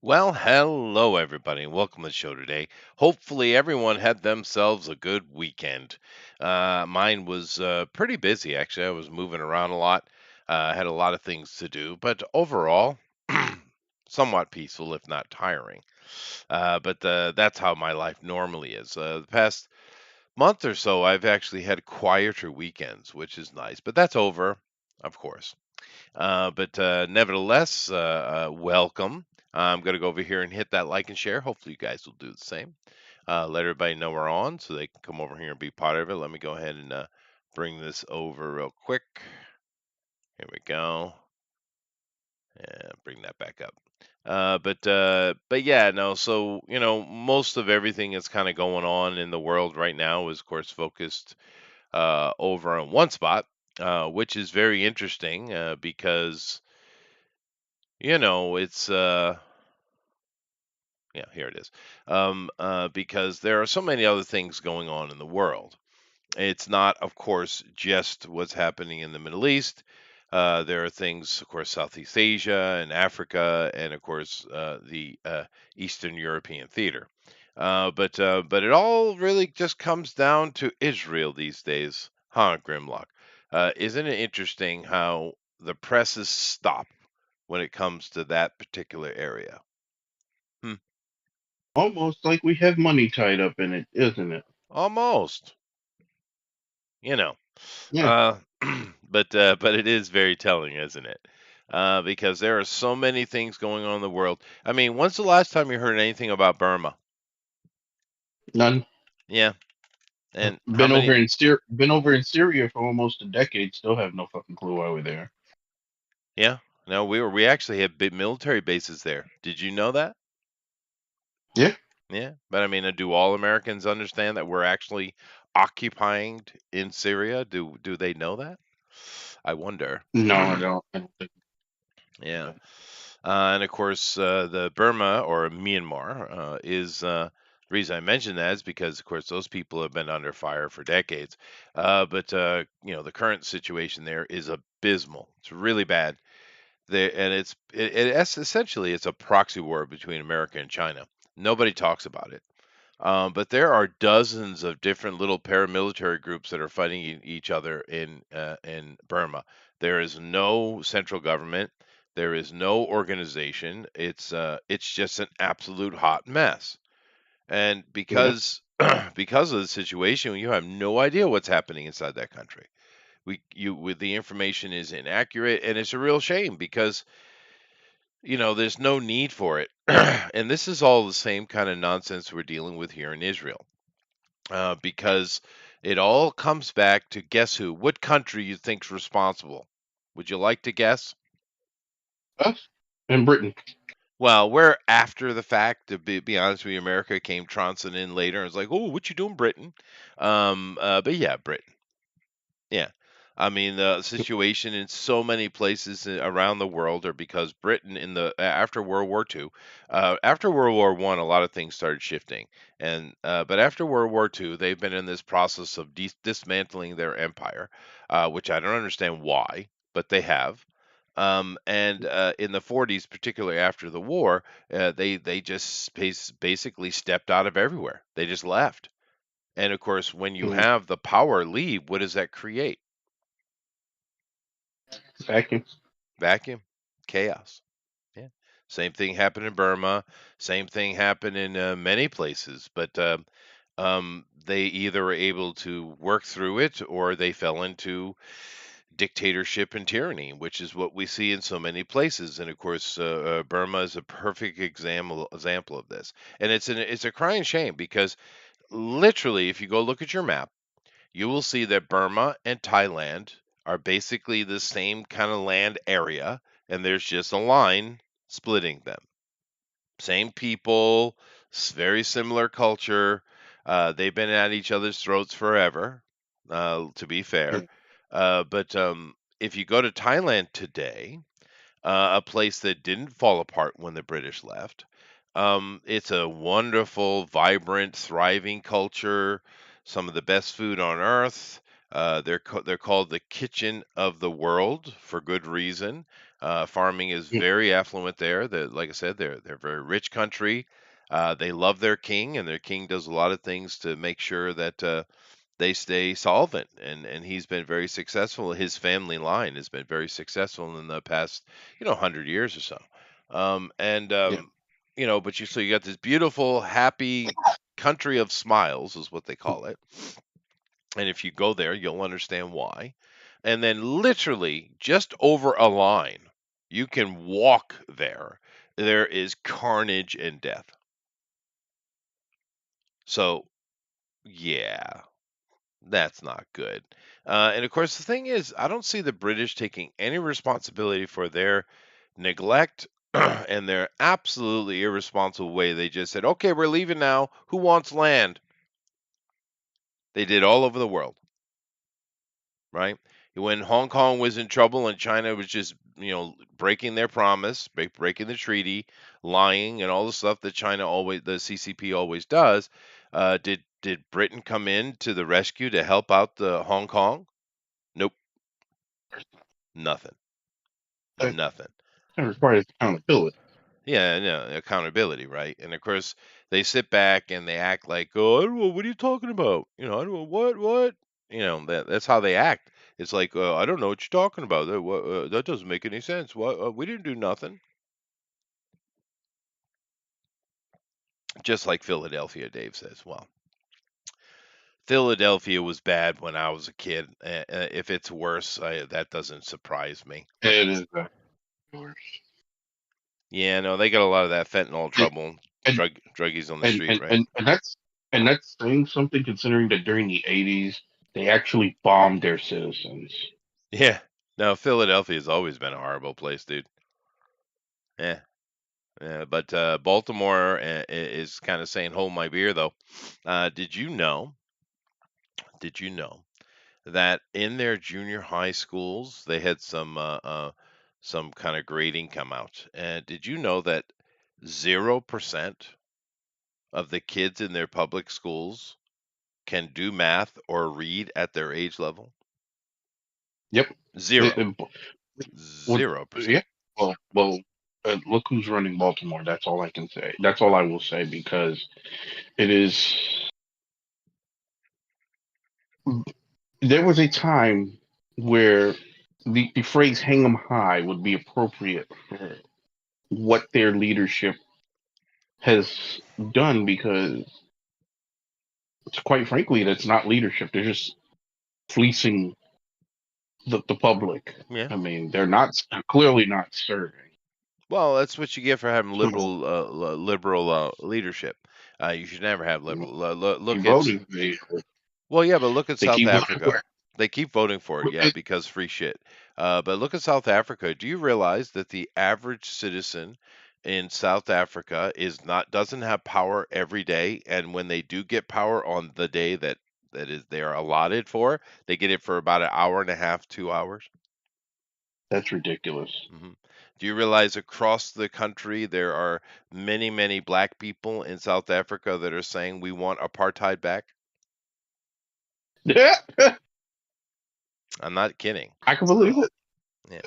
Well, hello everybody, and welcome to the show today. Hopefully, everyone had themselves a good weekend. Mine was pretty busy, actually. I was moving around a lot, had a lot of things to do, but overall, somewhat peaceful, if not tiring. But that's how my life normally is. The past month or so, I've actually had quieter weekends, which is nice, but that's over, of course. But nevertheless, welcome. I'm going to go over here and hit that like and share. Hopefully, you guys will do the same. Let everybody know we're on so they can come over here and be part of it. Let me go ahead and bring this over real quick. Here we go. And bring that back up. But yeah, no. So most of everything that's kind of going on in the world right now is, of course, focused over on one spot, which is very interesting because it's yeah, here it is. Because there are so many other things going on in the world. It's not, of course, just what's happening in the Middle East. There are things, of course, Southeast Asia and Africa, and of course, the Eastern European theater. But it all really just comes down to Israel these days, huh, Grimlock? Isn't it interesting how the presses stop when it comes to that particular area? Hmm. Almost like we have money tied up in it, isn't it? Almost, you know. Yeah. Uh, but it is very telling, isn't it? Because there are so many things going on in the world. I mean, when's the last time you heard anything about Burma? None. Yeah, and how many? Been over in Syria for almost a decade. Still have no fucking clue why we're there. Yeah, no, we actually have big military bases there. Did you know that? Yeah. Yeah, but I mean, do all Americans understand that we're actually occupying in Syria? Do they know that? I wonder. No, I don't. I don't think Yeah. that. And of course, the Burma or Myanmar is the reason I mention that is because, of course, those people have been under fire for decades. But the current situation there is abysmal. It's really bad. There, and essentially it's a proxy war between America and China. Nobody talks about it. But there are dozens of different little paramilitary groups that are fighting each other in Burma. There is no central government. There is no organization. It's just an absolute hot mess. And Yeah. because because of the situation, you have no idea what's happening inside that country. With the information is inaccurate, and it's a real shame because there's no need for it. And this is all the same kind of nonsense we're dealing with here in Israel because it all comes back to guess who? What country you think's responsible? Would you like to guess? Us and Britain. Well, we're after the fact. To be honest with you, America came trouncing in later and was like, "Oh, what you doing, Britain?" But yeah, Britain. Yeah. I mean, the situation in so many places around the world are because Britain in the after World War II, after World War One, a lot of things started shifting, and but after World War II, they've been in this process of dismantling their empire, which I don't understand why, but they have. And in the 40s, particularly after the war, they just basically stepped out of everywhere. They just left. And of course, when you Mm, have the power leave, what does that create? Vacuum. Vacuum, chaos. Yeah. Same thing happened in Burma. Same thing happened in many places. But they either were able to work through it or they fell into dictatorship and tyranny, which is what we see in so many places. And of course, Burma is a perfect example of this. And it's a crying shame because literally, if you go look at your map, you will see that Burma and Thailand are basically the same kind of land area, and there's just a line splitting them. Same people, very similar culture. They've been at each other's throats forever, to be fair. Mm, But if you go to Thailand today, a place that didn't fall apart when the British left. It's a wonderful, vibrant, thriving culture, some of the best food on earth. They're called the kitchen of the world for good reason. Farming is Mm, very affluent there. Like I said, they're a very rich country. They love their king, and their king does a lot of things to make sure that they stay solvent. And he's been very successful. His family line has been very successful in the past, 100 years or so. And yeah, but you got this beautiful, happy country of smiles, is what they call it. And if you go there, you'll understand why. And then literally just over a line, you can walk there. There is carnage and death. So, yeah, that's not good. And of course, the thing is, I don't see the British taking any responsibility for their neglect and their absolutely irresponsible way. They just said, okay, we're leaving now. Who wants land? They did all over the world. Right? When Hong Kong was in trouble and China was just, breaking their promise, breaking the treaty, lying, and all the stuff that the CCP always does, did Britain come in to the rescue to help out the Hong Kong? Nope, nothing, that, nothing. that requires accountability. Yeah, no, accountability, right? And of course, they sit back and they act like, "Oh, I don't know, what are you talking about?" I don't know what. That's how they act. It's like, I don't know what you're talking about. That doesn't make any sense. What? We didn't do nothing. Just like Philadelphia, Dave says. Well, Philadelphia was bad when I was a kid. If it's worse, that doesn't surprise me. It is Yeah, no, they got a lot of that fentanyl and trouble, and druggies on the and street, and, right? and, and that's and that's saying something considering that during the 80s they actually bombed their citizens. Yeah. No, Philadelphia's always been a horrible place, dude. Yeah. Yeah, but Baltimore is kind of saying, "Hold my beer," though. Did you know? Did you know that in their junior high schools they had some kind of grading come out? And did you know that 0% of the kids in their public schools can do math or read at their age level? Yep. It, Zero. it, well, 0%. yeah. Look who's running Baltimore. That's all I can say. That's all I will say because it is. There was a time where the phrase "hang 'em high" would be appropriate for what their leadership has done because, quite frankly, that's not leadership. They're just fleecing the public. Yeah. I mean, they're not clearly not serving. Well, that's what you get for having So, liberal leadership. You should never have you know, liberal. keep Look, voting. well, yeah, but look at They South keep Africa. voting. They keep voting for it, yeah, because free shit. But look at South Africa. Do you realize that the average citizen in South Africa doesn't have power every day, and when they do get power on the day that they are allotted for, they get it for about an hour and a half, 2 hours. That's ridiculous. hmm Do you realize across the country there are many, many black people in South Africa that are saying we want apartheid back? Yeah, I'm not kidding. I can believe it. Yeah.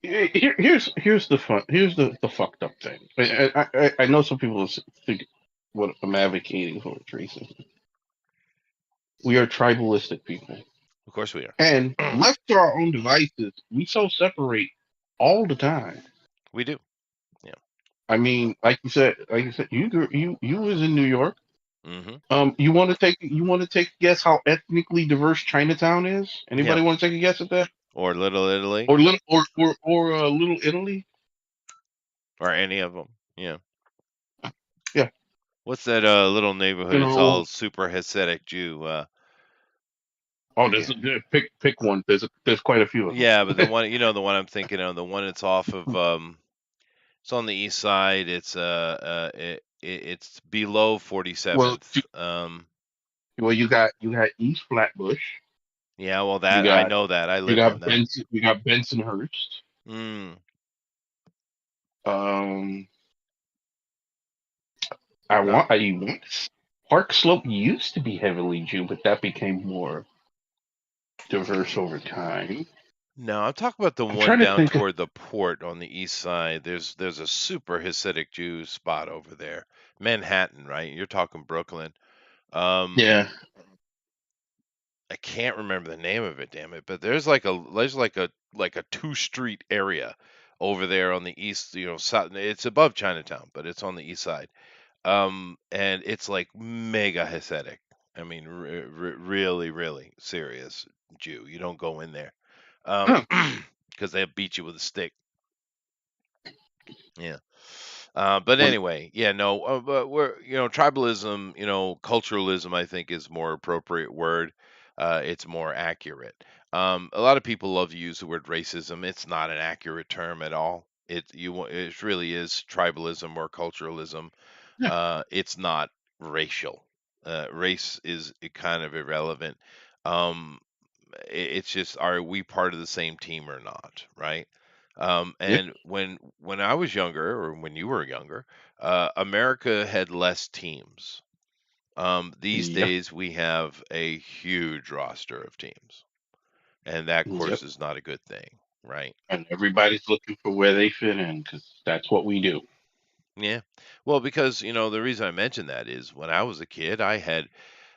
Here's the fun. Here's the fucked up thing. I know some people think what I'm advocating for is racism. We are tribalistic people, Of course we and are. left to our own devices, we so separate all the time. We do. Yeah. I mean, like you said, you was in New York. Mhm. You want to take a guess how ethnically diverse Chinatown is? Yeah. Anybody want to take a guess at that? Or Little Italy Or Little Italy? or any of them. Yeah. Yeah, What's that little neighborhood? you It's know. all super Hasidic Jew. Oh, Yeah. pick one. There's quite a few of them. Yeah, but the one I'm thinking of, the one that's off of it's on the east side. It's below Well, 47th. you got East Flatbush. Yeah, well You that I got know that. I you lived in got that. Benson. You got Bensonhurst. Mm. Um, No. I want Park Slope used to be heavily Jew, but that became more. diverse over time. No, I'm talking about the I'm one trying to down think of. toward the port on the east side. There's a super Hasidic Jew spot over there. Manhattan, right? You're talking Brooklyn. Um, Yeah. I can't remember the name of it, damn it. But there's like a two street area over there on the east, south. It's above Chinatown, but it's on the east side. And it's like mega Hasidic. I mean, really, really serious Jew. You don't go in there, Huh. because they'll beat you with a stick. Yeah. But Well, anyway, yeah, no, but tribalism, culturalism, I think is more appropriate word. It's more accurate. A lot of people love to use the word racism. It's not an accurate term at all. It really is tribalism or culturalism. yeah. It's not racial. Race is kind of irrelevant. Um, it's just, are we part of the same team or not, right? Yeah. And when I was younger, or when you were younger, America had less teams. These Yeah. days we have a huge roster of teams, and that, of Yep. course, is not a good thing, right? And everybody's looking for where they fit in because that's what we do. Yeah. Well, because the reason I mentioned that is when I was a kid, I had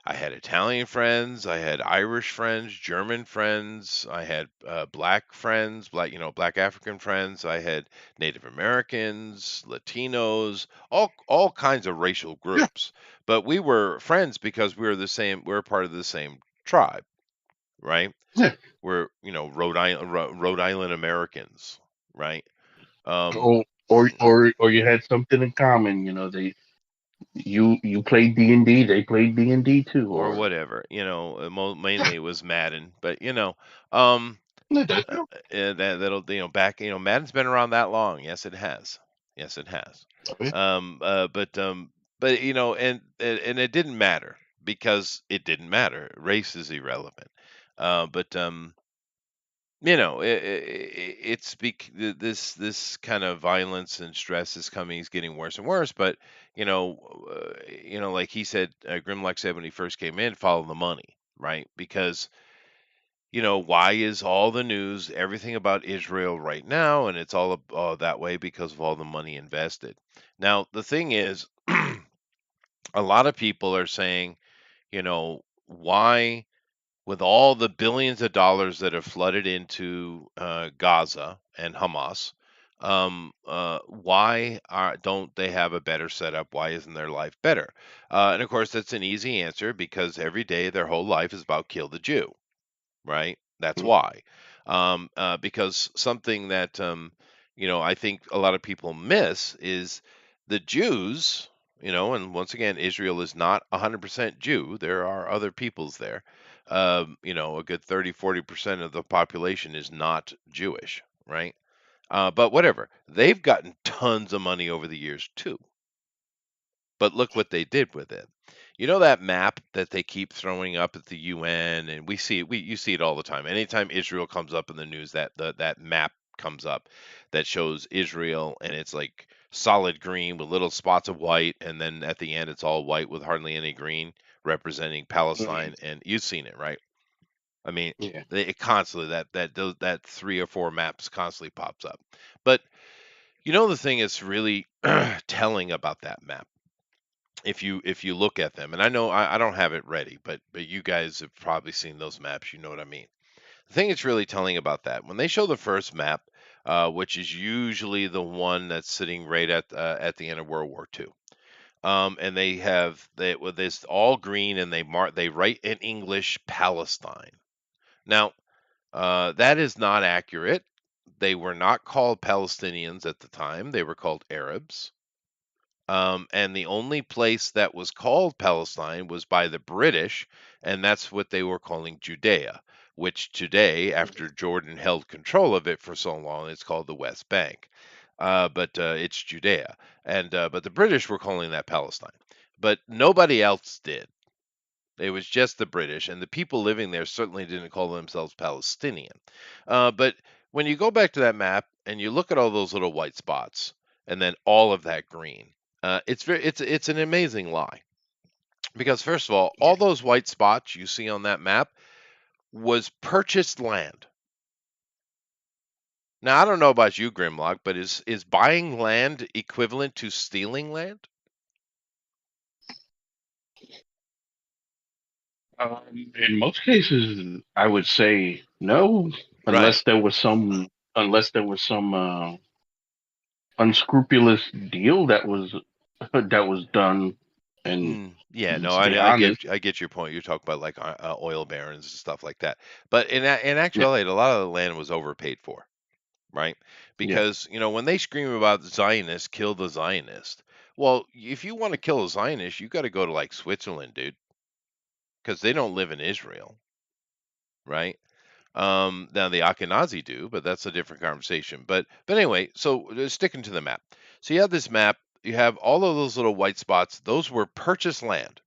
Italian friends, I had Irish friends, German friends, I had black friends, black African friends, I had Native Americans, Latinos, all kinds of racial Yeah. groups. But we were friends because we were part of the same tribe, right? Yeah. We're, Rhode Island Americans, right? Um, Or you had something in common. They you played D&D, they played D&D too, or or whatever, yeah. mainly it was Madden, but um, Yeah, that's true. that'll back Madden's been around that long. Yes, it has. Yes, it has. Okay. Um, uh, but um, but and it didn't matter because it didn't matter. Race is irrelevant. But it's this kind of violence and stress is coming. Is getting worse and worse. But like he said, Grimlock said when he first came in, follow the money, right? Because why is all the news, everything about Israel right now, and it's all that way because of all the money invested. Now, the thing is, a lot of people are saying, why, with all the billions of dollars that have flooded into Gaza and Hamas, why don't they have a better setup? Why isn't their life better? And of course, that's an easy answer because every day their whole life is about kill the Jew, right? That's Mm, why. Because something that I think a lot of people miss is the Jews. And once again, Israel is not 100% Jew. There are other peoples there. A good 30-40% of the population is not Jewish, right? But whatever, they've gotten tons of money over the years too. But look what they did with it. You know that map that they keep throwing up at the UN, and you see it all the time. Anytime Israel comes up in the news, that map comes up that shows Israel, and it's like solid green with little spots of white, and then at the end it's all white with hardly any green, representing mm, Palestine. And you've seen it, right? I mean, yeah. it constantly that three or four maps constantly pops up. But the thing is really telling about that map, if you look at them, and I know I don't have it ready, but you guys have probably seen those maps, you know what I mean. The thing that's really telling about that, when they show the first map, which is usually the one that's sitting right at the end of World War II, and they with this all green, and they write in English Palestine. Now, that is not accurate. They were not called Palestinians at the time; they were called Arabs. And the only place that was called Palestine was by the British, and that's what they were calling Judea, which today, after Jordan held control of it for so long, it's called the West Bank. But it's Judea, and but the British were calling that Palestine, but nobody else did. It was just the British, and the people living there certainly didn't call themselves Palestinian. But when you go back to that map and you look at all those little white spots, and then all of that green, it's an amazing lie. Because first of all Yeah. those white spots you see on that map was purchased land. Now, I don't know about you, Grimlock, but is buying land equivalent to stealing land? In most cases, I would say no, Right. unless there was some unscrupulous deal that was that was done. And Yeah, no, let's be I honest, get your point. You're talking about like oil barons and stuff like that. But in yeah, actuality, a lot of the land was overpaid for, right? yeah, Because when they scream about Zionists, kill the Zionist. Well, if you want to kill a Zionist, you got to go to like Switzerland, dude, because they don't live in Israel, right? Now the Ashkenazi do, but that's a different conversation. But anyway, so sticking to the map. So you have this map. You have all of those little white spots. Those were purchased land.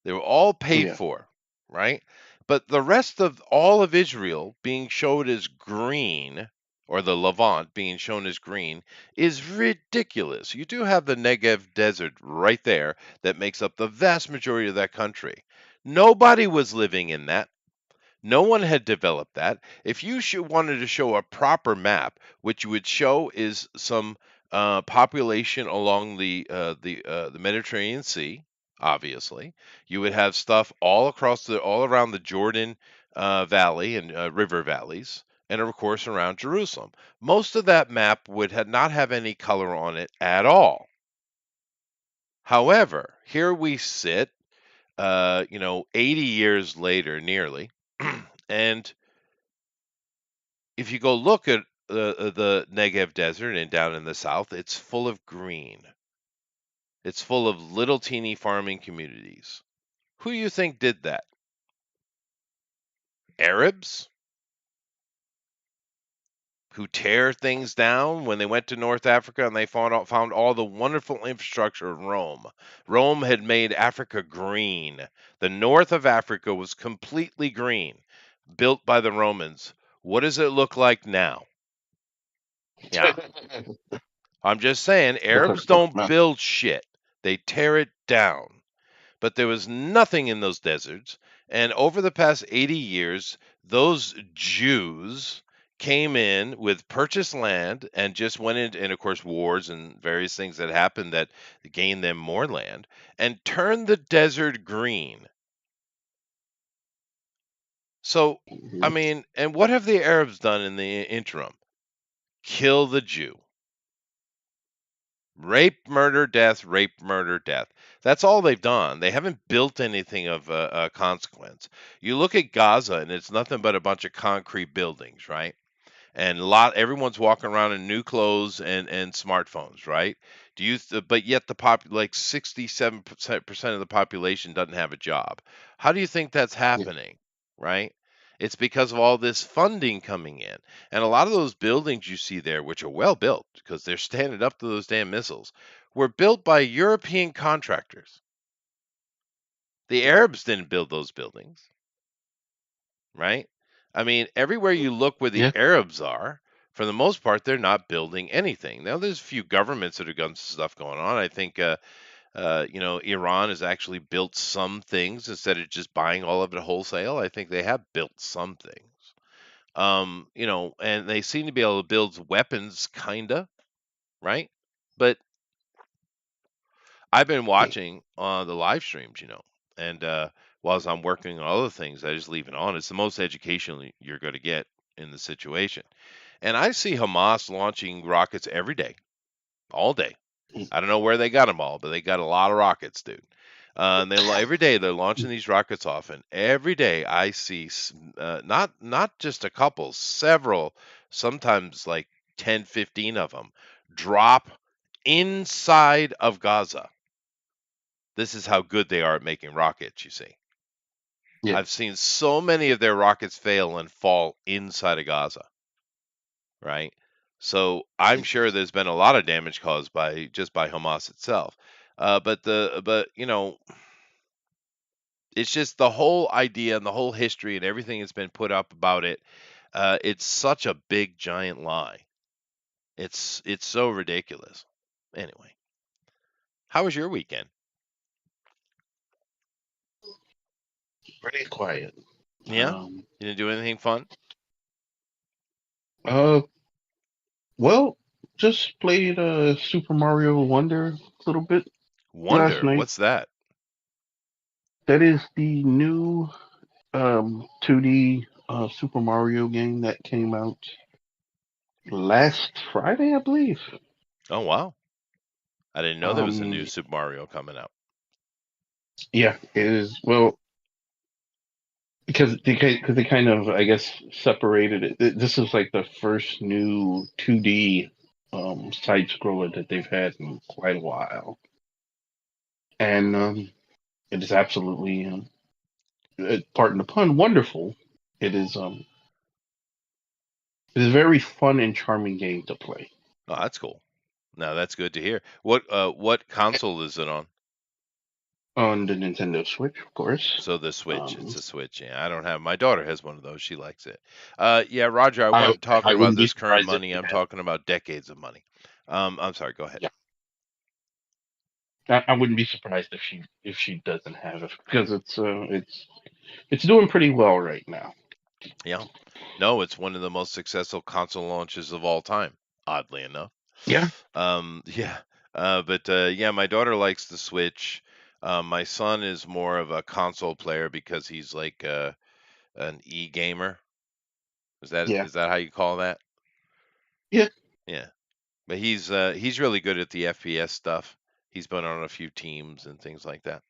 They were all paid yeah. for, right? But the rest of all of Israel being showed as green, or the Levant being shown as green, is ridiculous. You do have the Negev desert right there that makes up the vast majority of that country. Nobody was living in that. No one had developed that. If you wanted to show a proper map, what you would show is some population along the Mediterranean Sea. Obviously, you would have stuff all around the Jordan Valley and river valleys, and of course around Jerusalem. Most of that map would not have any color on it at all. However, here we sit, 80 years later, nearly, and if you go look at the Negev Desert and down in the south, it's full of green. It's full of little teeny farming communities. Who do you think did that? Arabs who tear things down when they went to North Africa and they found all the wonderful infrastructure of Rome. Rome had made Africa green. The north of Africa was completely green, built by the Romans. What does it look like now? Yeah, I'm just saying, Look at Arabs look don't now. build shit. They tear it down. But there was nothing in those deserts. And over the past 80 years, those Jews came in with purchased land and just went into, and of course, wars and various things that happened that gained them more land and turned the desert green. So, I Mhm. mean, and what have the Arabs done in the interim? Kill the Jew. Rape, murder, death, rape, murder, death. That's all they've done. They haven't built anything of consequence. You look at Gaza, and it's nothing but a bunch of concrete buildings, right? And everyone's walking around in new clothes and smartphones, right? But yet like 67% of the population doesn't have a job. How do you think that's Yeah, happening, right? It's because of all this funding coming in. And a lot of those buildings you see there, which are well built because they're standing up to those damn missiles, were built by European contractors. The Arabs didn't build those buildings, right? I mean, everywhere you look where the yeah, Arabs are, for the most part, they're not building anything. Now, there's a few governments that have got stuff going on. I think, Iran has actually built some things instead of just buying all of it wholesale. I think they have built some things. And they seem to be able to build weapons, kinda, right? But I've been yeah. watching the live streams, and whilst I'm working on other things, I just leave it on. It's the most educational you're going to get in the situation. And I see Hamas launching rockets every day, all day. Mm. I don't know where they got them all, but they got a lot of rockets, dude. And every day they're launching these rockets off, and every day I see not just a couple, several, sometimes like 10, 15 of them drop inside of Gaza. This is how good they are at making rockets, you see. Yeah. I've seen so many of their rockets fail and fall inside of Gaza, right? So I'm sure there's been a lot of damage caused by Hamas itself. But it's just the whole idea and the whole history and everything that's been put up about it. It's such a big giant lie. It's so ridiculous. Anyway, how was your weekend? Pretty quiet. Yeah? Um, You didn't do anything fun? uh, well, just played Super Mario Wonder a little bit last Wonder, night. what's that? That is the new 2D Super Mario game that came out last Friday, I believe. Oh, wow. I didn't know there was a new Um, Super Mario coming out. yeah, it is. Well, because they kind of, I guess, separated it. This is like the first new 2D side scroller that they've had in quite a while, and it is absolutely, pardon the pun, wonderful. It is it is a very fun and charming game to play Oh, that's cool. No, that's good to hear. What console is it on? on the Nintendo Switch, of course. So the Switch, Um, it's a Switch. Yeah, I don't have. My daughter has one of those. She likes it. Yeah, Roger, I I wasn't talking I about wouldn't be this current surprised if money. it I'm had. talking about decades of money. I'm sorry. Go ahead. Yeah, I wouldn't be surprised if she doesn't have it because it's doing pretty well right now. Yeah. No, it's one of the most successful console launches of all time. Oddly enough. Yeah, Yeah. But yeah, my daughter likes the Switch. My son is more of a console player because he's like an e-gamer. yeah, Is that how you call that? yeah. Yeah. But he's really good at the FPS stuff. He's been on a few teams and things like that.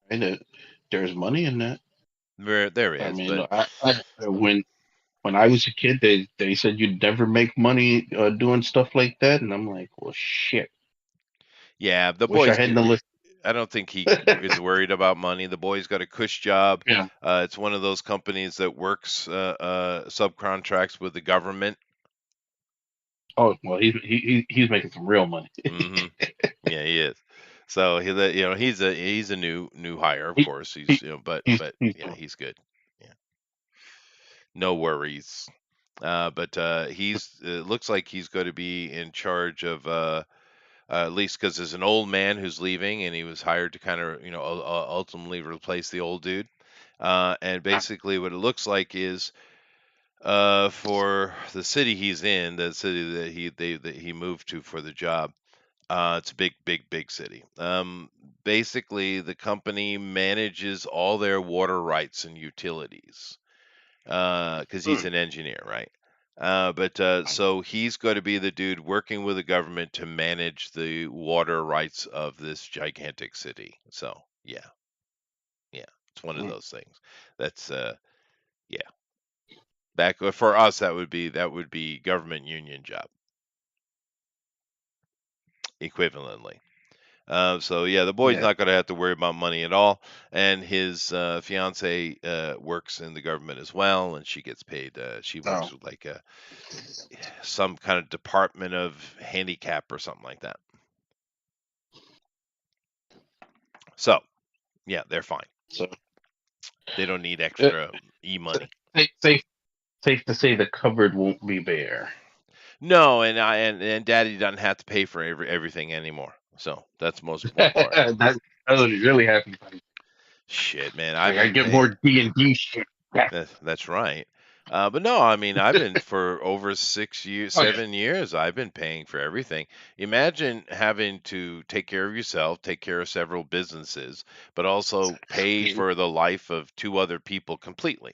And there's money in that. There I is, mean, but when I was a kid, they said you'd never make money doing stuff like that, and I'm like, well, shit. yeah, the Wish I boys. hadn't listened. I don't think he is worried about money. The boy's got a cush job. Yeah. It's one of those companies that works subcontracts with the government. Oh well, he's making some real money. Hmm. Yeah, he is. So he's a new hire, of he, course. he, But he's yeah, doing. he's good. Yeah, no worries. But he's it looks like he's going to be in charge of at least because there's an old man who's leaving, and he was hired to kind of ultimately replace the old dude. And basically, what it looks like is for the city he's in, the city that he moved to for the job. It's a big city. Basically, the company manages all their water rights and utilities because he's Mm. an engineer, right? But so he's going to be the dude working with the government to manage the water rights of this gigantic city. So yeah, it's one of Mm. those things. That's yeah. Back for us, that would be government union job equivalently. So yeah, the boy's Yeah. not going to have to worry about money at all, and his fiance works in the government as well, and she gets paid. She Oh. works with like some kind of department of handicap or something like that. So yeah, they're fine. So They don't need uh, extra e money. safe safe to say the cupboard won't be bare. No, and Daddy doesn't have to pay for everything anymore. So that's the most important part. That's what he's really happy about. Shit, man, I I've gotta been get paying. more D&D shit. Yeah. That's right. But no, I mean, I've been for over 6 years, Oh yeah. 7 years, I've been paying for everything. Imagine having to take care of yourself, take care of several businesses, but also pay for the life of two other people completely.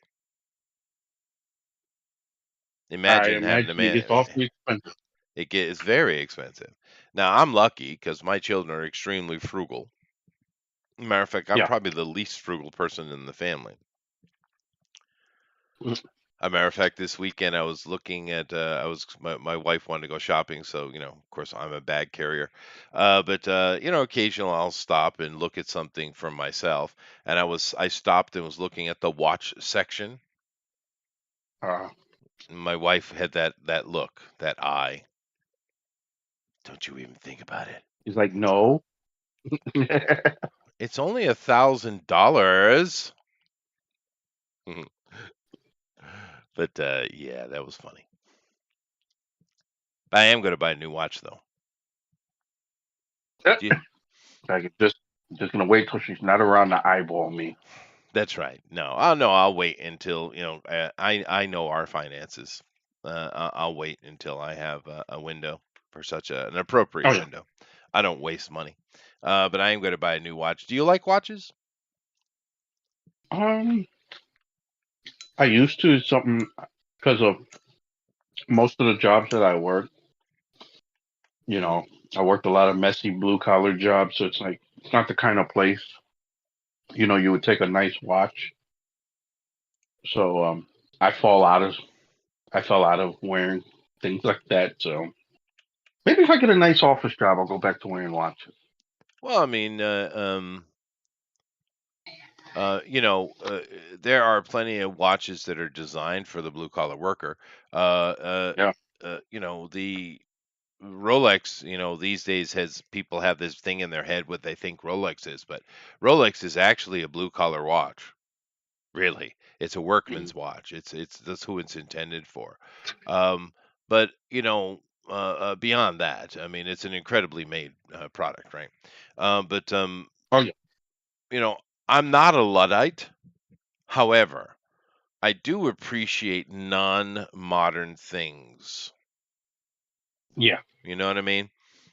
I Imagine having to imagine it gets awfully expensive. it's very expensive. Now, I'm lucky because my children are extremely frugal. Matter of fact, I'm Yeah. probably the least frugal person in the family. Mm. A matter of fact, this weekend I was looking at my wife wanted to go shopping, so of course I'm a bag carrier. But occasionally I'll stop and look at something for myself. And I stopped and was looking at the watch section. Uh, And my wife had that look, that eye. Don't you even think about it. he's like, no. It's only $1,000. But yeah, that was funny. I am going to buy a new watch though. Do you, I could just gonna wait till she's not around to eyeball me. That's right. No, oh no, I'll wait until I know our finances. I'll wait until I have a window for an Oh appropriate yeah. window. I don't waste money, but I am going to buy a new watch. Do you like watches? Um, I used to something because of most of the jobs that I work. You know, I worked a lot of messy blue collar jobs, so it's like it's not the kind of place you would take a nice watch. So I fall out of I fell out of wearing things like that. So maybe if I get a nice office job, I'll go back to wearing watches. Well, I mean, you know, there are plenty of watches that are designed for the blue collar worker. Uh, uh, Yeah. the Rolex, these days has people have this thing in their head what they think Rolex is, but Rolex is actually a blue collar watch. Really, it's a Mhm. workman's watch. It's that's who it's intended for. Um, but beyond that, I mean, it's an incredibly made product, right? But Oh yeah. you know, I'm not a luddite. However, I do appreciate non-modern things. Yeah. You know what I mean?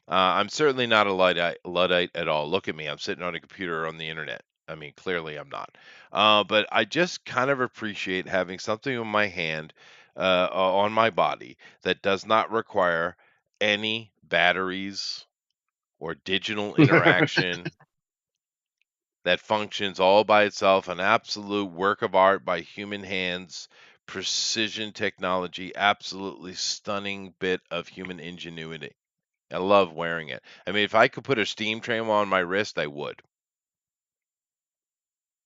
I'm certainly not a luddite at all. Look at me. I'm sitting on a computer on the internet. I mean, clearly I'm not. But I just kind of appreciate having something in my hand, on my body that does not require any batteries or digital interaction, that functions all by itself, an absolute work of art by human hands, precision technology, absolutely stunning bit of human ingenuity. I love wearing it. I mean, if I could put a steam train on my wrist, I would.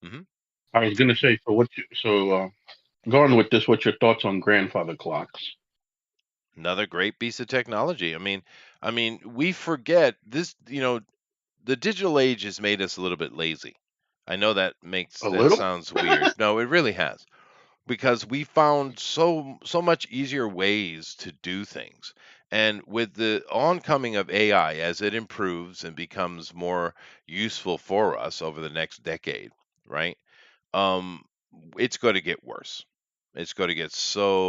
hmm I was gonna say, going with this, what's your thoughts on grandfather clocks? Another great piece of technology. I mean, we forget this. The digital age has made us a little bit lazy. I know A that little. sounds weird. No, it really has, because we found so much easier ways to do things. And with the oncoming of AI, as it improves and becomes more useful for us over the next decade, right? um, it's going to get worse. It's going to get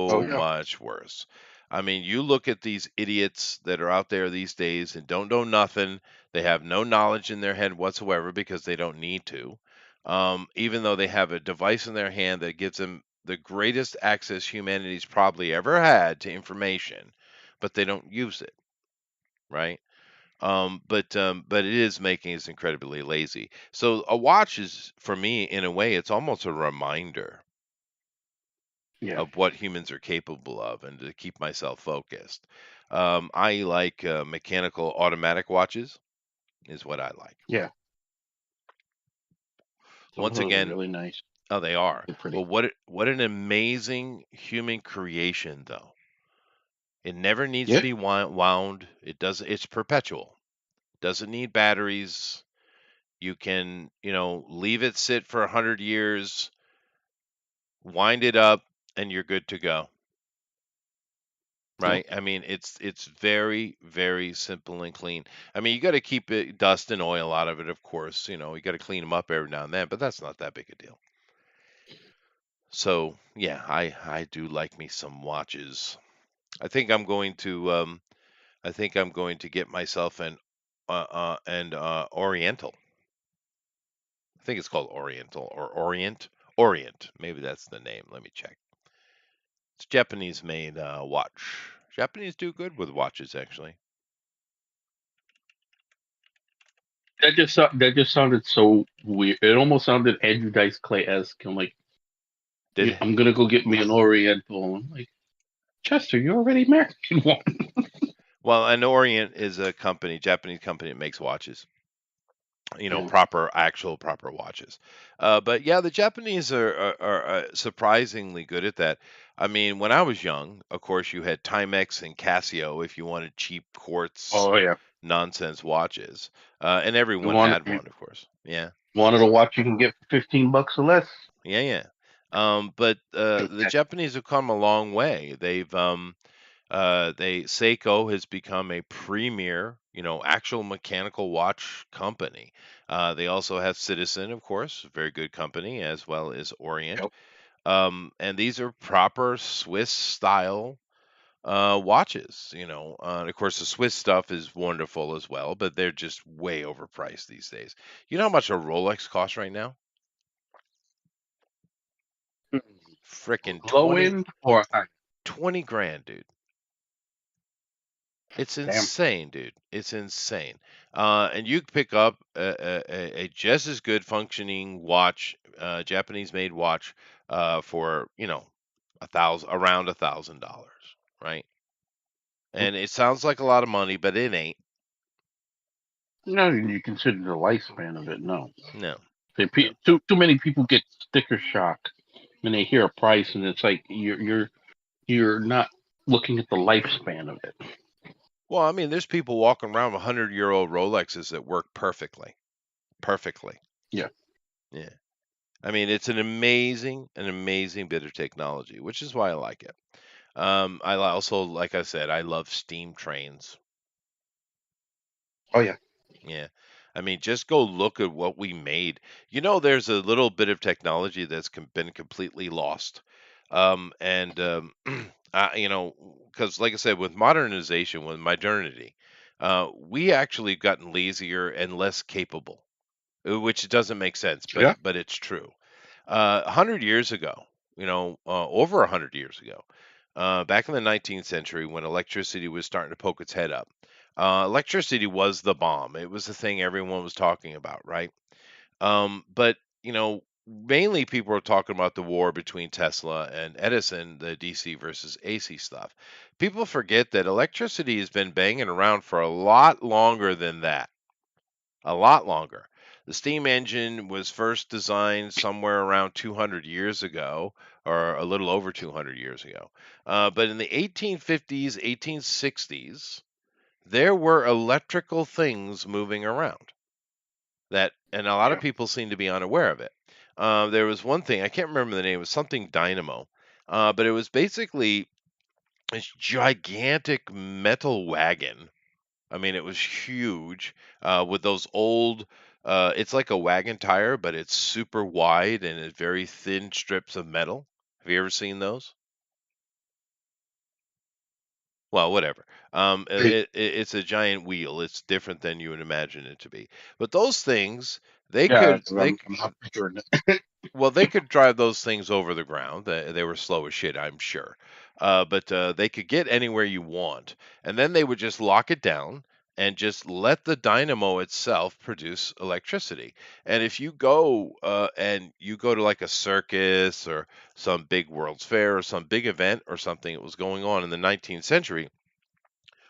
Oh so yeah. much worse. I mean, you look at these idiots that are out there these days and don't know nothing. They have no knowledge in their head whatsoever because they don't need to. Even though they have a device in their hand that gives them the greatest access humanity's probably ever had to information, but they don't use it, right? But it is making us incredibly lazy. So a watch is, for me, in a way, it's almost a reminder Yeah. of what humans are capable of, and to keep myself focused. I like mechanical automatic watches, is what I like. Yeah. Some of Once those are again, really nice. oh, they are. They're But pretty. what an amazing human creation, though. It never needs to Yeah. be wound. It's perpetual. Doesn't need batteries. You can, leave it sit for 100 years, wind it up, and you're good to go, Yeah. right? I mean, it's very, very simple and clean. I mean, you got to keep it dust and oil out of it, of course. You got to clean them up every now and then, but that's not that big a deal. So yeah, I do like me some watches. I think I'm going to get myself an Oriental. I think it's called Oriental or Orient. Maybe that's the name. Let me check. It's Japanese made watch. Japanese do good with watches, actually. That just sounded so weird. It almost sounded Andrew Dice Clay esque. I'm like, Did I'm gonna go get me an Oriental. I'm like, Chester, you already married one. Well, an Orient is a company, Japanese company that makes watches. Yeah. Proper watches. But yeah, the Japanese are surprisingly good at that. I mean, when I was young, of course, you had Timex and Casio if you wanted cheap quartz Oh yeah. nonsense watches, and You everyone want had one, of course. Yeah. wanted a watch you can get for $15 or less. Yeah, yeah. But the Exactly. Japanese have come a long way. They Seiko has become a premier, actual mechanical watch company. They also have Citizen, of course, a very good company, as well as Orient. Yep. And these are proper Swiss style watches. And of course, the Swiss stuff is wonderful as well, but they're just way overpriced these days. You know how much a Rolex costs right now? Frickin' Low end or high? 20 grand, dude. It's Damn. insane, dude. It's insane. And you can pick up a just as good functioning watch, Japanese made watch, for around $1,000, right? And it sounds like a lot of money, but it ain't. No, you consider the lifespan of it. No, No, no. too many people get sticker shock when they hear a price, and it's like you're not looking at the lifespan of it. Well, I mean, there's people walking around with 100-year-old Rolexes that work perfectly, perfectly. Yeah. Yeah. I mean, it's an amazing bit of technology, which is why I like it. Also, like I said, I love steam trains. Oh yeah. Yeah. I mean, just go look at what we made. There's a little bit of technology that's been completely lost. And because like I said, with modernization, with modernity, we actually gotten lazier and less capable, which doesn't make sense, but Yeah. but it's true. 100 years ago, over 100 years ago, back in the 19th century, when electricity was starting to poke its head up, electricity was the bomb. It was the thing everyone was talking about, right? But mainly people were talking about the war between Tesla and Edison, the DC versus AC stuff. People forget that electricity has been banging around for a lot longer than that. A lot longer. The steam engine was first designed somewhere around 200 years ago, or a little over 200 years ago. But in the 1850s, 1860s, there were electrical things moving around and a lot of Yeah. people seem to be unaware of it. There was one thing, I can't remember the name, it was something dynamo, but it was basically this gigantic metal wagon. I mean, it was huge, with those old. It's like a wagon tire, but it's super wide and it's very thin strips of metal. Have you ever seen those? Well, whatever. Hey, It's a giant wheel. It's different than you would imagine it to be. But those things, they yeah, could 'cause they I'm not picturing it. well, they could drive those things over the ground. They were slow as shit, I'm sure. But they could get anywhere you want. And then they would just lock it down and just let the dynamo itself produce electricity. And if you go and you go to like a circus or some big World's Fair or some big event or something that was going on in the 19th century,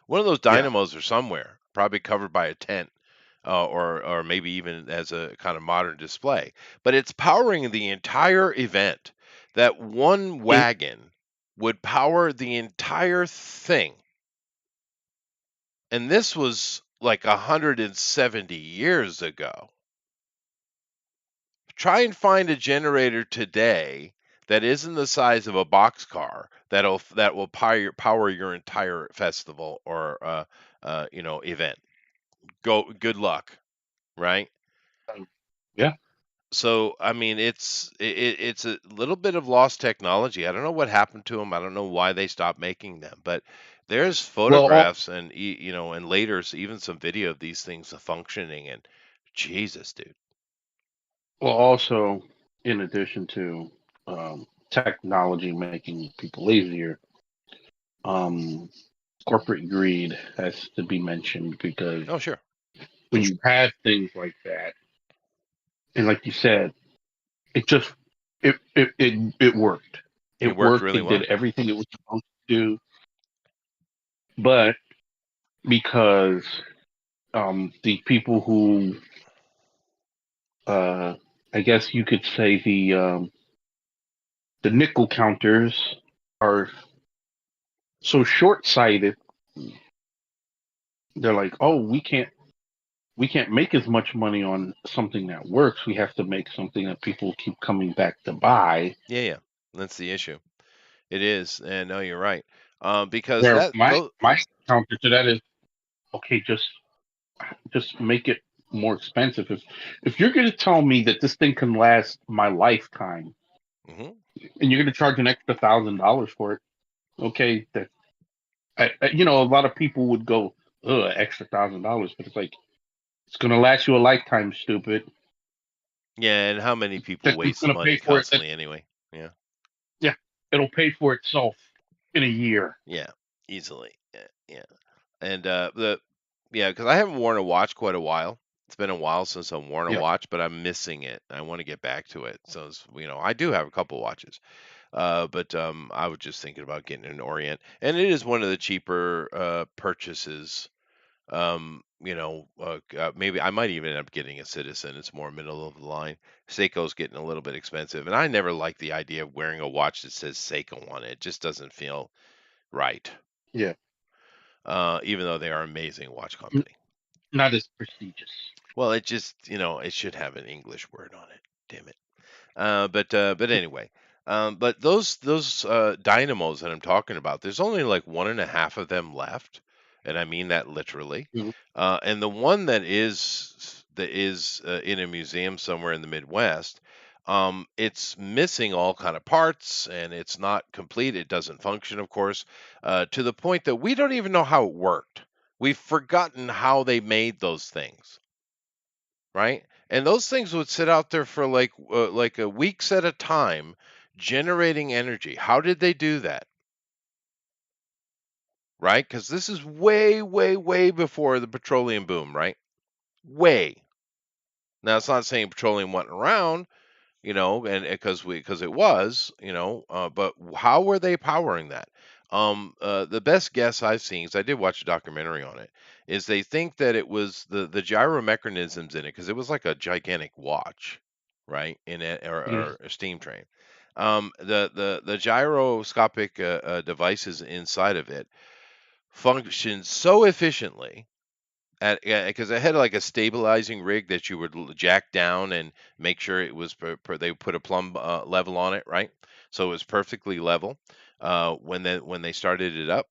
one of those Yeah. dynamos are somewhere, probably covered by a tent, or maybe even as a kind of modern display. But it's powering the entire event. That one Mm. wagon would power the entire thing, and this was like 170 years ago. Try and find a generator today that isn't the size of a boxcar that will power your entire festival or event. Good luck, right? Yeah. So, I mean, it's a little bit of lost technology. I don't know what happened to them. I don't know why they stopped making them, but there's Well, photographs and and later even some video of these things functioning. And Jesus, dude. also, in addition to technology making people lazier, um, corporate greed has to be mentioned because Oh, sure, when you have things like that, and like you said, it just it worked. it It worked worked. really It did well. everything it was supposed to do, but because the people who uh, I guess you could say the nickel counters are so short sighted. They're like, oh, we can't make as much money on something that works. We have to make something that people keep coming back to buy. Yeah, yeah, that's the issue. It is, and no, you're right. because Where that my those my counter to that is okay, just make it more expensive. If you're gonna tell me that this thing can last my lifetime mhm. and you're gonna charge an extra $1,000 for it, okay, that a lot of people would go, ugh, extra $1,000, but it's like it's gonna last you a lifetime, stupid. Yeah, and how many people That thing's waste gonna pay money for it. That constantly anyway? Yeah. Yeah, it'll pay for itself in a year. Yeah, easily. Yeah, yeah. And because I haven't worn a watch quite a while. It's been a while since I've worn a Yeah, watch, but I'm missing it. I want to get back to it. So I do have a couple watches. But I was just thinking about getting an Orient, and it is one of the cheaper purchases. Maybe I might even end up getting a Citizen. It's more middle of the line. Seiko's getting a little bit expensive, and I never liked the idea of wearing a watch that says Seiko on it. It just doesn't feel right. yeah, Even though they are amazing watch N- company. not as prestigious. Well, it just, it should have an English word on it. Damn it. But anyway, but those dynamos that I'm talking about, there's only like one and a half of them left, and I mean that literally. Mhm. And the one that is in a museum somewhere in the Midwest, it's missing all kind of parts, and it's not complete. It doesn't function, of course, to the point that we don't even know how it worked. We've forgotten how they made those things, right? And those things would sit out there for like a weeks at a time, generating energy. How did they do that? Right? Because this is way, way, way before the petroleum boom, right? Way. Now, it's not saying petroleum wasn't around, and because it was, but how were they powering that? The best guess I've seen, 'cause I did watch a documentary on it, is they think that it was the gyro mechanisms in it, because it was like a gigantic watch, right, in it, Yeah, or a steam train. The gyroscopic devices inside of it functioned so efficiently because it had like a stabilizing rig that you would jack down and make sure it was they put a plumb level on it, right? So it was perfectly level when they started it up,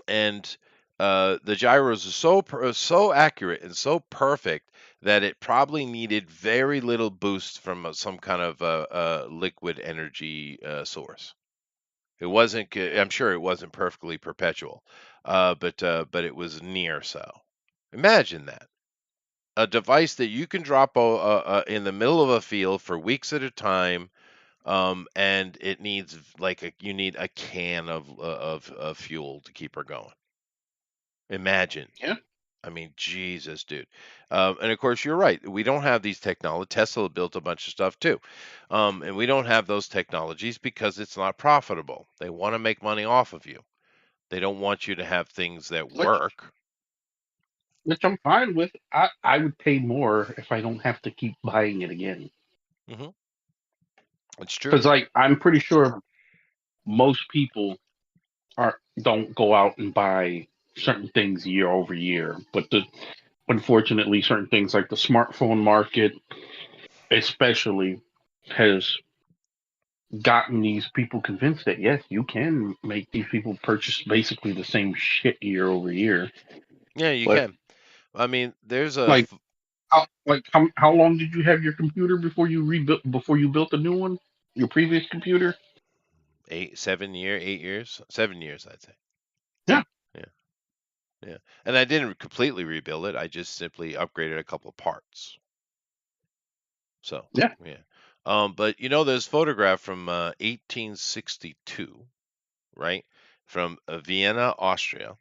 and the gyros are so accurate and so perfect that it probably needed very little boost from some kind of liquid energy source. It wasn't. I'm sure it wasn't perfectly perpetual, but it was near so. Imagine that, a device that you can drop in the middle of a field for weeks at a time, and it needs you need a can of fuel to keep her going. Imagine. yeah. I mean, Jesus, dude. And of course, you're right. We don't have these technologies. Tesla built a bunch of stuff too, and we don't have those technologies because it's not profitable. They want to make money off of you. They don't want you to have things that Which work. which I'm fine with. I would pay more if I don't have to keep buying it again. Hmm. It's true. Because like I'm pretty sure most people are don't go out and buy certain things year over year, but unfortunately certain things like the smartphone market, especially, has gotten these people convinced that yes, you can make these people purchase basically the same shit year over year. Yeah, you But can. I mean, there's like how long did you have your computer before you built a new one? Your previous computer? 8 years, 7 years, I'd say. Yeah, Yeah, yeah. And I didn't completely rebuild it. I just simply upgraded a couple parts. So, yeah. yeah. But there's a photograph from 1862, right, from Vienna, Austria,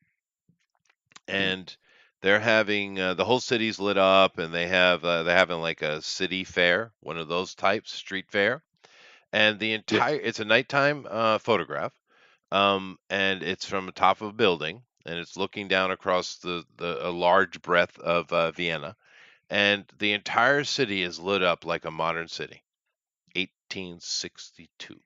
and they're having the whole city's lit up, and they're having like a city fair, one of those types, street fair, and Yeah. it's a nighttime photograph, and it's from the top of a building, and it's looking down across the a large breadth of Vienna, and the entire city is lit up like a modern city. 1862,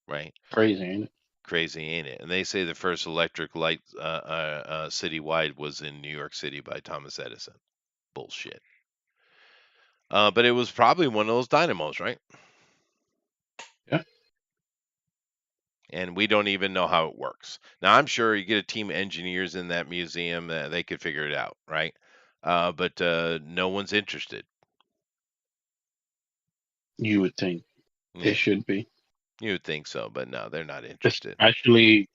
right? Crazy, ain't it? Crazy, ain't it? And they say the first electric light citywide was in New York City by Thomas Edison. Bullshit. But it was probably one of those dynamos, right? Yeah. and we don't even know how it works. Now, I'm sure you get a team of engineers in that museum, they could figure it out, right? But no one's interested. You would think it Yeah, should be, you would think so, but no, they're not interested. especially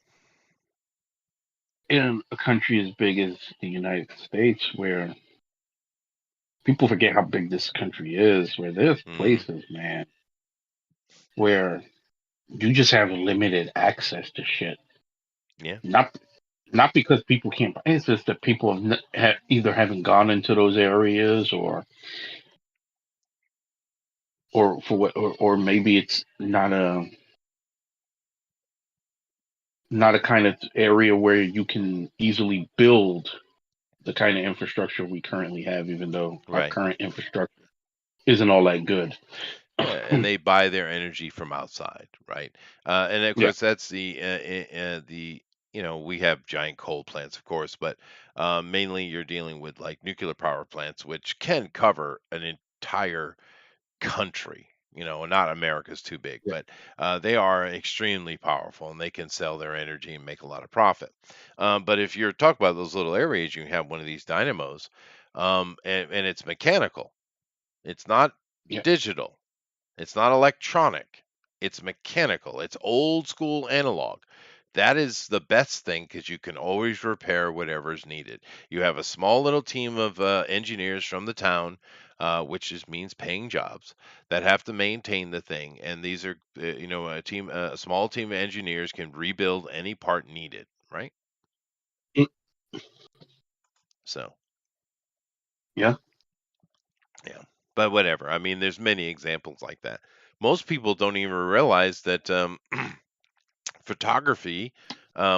in a country as big as the United States, where people forget how big this country is. Where there's Hmm. places, man, where you just have limited access to shit. Yeah, Not not because people can't. It's just that people either haven't gone into those areas, or for what, or maybe it's not a kind of area where you can easily build the kind of infrastructure we currently have, even though our right. current infrastructure isn't all that good. Yeah, and they buy their energy from outside, right? And of Yeah, course, that's we have giant coal plants, of course, but mainly you're dealing with like nuclear power plants, which can cover an entire country. Not America's too big, yeah. but they are extremely powerful and they can sell their energy and make a lot of profit. But if you're talking about those little areas, you have one of these dynamos, and it's mechanical. It's not Yeah. digital. It's not electronic. It's mechanical. It's old school analog. That is the best thing because you can always repair whatever's needed. You have a small little team of engineers from the town, which just means paying jobs that have to maintain the thing. And these are, a small team of engineers can rebuild any part needed, right? Mm, So, yeah. yeah. But whatever. I mean, there's many examples like that. Most people don't even realize that photography.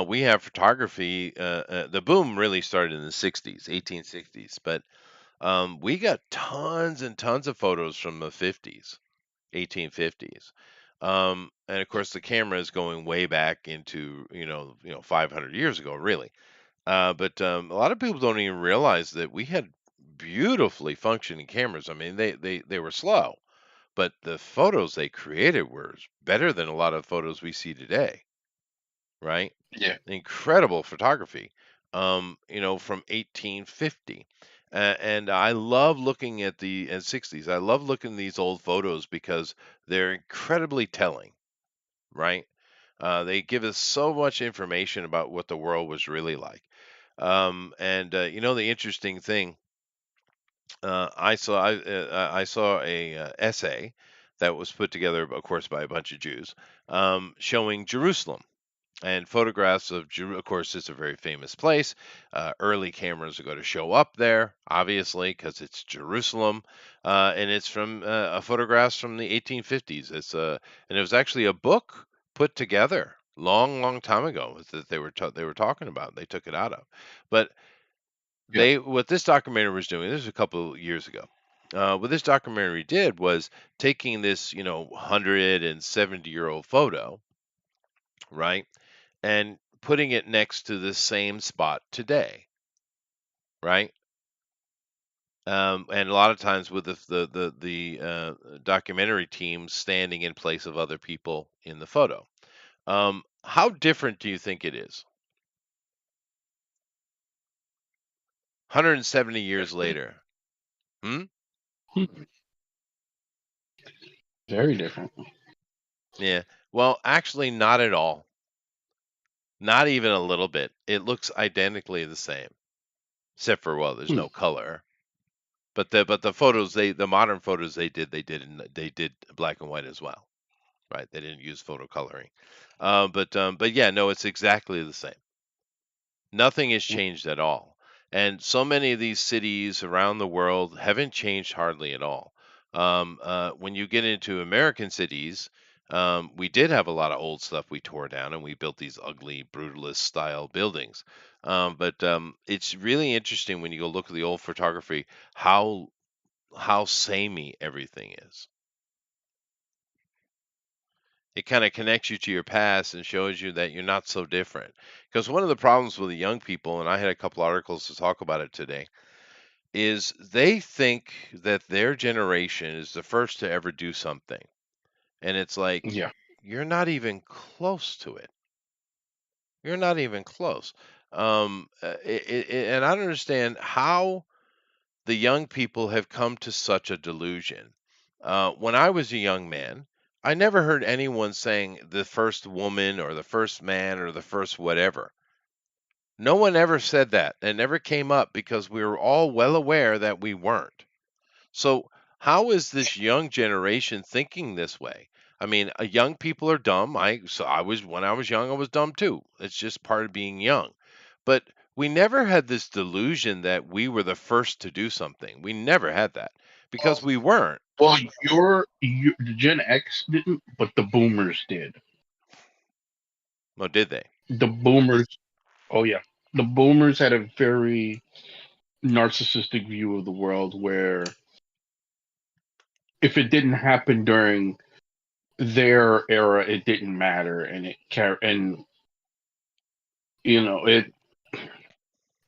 We have photography. The boom really started in the 60s, 1860s, but we got tons and tons of photos from the 50s, 1850s. And of course, the camera is going way back into 500 years ago, really. But a lot of people don't even realize that we had beautifully functioning cameras. I mean, they were slow, but the photos they created were better than a lot of photos we see today, right? Yeah. Incredible photography, from 1850. And I love looking at the and 60s. I love looking at these old photos because they're incredibly telling, right? They give us so much information about what the world was really like. And the interesting thing, I saw a essay that was put together, of course, by a bunch of Jews, showing Jerusalem and photographs of of course, it's a very famous place. Early cameras are going to show up there, obviously, because it's Jerusalem, and it's from photographs from the 1850s. And it was actually a book put together long, long time ago that they were talking about. They took it out of, but Yeah. they what this documentary was doing. This was a couple of years ago. What this documentary did was taking this 170-year-old photo, right, and putting it next to the same spot today, right? And a lot of times with the documentary team standing in place of other people in the photo. How different do you think it is? 170 years later. Hmm? Hmm. Very different. Yeah. Well, actually, not at all. Not even a little bit. It looks identically the same, except for well, there's Hmm. no color. But the photos the modern photos they did black and white as well. Right, they didn't use photo coloring. But yeah, no, it's exactly the same. Nothing has changed at all. And so many of these cities around the world haven't changed hardly at all. When you get into American cities, we did have a lot of old stuff we tore down and we built these ugly brutalist style buildings. But it's really interesting when you go look at the old photography how samey everything is. It kind of connects you to your past and shows you that you're not so different. Because one of the problems with the young people, and I had a couple articles to talk about it today, is they think that their generation is the first to ever do something. And it's like, Yeah. you're not even close to it. You're not even close. And I don't understand how the young people have come to such a delusion. When I was a young man, I never heard anyone saying the first woman or the first man or the first whatever. No one ever said that. It never came up because we were all well aware that we weren't. So, how is this young generation thinking this way? I mean, young people are dumb. I was when I was young, I was dumb too. It's just part of being young. But we never had this delusion that we were the first to do something. We never had that because we weren't. Well, the Gen X didn't, but the Boomers did. Or did they? The Boomers, oh yeah, the Boomers had a very narcissistic view of the world where if it didn't happen during their era, it didn't matter, and and it.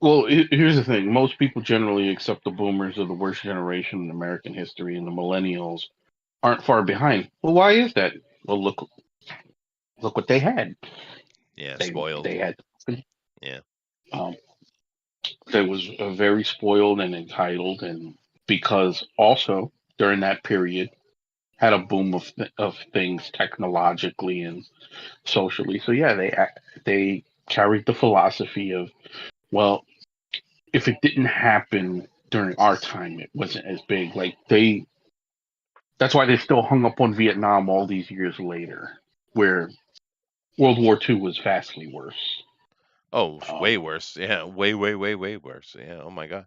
Well, here's the thing: most people generally accept the Boomers are the worst generation in American history, and the Millennials aren't far behind. Well, why is that? Well, look what they had. Yeah, They spoiled. they had Yeah. um, they was very spoiled and entitled, and because also during that period had a boom of things technologically and socially. So yeah, they carried the philosophy of, well, if it didn't happen during our time, it wasn't as big. That's why they still hung up on Vietnam all these years later, where World War II was vastly worse. Oh, way Um, worse. Yeah, way, way, way, way worse. Yeah. Oh my God.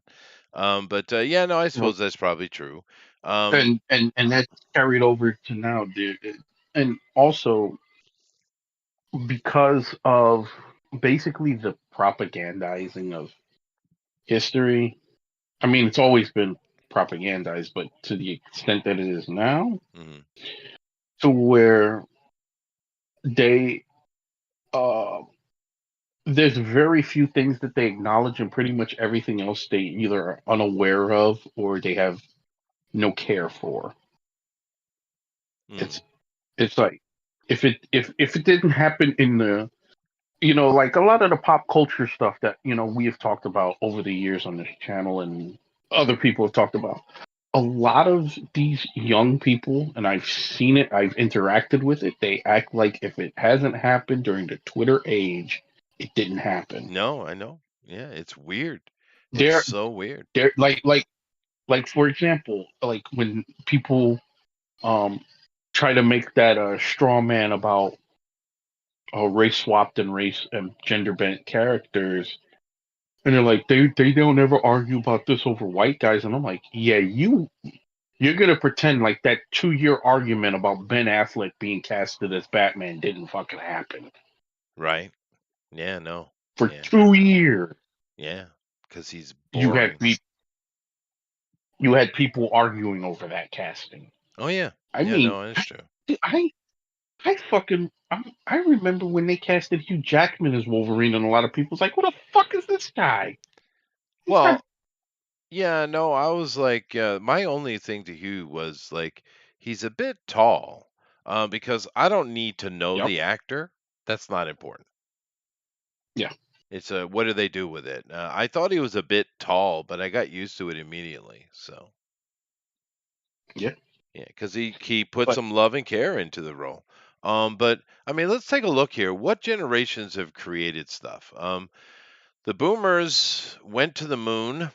But yeah, no, I suppose that's probably true. Um, and that's carried over to now, dude. And also because of basically the propagandizing of history. I mean, it's always been propagandized, but to the extent that it is now, mhm. to where they uh there's very few things that they acknowledge, and pretty much everything else they either are unaware of or they have no care for. Mm, It's it's like if it didn't happen in the, like a lot of the pop culture stuff that we have talked about over the years on this channel and other people have talked about. A lot of these young people, and I've seen it, I've interacted with it, they act like if it hasn't happened during the Twitter age, it didn't happen. no, I know. Yeah, it's weird. It's They're so weird. they're like for example, like when people um try to make that straw man about race swapped and race and gender bent characters. And they're like, they don't ever argue about this over white guys. And I'm like, yeah, you're gonna pretend like that 2 year argument about Ben Affleck being casted as Batman didn't fucking happen Right? Yeah, no. for Yeah. 2 years. Yeah. Because he's You had boring. you had people arguing over that casting. Oh, yeah. I Yeah, mean, no, it's true. I I remember when they casted Hugh Jackman as Wolverine, and a lot of people's like, "What the fuck is this guy? He's not." Well, yeah, no, I was like, my only thing to Hugh was like, he's a bit tall, because I don't need to know Yep. the actor. That's not important. Yeah. It's what do they do with it? I thought he was a bit tall, but I got used to it immediately. So Yeah. yeah, because he put But some love and care into the role. But I mean, let's take a look here. What generations have created stuff? The boomers went to the moon.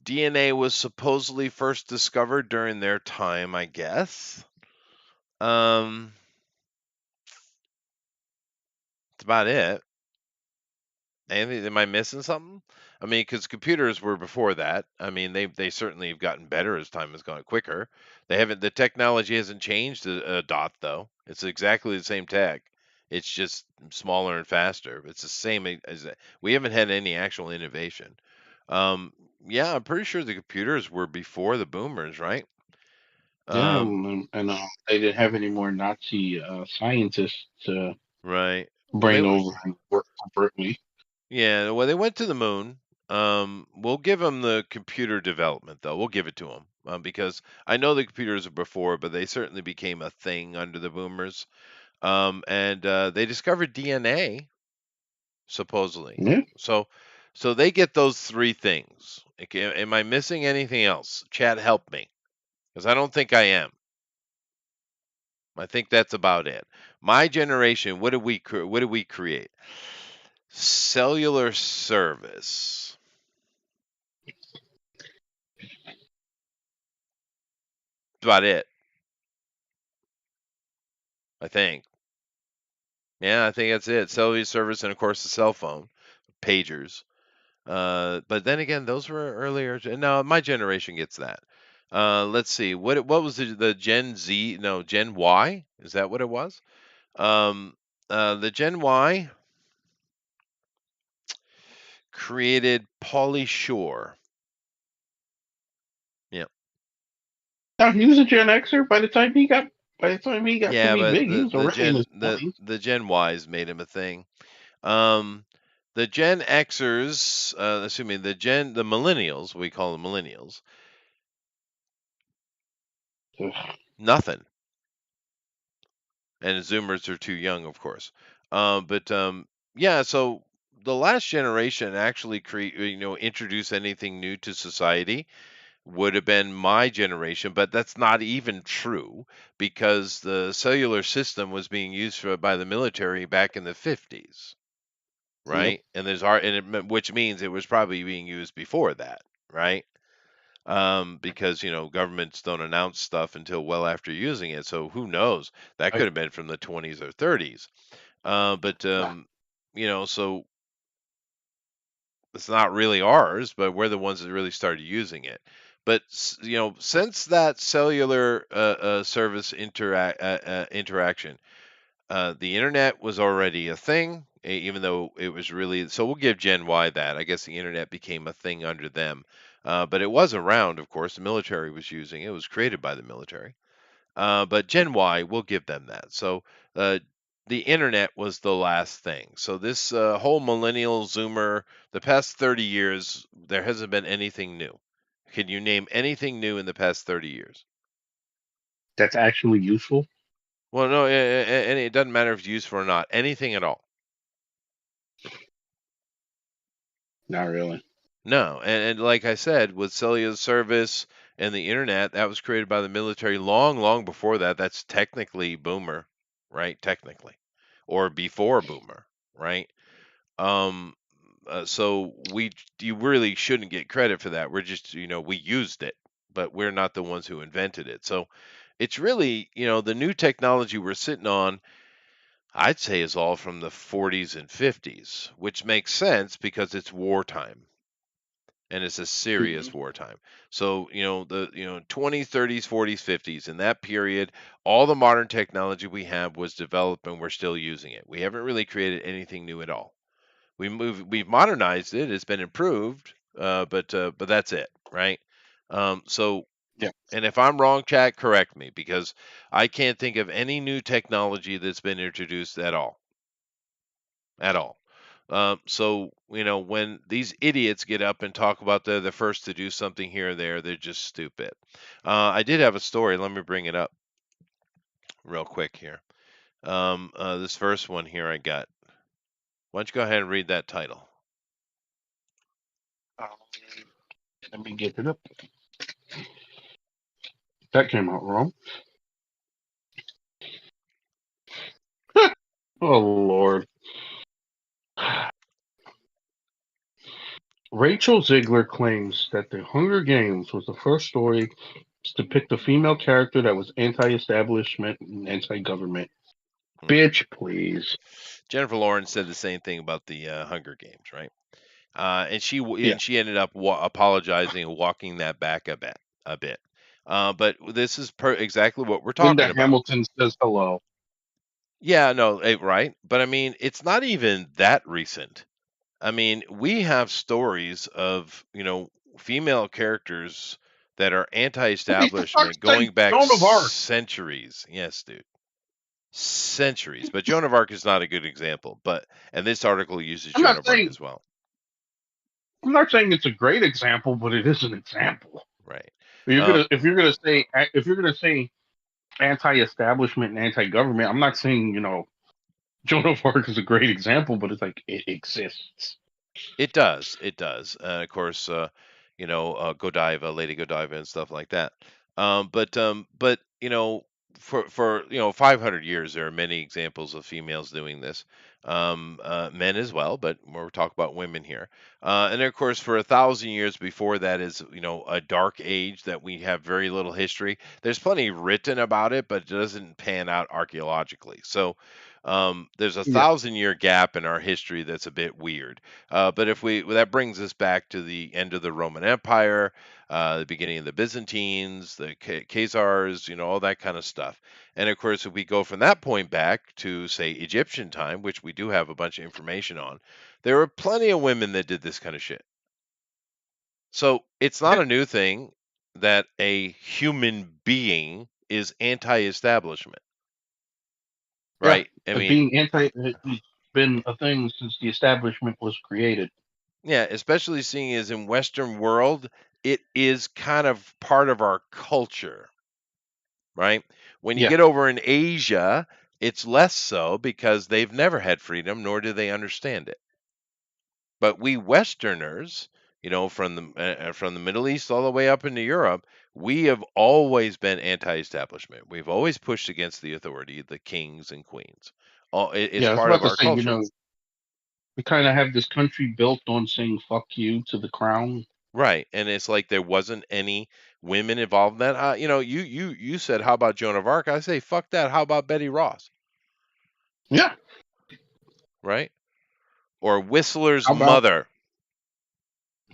DNA was supposedly first discovered during their time, I guess. Um, that's about it. Anything, am I missing something? I mean, because computers were before that. I mean, they certainly have gotten better as time has gone quicker. They haven't the technology hasn't changed a dot though. It's exactly the same tech. It's just smaller and faster. It's the same as we haven't had any actual innovation. Um, yeah, I'm pretty sure the computers were before the boomers, right? yeah, Um, and they didn't have any more Nazi scientists to right. Well, bring over and work for Berkeley. well, they went to the moon. We'll give them the computer development, though. We'll give it to them. because I know the computers were before, but they certainly became a thing under the boomers. And they discovered DNA supposedly. Yeah. So, so they get those three things. Am I missing anything else? Chat, help me, because I don't think I am. I think that's about it. My generation, what did we create? Cellular service. That's about it. I think. Yeah, I think that's it. Cellular service and of course the cell phone, pagers. But then again, those were earlier. No, my generation gets that. Let's see. What was the Gen Z? No, Gen Y. Is that what it was? Um, the Gen Y created Pauly Shore. Yeah. Now, he was a Gen Xer by the time he got Yeah, pretty but big. He was already in his 20s. the Gen Ys made him a thing. Um, the Gen Xers, the millennials, we call them millennials, nothing. And Zoomers are too young, of course. But yeah, so the last generation actually introduce anything new to society would have been my generation, but that's not even true because the cellular system was being used by the military back in the 50s, Yep. right? And which means it was probably being used before that, right? Because governments don't announce stuff until well after using it, so who knows? That could Right. have been from the 20s or 30s. But Nah. so it's not really ours, but we're the ones that really started using it. But since that cellular service interaction, the internet was already a thing, even though it was really. So we'll give Gen Y that. I guess the internet became a thing under them, but it was around. Of course, the military was using it. It was created by the military. But Gen Y, we'll give them that. So uh, the internet was the last thing. So this whole millennial Zoomer, the past 30 years, there hasn't been anything new. Can you name anything new in the past 30 years? That's actually useful. Well, no, and it doesn't matter if it's useful or not. Anything at all. Not really. No, and like I said, with cellular service and the internet, that was created by the military long, long before that. That's technically boomer, right? Technically, or before boomer, right? Um, so you really shouldn't get credit for that. We're just, we used it, but we're not the ones who invented it. So it's really, the new technology we're sitting on, I'd say is all from the 40s and 50s, which makes sense because it's wartime and it's a Hmm. serious wartime. So, the 20s, 30s, 40s, 50s in that period, all the modern technology we have was developed and we're still using it. We haven't really created anything new at all. We've modernized it. It's been improved, but that's it, right? So, Yeah. and if I'm wrong, chat, correct me because I can't think of any new technology that's been introduced at all. So when these idiots get up and talk about they're the first to do something here or there, they're just stupid. I did have a story. Let me bring it up real quick here. This first one here I got. Why don't you go ahead and read that title? Um, Let me get it up. That came out wrong. Oh Lord. Rachel Ziegler claims that The Hunger Games was the first story to depict a female character that was anti-establishment and anti-government. Hmm. Bitch, please. Jennifer Lawrence said the same thing about the Hunger Games, right? Yeah. And she ended up apologizing and walking that back a bit. But this is exactly what we're Linda talking about. Hamilton says hello. Yeah, no, right. But I mean, it's not even that recent. I mean, we have stories of, female characters that are I mean, for fuck's anti-establishment sake, going back Joan of Arc. centuries. Yes, dude. Centuries. But Joan of Arc is not a good example, and this article uses I'm Joan not of Arc saying as well. I'm not saying it's a great example, but it is an example. Right. Um, if you're gonna say anti-establishment and anti-government, I'm not saying Joan of Arc is a great example, but it's like it exists. It does. Of course, Godiva, Lady Godiva, and stuff like that. But for 500 years, there are many examples of females doing this. Men as well, but we're talking about women here. And of course, for 1,000 years before that is a dark age that we have very little history. There's plenty written about it, but it doesn't pan out archaeologically. So there's a Yeah. 1,000-year gap in our history that's a bit weird. But if we that brings us back to the end of the Roman Empire, the beginning of the Byzantines, the Khazars, all that kind of stuff. And of course, if we go from that point back to say Egyptian time, which we do have a bunch of information on, there were plenty of women that did this kind of shit. So it's not Yeah. a new thing that a human being is anti-establishment, Yeah. right? I But mean, being anti it's been a thing since the establishment was created. yeah, especially seeing as in Western world, it is kind of part of our culture, right? When you Yeah. get over in Asia, it's less so because they've never had freedom, nor do they understand it. But we Westerners, from the Middle East all the way up into Europe, we have always been anti-establishment. We've always pushed against the authority, the kings and queens. It's Yeah, I was part about of to our say, culture. we kind of have this country built on saying "fuck you" to the crown. Right, and it's like there wasn't any women involved in that. You said, "How about Joan of Arc?" I say, "Fuck that." How about Betty Ross? Yeah. Right? Or Whistler's How about mother.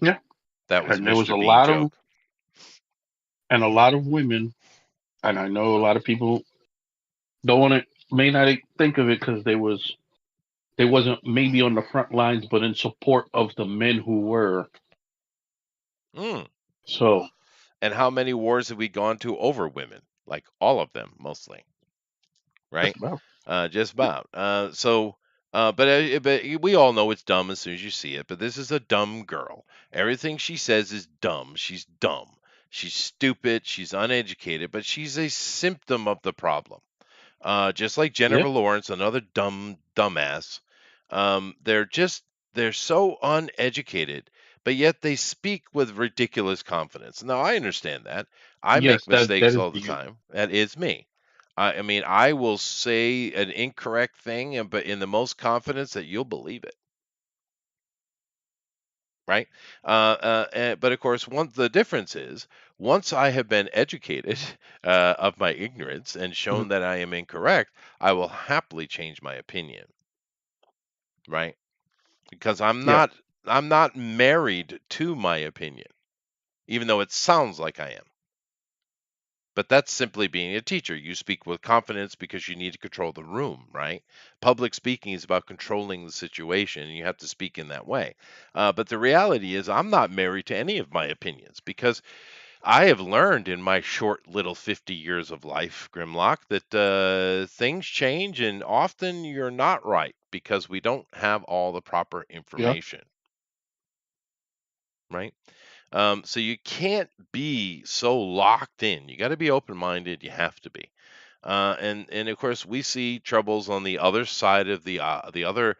yeah? That was And there was Mr. Bean joke. a lot of women, and I know a lot of people don't want to may not think of it because they wasn't maybe on the front lines, but in support of the men who were. Mm. So And how many wars have we gone to over women? Like all of them, mostly. just Right? about. Just about. But we all know it's dumb as soon as you see it. But this is a dumb girl. Everything she says is dumb. She's dumb. She's stupid. She's uneducated. But she's a symptom of the problem. Just like Yeah. Jennifer Lawrence, another dumbass. They're so uneducated, but yet they speak with ridiculous confidence. Now I understand that. I Yes, make that mistakes is all the you. time. That is me. I mean, I will say an incorrect thing, but in the most confidence that you'll believe it, right? But of course, the difference is once I have been educated of my ignorance and Mhm. shown that I am incorrect, I will happily change my opinion, right? Because Yeah. I'm not married to my opinion, even though it sounds like I am. But that's simply being a teacher. You speak with confidence because you need to control the room, right? Public speaking is about controlling the situation, and you have to speak in that way. But the reality is, I'm not married to any of my opinions because I have learned in my short little 50 years of life, Grimlock, that things change and often you're not right because we don't have all the proper Yeah. information, right? So you can't be so locked in. You got to be open minded. You have to be. And of course, we see troubles on the other side of the other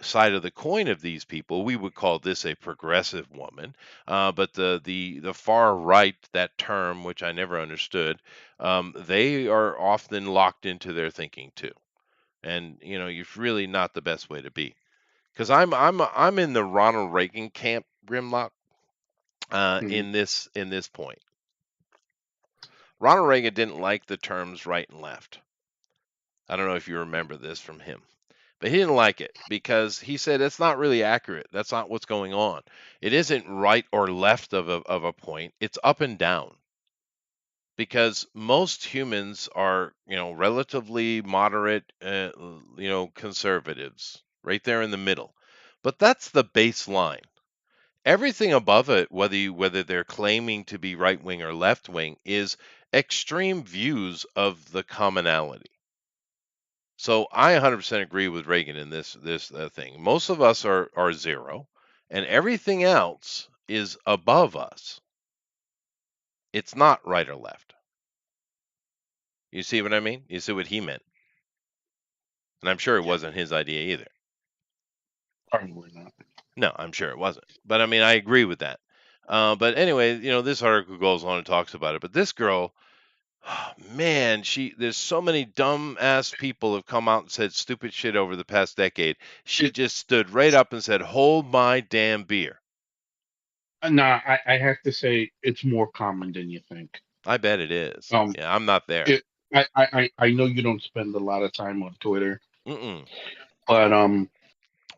side of the coin of these people. We would call this a progressive woman, but the far right, that term which I never understood, they are often locked into their thinking too. And you're really not the best way to be. Because I'm in the Ronald Reagan camp, Grimlock, Mhm. in this point. Ronald Reagan didn't like the terms right and left. I don't know if you remember this from him. But he didn't like it because he said it's not really accurate. That's not what's going on. It isn't right or left of a point. It's up and down because most humans are, relatively moderate, conservatives, right there in the middle. But that's the baseline. Everything above it, whether they're claiming to be right wing or left wing, is extreme views of the commonality. So I 100% agree with Reagan in this thing. Most of us are zero, and everything else is above us. It's not right or left. You see what I mean? You see what he meant. And I'm sure it Yeah, wasn't his idea either. probably not. No, I'm sure it wasn't. But I mean, I agree with that. But anyway, this article goes on and talks about it. But this girl, man, there's so many dumb ass people have come out and said stupid shit over the past decade. She It, just stood right up and said, "Hold my damn beer." nah, I have to say it's more common than you think. I bet it is. Um, Yeah, I'm not there. it, I know you don't spend a lot of time on Twitter, Mm-mm. but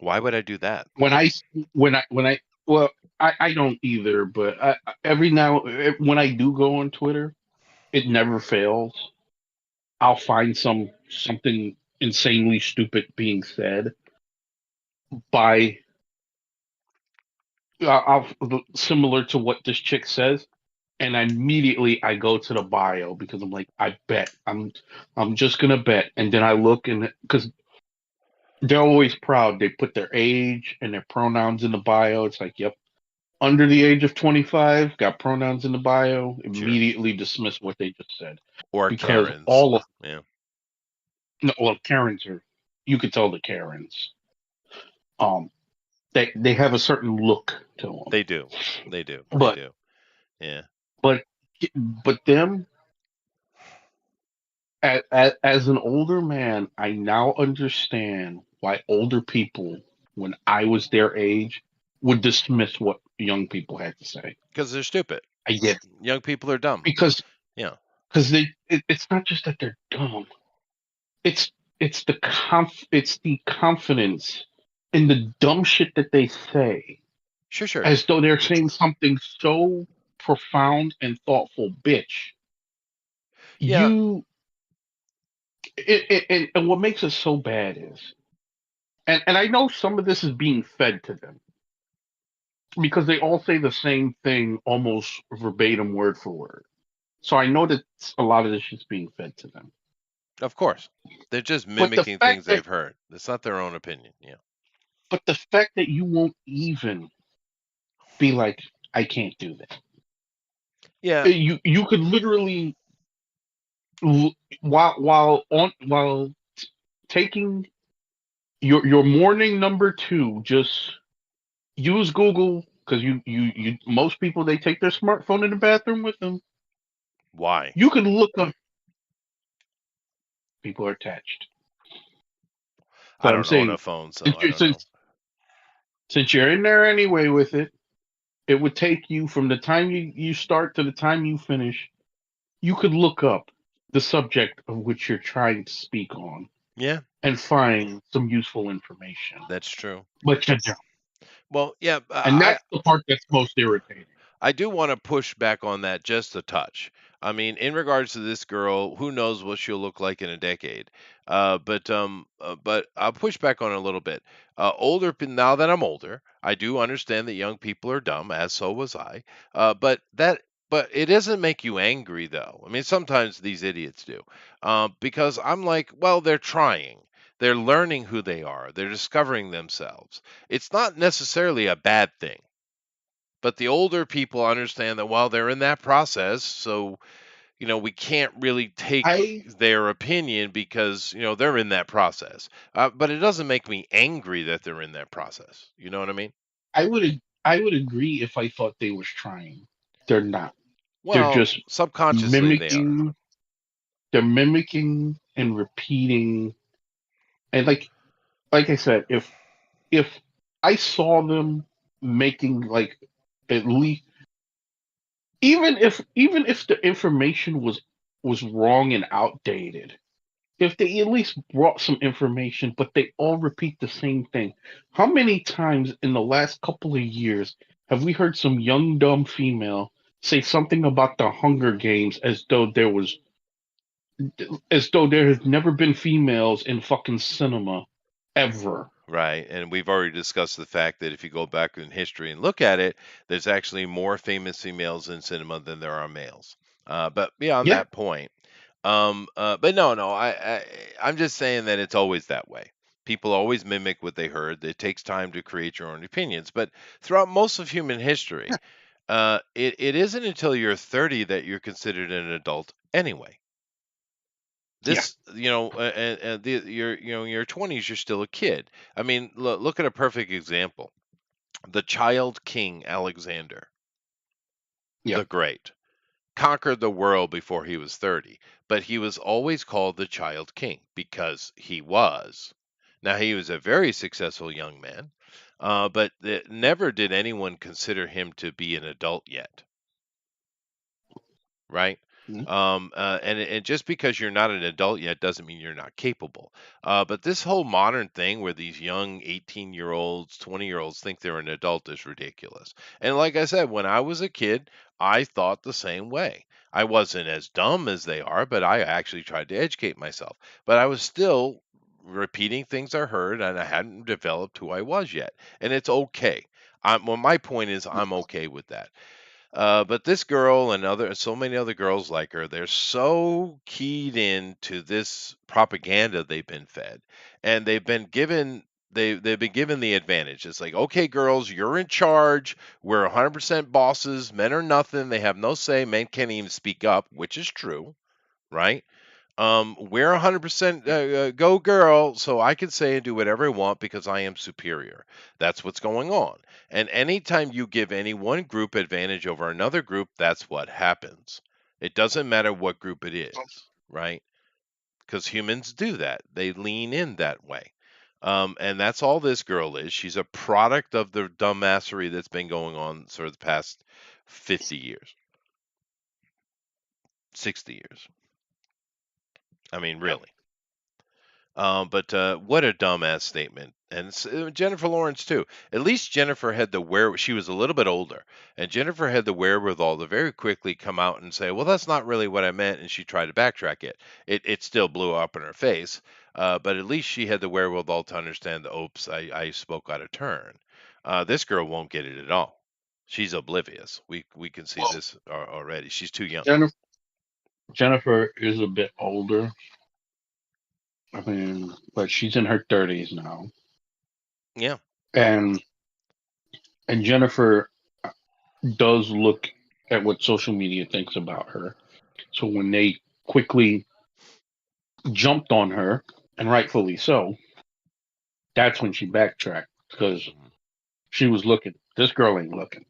Why would I do that? when I when I well, I don't either, but every now when I do go on Twitter, it never fails. I'll find something insanely stupid being said by similar to what this chick says, and immediately I go to the bio because I'm like, I bet I'm just gonna bet, and then I look and because they're always proud, they put their age and their pronouns in the bio. It's like, yep, under the age of 25, got pronouns in the bio. Sure. Immediately dismiss what they just said Or because Karens. all of Yeah, no, well, Karens are you could tell the Karens. Um, they have a certain look to them, they do. They do. They but do. Yeah. but but them as an older man, I now understand why older people, when I was their age, would dismiss what young people had to say. Because they're stupid. I get it. Young people are dumb. because Yeah. because it's not just that they're dumb. It's it's the confidence in the dumb shit that they say, Sure, sure. as though they're saying something so profound and thoughtful. Bitch, Yeah. you and what makes it so bad is, and I know some of this is being fed to them because they all say the same thing almost verbatim, word for word. So I know that a lot of this is being fed to them. Of course. They're just But the mimicking fact things that they've heard. It's not their own opinion. Yeah. you won't even be like, I can't do that. Yeah. You could literally while taking your morning number two, just use Google because you most people they take their smartphone in the bathroom with them. Why? You could look up people are attached. I But I'm don't own a saying phone, so since I you're, don't know. since you're in there anyway with it, it would take you from the time you start to the time you finish. You could look up the subject of which you're trying to speak on Yeah, and find some useful information. that's true. But you don't. Well, yeah, And that's the part that's most irritating. I do want to push back on that just a touch. I mean, in regards to this girl, who knows what she'll look like in a decade? But I'll push back on it a little bit. Now that I'm older, I do understand that young people are dumb, as so was I. But it doesn't make you angry, though. I mean, sometimes these idiots do, because I'm like, well, they're trying. They're learning who they are. They're discovering themselves. It's not necessarily a bad thing, but the older people understand that while they're in that process, so we can't really take I their opinion because they're in that process. But it doesn't make me angry that they're in that process. You know what I mean? I would agree if I thought they was trying. They're not. They're Well, just subconsciously they are. mimicking. They're mimicking and repeating. And like I said, if I saw them making like at least even if the information was wrong and outdated, if they at least brought some information, but they all repeat the same thing. How many times in the last couple of years have we heard some young dumb female say something about the Hunger Games as though there has never been females in fucking cinema ever? Right. And we've already discussed the fact that if you go back in history and look at it, there's actually more famous females in cinema than there are males. But beyond Yeah, that point, but no, I'm just saying that it's always that way. People always mimic what they heard. It takes time to create your own opinions. But throughout most of human history, It isn't until you're 30 that you're considered an adult anyway. Yeah. This, and in your 20s, you're still a kid. I mean, look at a perfect example. The child king Alexander Yeah. the Great conquered the world before he was 30, but he was always called the child king because he was. Now, he was a very successful young man, but never did anyone consider him to be an adult yet. Right? Mhm. And just because you're not an adult yet doesn't mean you're not capable. But this whole modern thing where these young 18-year-olds, 20-year-olds think they're an adult is ridiculous. And like I said, when I was a kid, I thought the same way. I wasn't as dumb as they are, but I actually tried to educate myself. But I was still repeating things I heard, and I hadn't developed who I was yet. And it's okay. Well, my point is, I'm okay with that. But this girl and so many other girls like her, they're so keyed into this propaganda they've been fed, and they've been given the advantage. It's like, okay, girls, you're in charge. We're 100% bosses. Men are nothing. They have no say. Men can't even speak up, which is true, right? We're 100% go girl, so I can say and do whatever I want because I am superior. That's what's going on. And anytime you give any one group advantage over another group, that's what happens. It doesn't matter what group it is, right? Because humans do that. They lean in that way. And that's all this girl is. She's a product of the dumbassery that's been going on sort of the past 50 years, 60 years. I mean, Yep. really. But what a dumbass statement. And Jennifer Lawrence too. At least Jennifer had the she was a little bit older, and Jennifer had the wherewithal to very quickly come out and say, "Well, that's not really what I meant," and she tried to backtrack it. It still blew up in her face, but at least she had the wherewithal to understand the, "Oops, I spoke out of turn." This girl won't get it at all. She's oblivious. We can see Well, this already. She's too young. Jennifer is a bit older. I mean, but she's in her 30s now, Yeah. and Jennifer does look at what social media thinks about her. So when they quickly jumped on her, and rightfully so, that's when she backtracked because Mhm. she was looking. This girl ain't looking,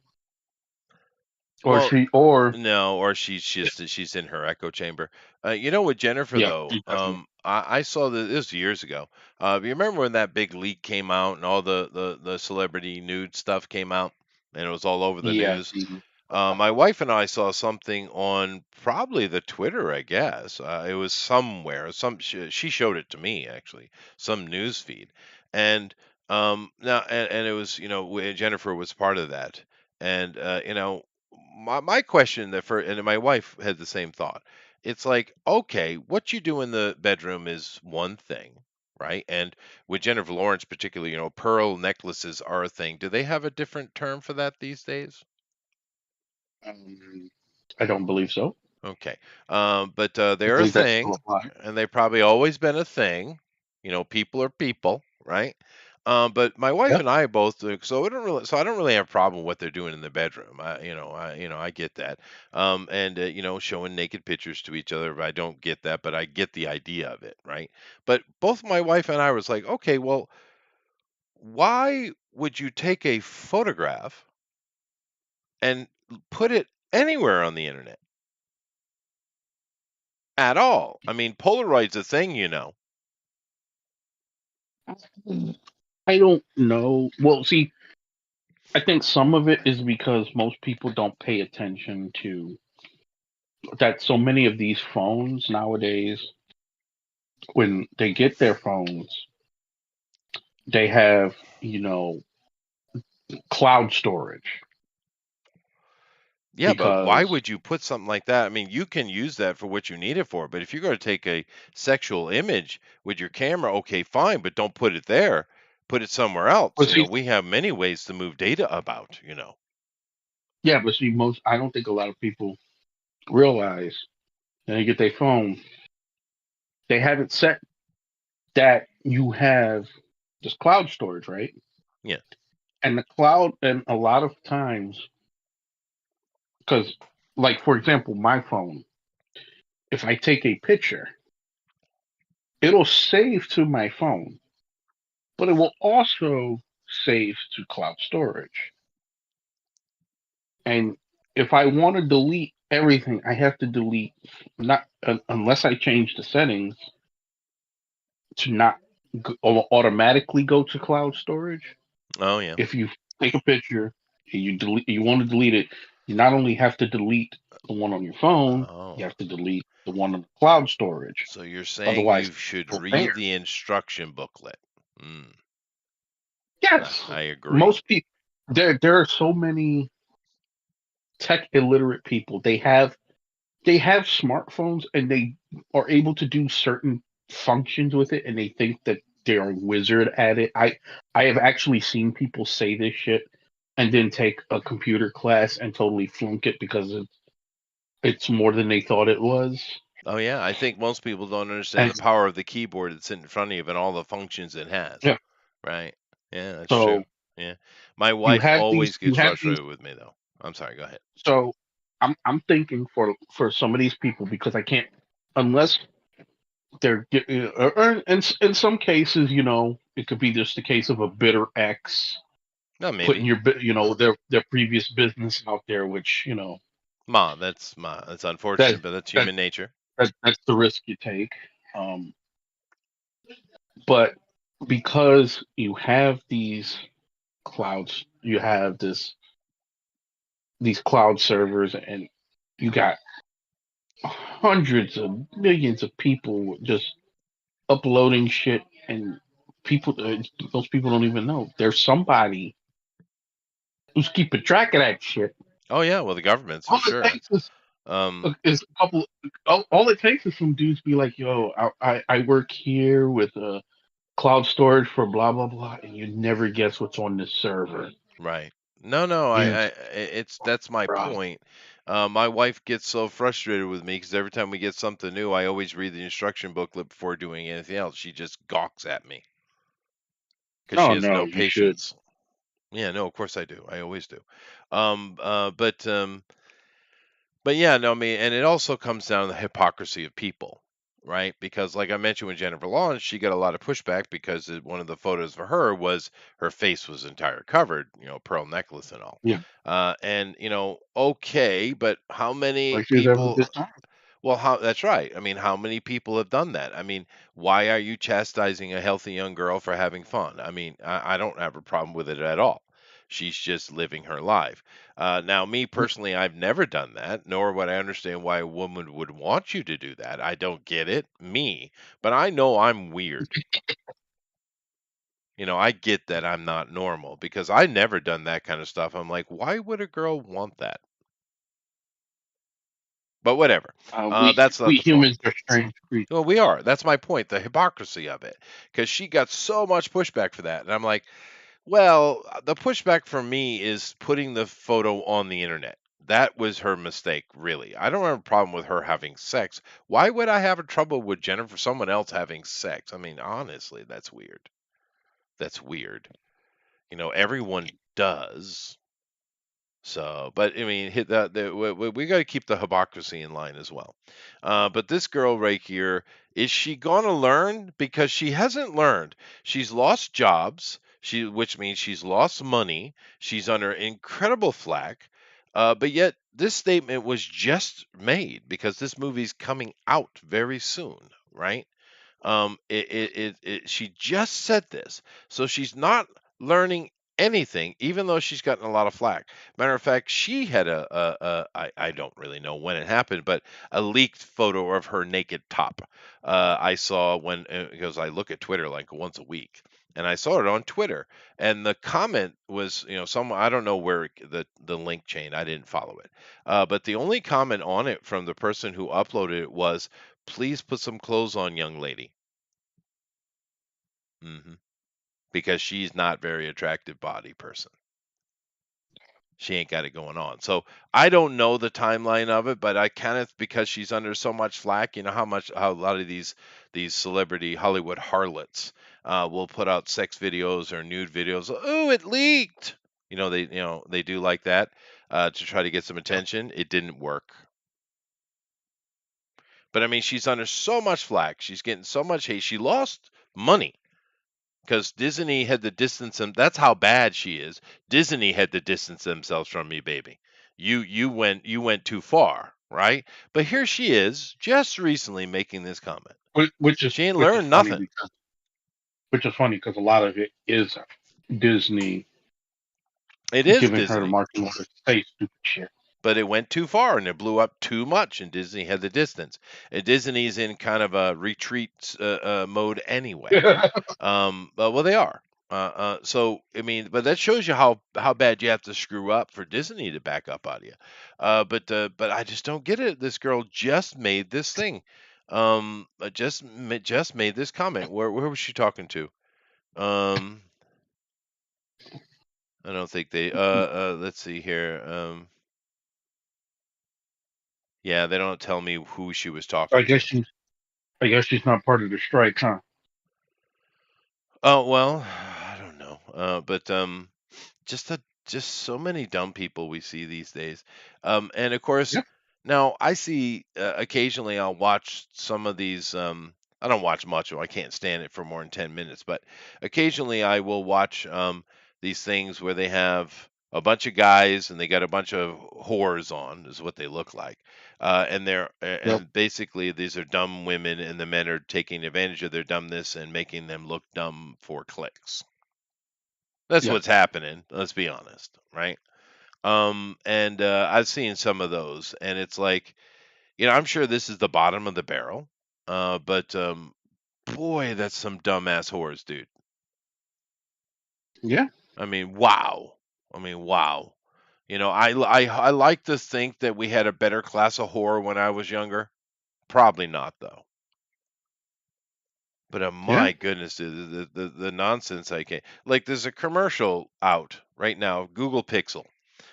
or Well, she, or no, or she's in her echo chamber. You know, with Jennifer yeah, though, she definitely. I saw this years ago. You remember when that big leak came out and all the celebrity nude stuff came out and it was all over the Yeah, news? she. My wife and I saw something on probably the Twitter, I guess. It was somewhere. She showed it to me actually, some news feed, and now and it was Jennifer was part of that, and my question that for and my wife had the same thought. It's like, okay, what you do in the bedroom is one thing, right? And with Jennifer Lawrence, particularly, pearl necklaces are a thing. Do they have a different term for that these days? Um, I don't believe so. Okay. But I they're a believe that still thing, applies. and they've probably always been a thing. People are people, right? But my wife Yeah. and I both, so I don't really have a problem with what they're doing in the bedroom. I get that. And showing naked pictures to each other, I don't get that, but I get the idea of it, right? But both my wife and I was like, okay, well, why would you take a photograph and put it anywhere on the internet? At all. I mean, Polaroid's a thing, you know. I don't know. Well, see, I think some of it is because most people don't pay attention to that. So many of these phones nowadays, when they get their phones, they have, cloud storage Yeah, but why because would you put something like that? I mean, you can use that for what you need it for, but if you're going to take a sexual image with your camera, okay, fine, but don't put it there. Put it somewhere else. but see, We have many ways to move data about. yeah, but see, most I don't think a lot of people realize when they get their phone, they have it set that you have this cloud storage, right? Yeah. And the cloud, and a lot of times because, like for example, my phone. If I take a picture, it'll save to my phone, but it will also save to cloud storage. And if I want to delete everything, I have to delete not unless I change the settings to not automatically go to cloud storage. Oh yeah. If you take a picture and you want to delete it, you not only have to delete the one on your phone, you Oh. have to delete the one on the cloud storage. So you're saying Otherwise, you should it's there. read the instruction booklet. Mm, Yes, I agree. most people. There are so many tech illiterate people. They have smartphones and they are able to do certain functions with it, and they think that they're a wizard at it. I have actually seen people say this shit and then take a computer class and totally flunk it because it's more than they thought it was. Oh yeah, I think most people don't understand And the power of the keyboard that's sitting in front of you and all the functions it has. yeah, Right? Yeah, that's true. so Yeah. My wife always you gets have these. frustrated with me though. I'm sorry, go ahead. So I'm thinking for some of these people because I can't unless or in some cases, it could be just the case of a bitter ex No, putting maybe. their previous business out there, which That's that unfortunate, but that's that, human nature. that's the risk you take. Um, but because you have these clouds, you have these cloud servers, and you got hundreds of millions of people just uploading shit, and people, those people don't even know there's somebody who's keeping track of that shit. Oh yeah, well the government's All for it sure. takes is Um a couple. All it takes is some dudes be like, "Yo, I work here with cloud storage for blah blah blah," and you never guess what's on this server. right. No, no, You, it's that's my bruh. point. My wife gets so frustrated with me because every time we get something new, I always read the instruction booklet before doing anything else. She just gawks at me because she Oh has no, no you should. patience. Yeah, no, of course I do. I always do. But yeah, no, I mean, and it also comes down to the hypocrisy of people, right? Because, like I mentioned with Jennifer Lawrence, she got a lot of pushback because one of the photos for her was her face was entire covered, pearl necklace and all. Yeah, And okay, but how many like she was having a people? good time. Well, how that's right. I mean, how many people have done that? I mean, why are you chastising a healthy young girl for having fun? I mean, I don't have a problem with it at all. She's just living her life. Now, me personally, I've never done that, nor would I understand why a woman would want you to do that. I don't get it, me, but I know I'm weird. I get that I'm not normal because I never done that kind of stuff. I'm like, why would a girl want that? But whatever. That's not We the point. humans are strange creatures. Well, we are. That's my point, the hypocrisy of it. Because she got so much pushback for that. And I'm like, well, the pushback for me is putting the photo on the internet. That was her mistake, really. I don't have a problem with her having sex. Why would I have a trouble with Jennifer, someone else having sex? I mean, honestly, that's weird. That's weird. Everyone does. So, but I mean, hit that. We got to keep the hypocrisy in line as well. But this girl right here, is she gonna learn? Because she hasn't learned. She's lost jobs. Which means she's lost money. She's under incredible flack. But yet, this statement was just made because this movie's coming out very soon, right? She just said this, so she's not learning anything, even though she's gotten a lot of flack. Matter of fact, she had I don't really know when it happened, but a leaked photo of her naked top. I saw because I look at Twitter like once a week. And I saw it on Twitter, and the comment was, someone I don't know where the link chain. I didn't follow it, but the only comment on it from the person who uploaded it was, "Please put some clothes on, young lady." Mhm. Because she's not very attractive body person. She ain't got it going on. So I don't know the timeline of it, but I kind of because she's under so much flack, how a lot of these celebrity Hollywood harlots will put out sex videos or nude videos. Oh, it leaked. They do like that to try to get some attention. It didn't work. But I mean, she's under so much flack. She's getting so much hate. She lost money because Disney had to distance them. That's how bad she is. Disney had to distance themselves from me, baby. You went too far, right? But here she is, just recently making this comment. Which is She ain't which is learned funny nothing. because a lot of it is Disney It is giving her the Disney, marching orders to say stupid shit. but it went too far and it blew up too much, and Disney had the distance. And Disney's in kind of a retreat mode anyway. Well, they are. So I mean, but that shows you how bad you have to screw up for Disney to back up out of you. But I just don't get it. This girl just made this thing. Just made this comment. Where was she talking to? Um, I don't think they. Let's see here. Yeah, they don't tell me who she was I talking guess to. she's I guess she's not part of the strike, huh? Oh well, I don't know. But just a just so many dumb people we see these days. And of course, Yeah. now I see occasionally I'll watch some of these. I don't watch much, or I can't stand it for more than 10 minutes. But occasionally I will watch these things where they have a bunch of guys and they got a bunch of whores on, is what they look like. Yep. And basically these are dumb women, and the men are taking advantage of their dumbness and making them look dumb for clicks. That's Yeah. what's happening. Let's be honest, right? And I've seen some of those, and it's like, I'm sure this is the bottom of the barrel, but boy, that's some dumbass whores, dude. Yeah. I mean, wow. I mean, wow. I like to think that we had a better class of whore when I was younger. Probably not, though. But Yeah. my goodness, the nonsense I can like. There's a commercial out right now, Google Pixel.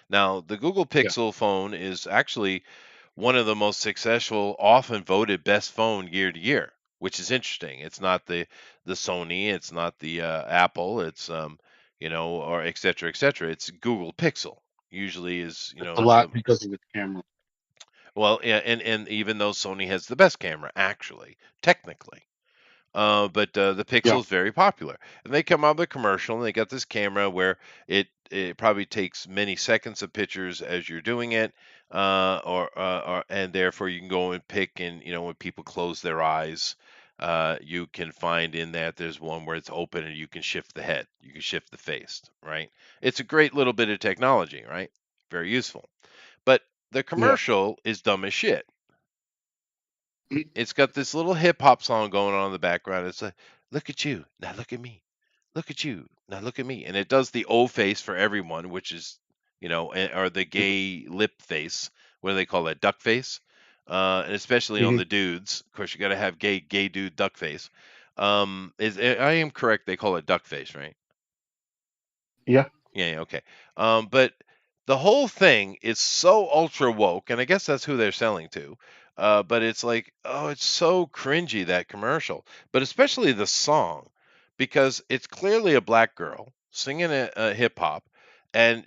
Now, the Google Yeah. Pixel phone is actually one of the most successful, often voted best phone year to year, which is interesting. It's not the Sony, it's not the Apple, it's or et cetera, et cetera. It's Google Pixel. Usually is It's a the lot because of its camera. well, yeah, and even though Sony has the best camera, actually, technically. But the Yeah. Pixel is very popular, and they come out with a commercial, and they got this camera where it probably takes many seconds of pictures as you're doing it, and therefore you can go and pick, and when people close their eyes, you can find in that there's one where it's open and you can shift the head, you can shift the face, right? It's a great little bit of technology, right? Very useful, but the Yeah. commercial is dumb as shit. Mm. It's got this little hip hop song going on in the background. It's like, look at you, now look at me. Look at you, now look at me. And it does the O face for everyone, which is, or the gay lip face. What do they call that? Duck face. And especially on Mm-hmm. the dudes. Of course, you got to have gay dude duck face. I am correct. They call it duck face, right? Yeah. Yeah, okay. But the whole thing is so ultra woke, and I guess that's who they're selling to. But it's like, oh, it's so cringy, that commercial, but especially the song, because it's clearly a black girl singing a hip hop, and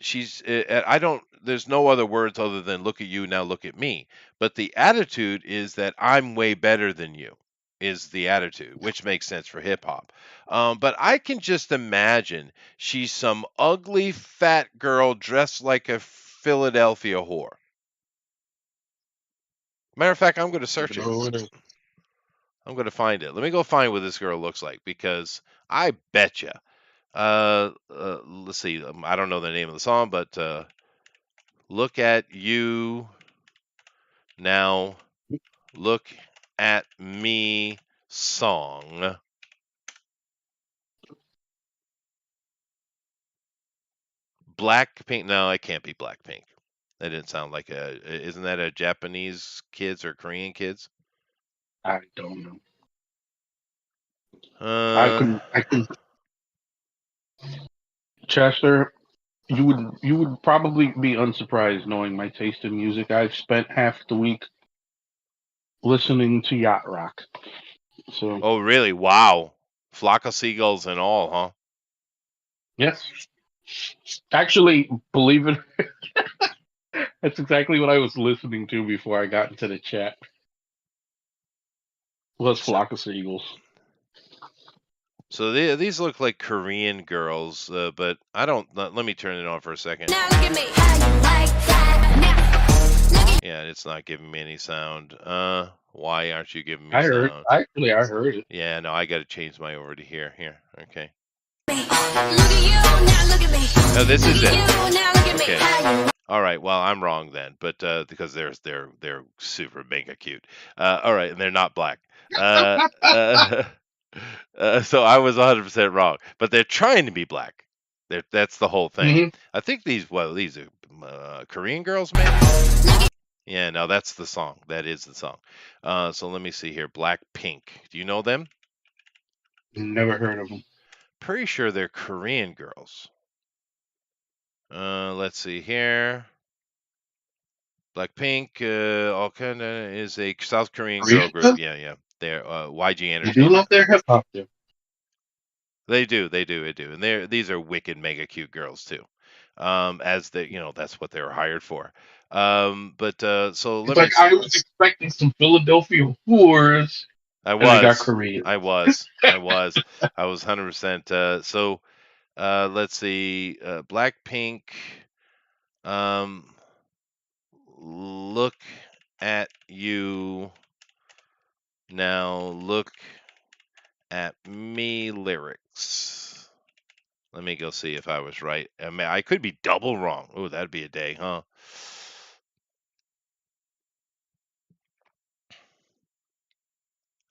I don't. There's no other words other than "look at you, now look at me." But the attitude is that I'm way better than you. Is the attitude, which makes sense for hip hop. But I can just imagine she's some ugly fat girl dressed like a Philadelphia whore. Matter of fact, I'm going to search it. No, it is. I'm going to find it. Let me go find what this girl looks like, because I bet you. Let's see. I don't know the name of the song, but look at you now. Look at me song. Blackpink. No, it can't be Blackpink. That didn't sound like a. Isn't that a Japanese kids or Korean kids? I don't know. Uh, I can Chester, you would probably be unsurprised knowing my taste in music. I've spent half the week listening to yacht rock. So oh, really? Wow. Flock of seagulls and all, huh? yes. Actually, believe it, that's exactly what I was listening to before I got into the chat. Was So, Flock of Seagulls. so these look like Korean girls, but I don't. Let me turn it on for a second. Now look at me. How you like that? Now, look at Yeah, it's not giving me any sound. Why aren't you giving me I heard. sound? Actually, I heard it. Yeah, no, I got to change my over to here. Here, okay. me. Look at you. Now look at me. Oh, this Look is at it. you. Now look at me. Okay. How you All right. Well, I'm wrong then, but because they're super mega cute. All right, and they're not black. Uh, uh, so I was 100% wrong, but they're trying to be black. That's the whole thing. Mhm. I think these are Korean girls, maybe. Yeah, no, that's the song. That is the song. So let me see here. Blackpink. Do you know them? Never heard of them. Pretty sure they're Korean girls. Let's see here. Blackpink, all kind of is a South Korean girl group. Korea? Yeah. They're YG They do Entertainment. love their hip hop, though. They do, and these are wicked, mega cute girls too. As they, that's what they were hired for. But so It's let me like see. I was expecting some Philadelphia whores, I and I got was, Korean. I was, I was, I was 100%. So let's see. Blackpink. Um, look at you now. Look at me lyrics. Let me go see if I was right. I mean, I could be double wrong. Oh, that'd be a day, huh?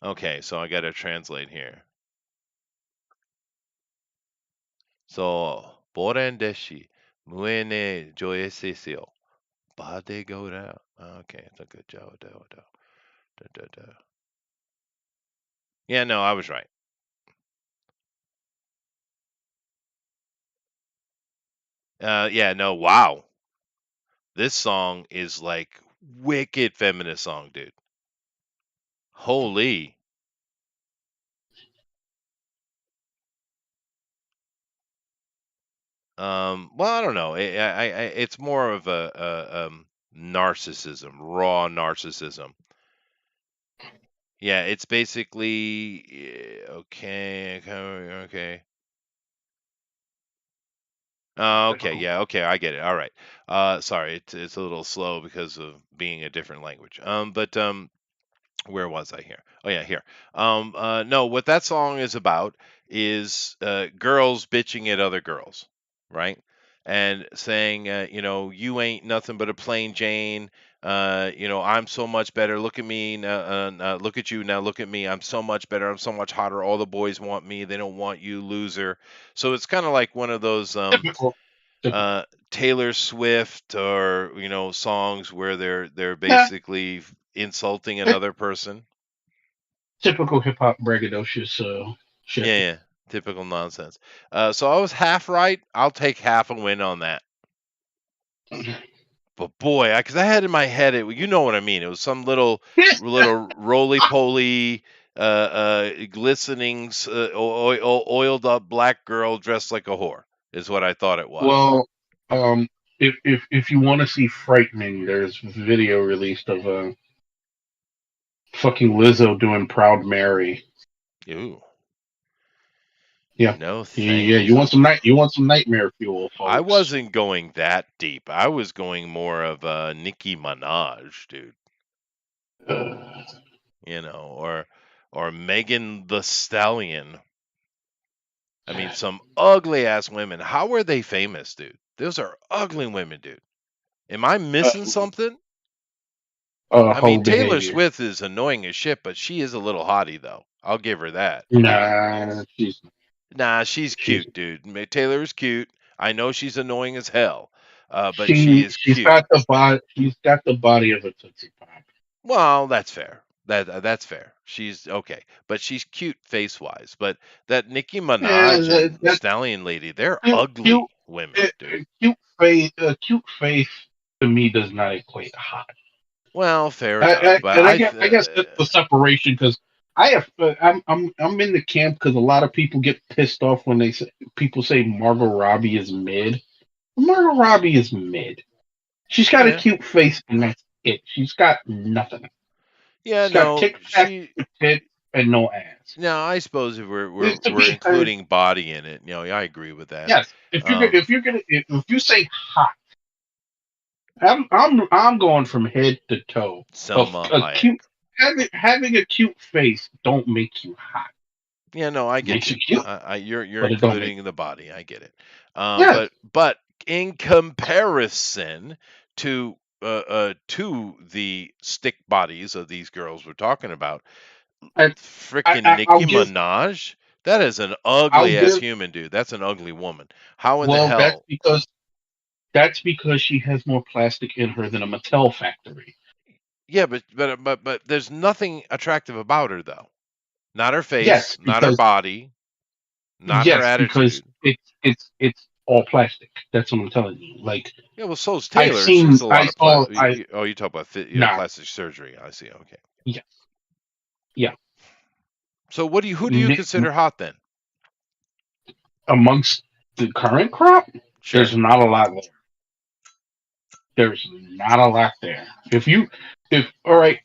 Okay, so I got to translate here. So, boren deshi, muene joyesisio, bade go down. Okay, it's a good job. Yeah, no, I was right. Yeah, no, wow. This song is like wicked feminist song, dude. Holy. Well, I don't know. It's more of a narcissism, raw narcissism. Yeah, it's basically okay. Okay, yeah, okay, I get it. All right. Sorry, it's a little slow because of being a different language. But where was I here? Oh yeah, here. No, what that song is about is girls bitching at other girls, right? And saying, you ain't nothing but a plain Jane. I'm so much better. Look at me now. Look at you now. Look at me. I'm so much better. I'm so much hotter. All the boys want me. They don't want you, loser. So it's kind of like one of those Typical. Typical. Taylor Swift or songs where they're Yeah, basically insulting another person. typical hip hop braggadocious shit. Yeah, typical nonsense. So I was half right. I'll take half a win on that. But boy, because I had in my head, you know what I mean. It was some little roly poly, glistening, oiled up black girl dressed like a whore. Is what I thought it was. Well, if you want to see frightening, there's video released of fucking Lizzo doing "Proud Mary." Ooh, Yeah, no, yeah. thank You want you. some You want some nightmare fuel, I folks. wasn't going that deep. I was going more of Nicki Minaj, dude. Uh, Or Megan the Stallion. I mean, some ugly ass women. How are they famous, dude? Those are ugly women, dude. Am I missing something? I mean, whole Taylor behavior. Swift is annoying as shit, but she is a little hottie, though. I'll give her that. Nah, Nah, she's she's cute, dude. Taylor's cute. I know she's annoying as hell, but she she is she's cute. got the body. She's got the body of a Tootsie Pop. Well, that's fair. That's fair. She's okay, but she's cute face wise. But that Nicki Yeah, Minaj and that Stallion lady, they're cute, cute, ugly women, dude. cute face to me does not equate to hot. Well, fair enough. But And I guess that's the separation because I have. I'm in the camp because a lot of people get pissed off when people say Margot Robbie is mid. Margot Robbie is mid. She's got a Yeah. cute face and that's it. She's got nothing. Yeah, She's got no, tic tac she tits and no ass. now I suppose if we're we're To we're be her, including body in it, I agree with that. yes. Um, If you say hot, I'm going from head to toe. Selma A Hayek. cute having a cute face don't make you hot. Yeah, no, I It get makes you. you cute, You're but it don't make. including the body. I get it. Yes, But in comparison to the stick bodies of these girls we're talking about, I, freaking I'll Nicki give. Minaj, that is an I'll ugly ass give. human, dude. That's an ugly woman. How in the Well, hell? that's because she has more plastic in her than a Mattel factory. Yeah, but there's nothing attractive about her though. Not her face, Yes, not her body, not her because attitude. it's all plastic. That's what I'm telling you. Like Yeah, well, so's Taylor. She's a lot I of saw, oh, you talk about nah, plastic surgery. I see. Okay. yeah, yeah. So who do you Ni- consider hot then? Amongst the current crop, Sure. there's not a lot there. There's not a lot there. If all right,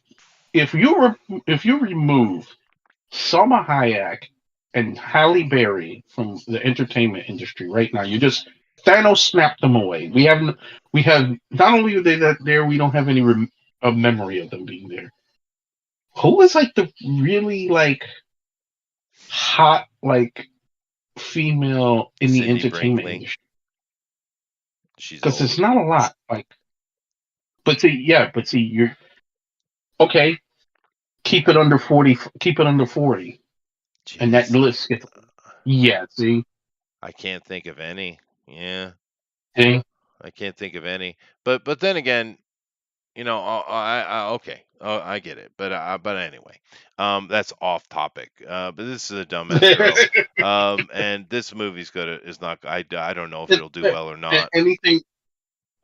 if you remove Selma Hayek and Halle Berry from the entertainment industry right now, you just Thanos snapped them away. We have not only are they not there, we don't have any memory of them being there. Who was like the really like hot like female in the Cindy entertainment Brinkley. industry? She's Because it's old. not a lot. Like, but see, you're okay. Keep it under 40. Keep it under 40, and that Jeez. list gets. Yeah, I can't think of any. Yeah, see, I can't think of any. But then again, okay. Oh, I get it. But anyway, that's off topic. But this is a dumbass girl. And this movie's gonna is not. I don't know if it'll do well or not. anything.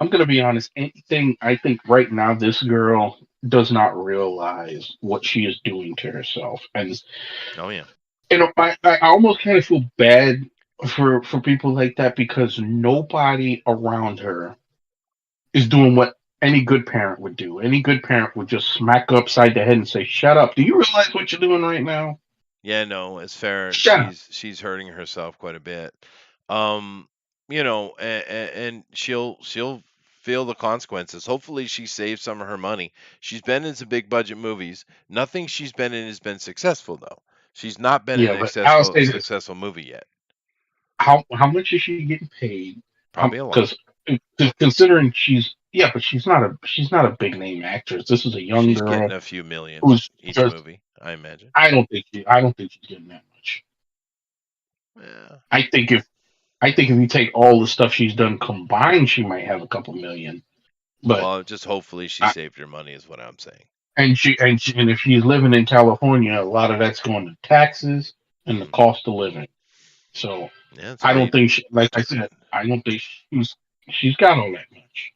I'm gonna be honest. Anything. I think right now this girl does not realize what she is doing to herself, and Oh yeah. I almost kind of feel bad for people like that because nobody around her is doing what any good parent would do. Any good parent would just smack her upside the head and say, "Shut up! Do you realize what you're doing right now? Yeah, no, it's fair. Shut up!" She's hurting herself quite a bit. And she'll feel the consequences. Hopefully, she saves some of her money. She's been in some big budget movies. Nothing she's been in has been successful though. She's not been in Yeah, a but I'll say this: successful movie yet. how much is she getting paid? Probably a lot. Because considering she's not a big name actress. This is a young She's girl getting a few million who's each just. movie, I imagine. I don't think she's getting that much. Yeah. I think if you take all the stuff she's done combined, she might have a couple million. But Well, just hopefully she saved her money is what I'm saying. and if she's living in California, a lot of that's going to taxes and the cost of living. So Yeah, that's I why don't think, like I said, I don't think she's got all that much.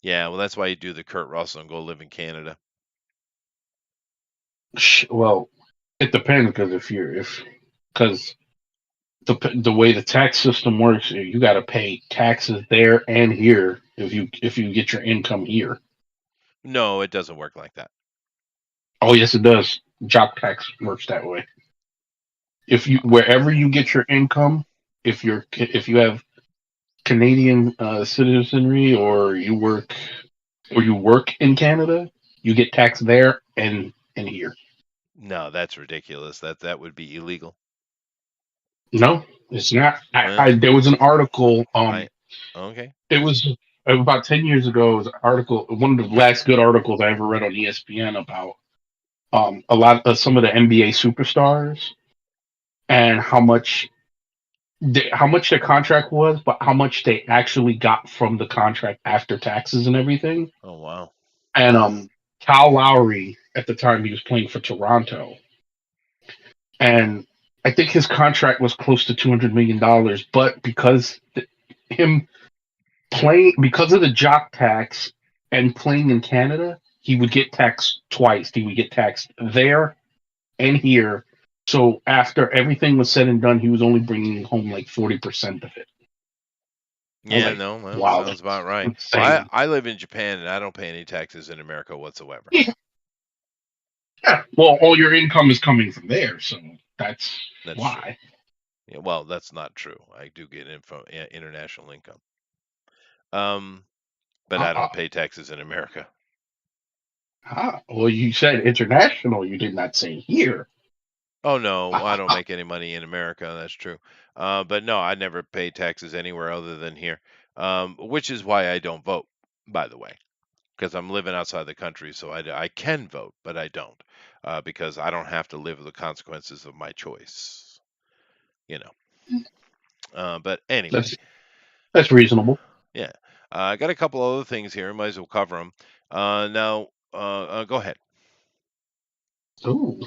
yeah, well, that's why you do the Kurt Russell and go live in Canada. Well, it depends because the way the tax system works, you got to pay taxes there and here if you get your income here. No, it doesn't work like that. Oh yes, it does. Job tax works that way. If you wherever you get your income, if you have Canadian citizenry or you work in Canada, you get taxed there and here. No, that's ridiculous. That would be illegal. No, it's not. There was an article. Okay. It was about 10 years ago. It was an article, one of the last good articles I ever read on ESPN about a lot of some of the NBA superstars and how much their contract was, but how much they actually got from the contract after taxes and everything. Oh wow. And Kyle Lowry at the time he was playing for Toronto, and I think his contract was close to $200 million, but him because of the jock tax and playing in Canada, he would get taxed twice. He would get taxed there and here. So after everything was said and done, he was only bringing home like 40% of it. I was Yeah, like, no, well, wow, sounds about that's right. Well, I, insane. I live in Japan and I don't pay any taxes in America whatsoever. Yeah, yeah. Well, all your income is coming from there, so that's That's true. why. Yeah, well, that's not true. I do get international income. Um, but I Uh-uh. don't pay taxes in America. Well, you said international. You did not say here. Oh no, I don't make any money in America. That's true. But no, I never pay taxes anywhere other than here. Which is why I don't vote, by the way, because I'm living outside the country, so I can vote, but I don't, because I don't have to live with the consequences of my choice. You know. But anyway, That's reasonable. yeah. I got a couple other things here. Might as well cover them. Now, go ahead. Ooh.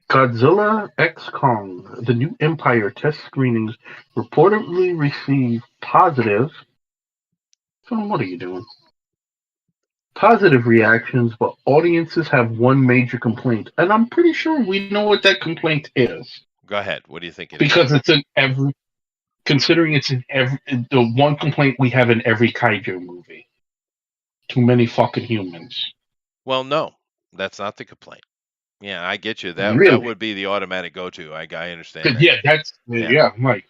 Godzilla X Kong, the new Empire test screenings reportedly received positive. So what are you doing? Positive reactions, but audiences have one major complaint, and I'm pretty sure we know what that complaint is Go ahead. What do you think it is? because it's in every. Considering it's in every the one complaint we have in every kaiju movie. Too many fucking humans. Well, no, that's not the complaint. Yeah, I get you. That Really? would be the automatic go-to. I understand 'Cause, that. yeah, that's Yeah. yeah. I'm like,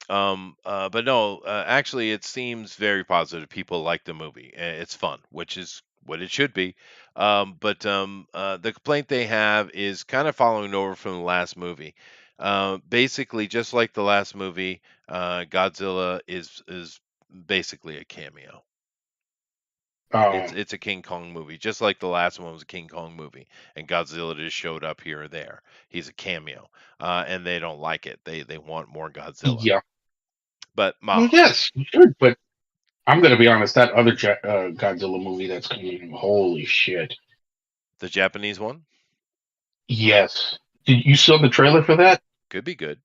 But no, actually, it seems very positive. People like the movie. It's fun, which is what it should be. But the complaint they have is kind of following over from the last movie. Basically, just like the last movie, Godzilla is basically a cameo. oh It's a King Kong movie, just like the last one was a King Kong movie, and Godzilla just showed up here or there. He's a cameo, and they don't like it. They want more Godzilla. yeah. But Well, yes, you should. But I'm gonna be honest. That other Godzilla movie that's coming, holy shit. the Japanese one Yes. Did you saw the trailer for that? could be good.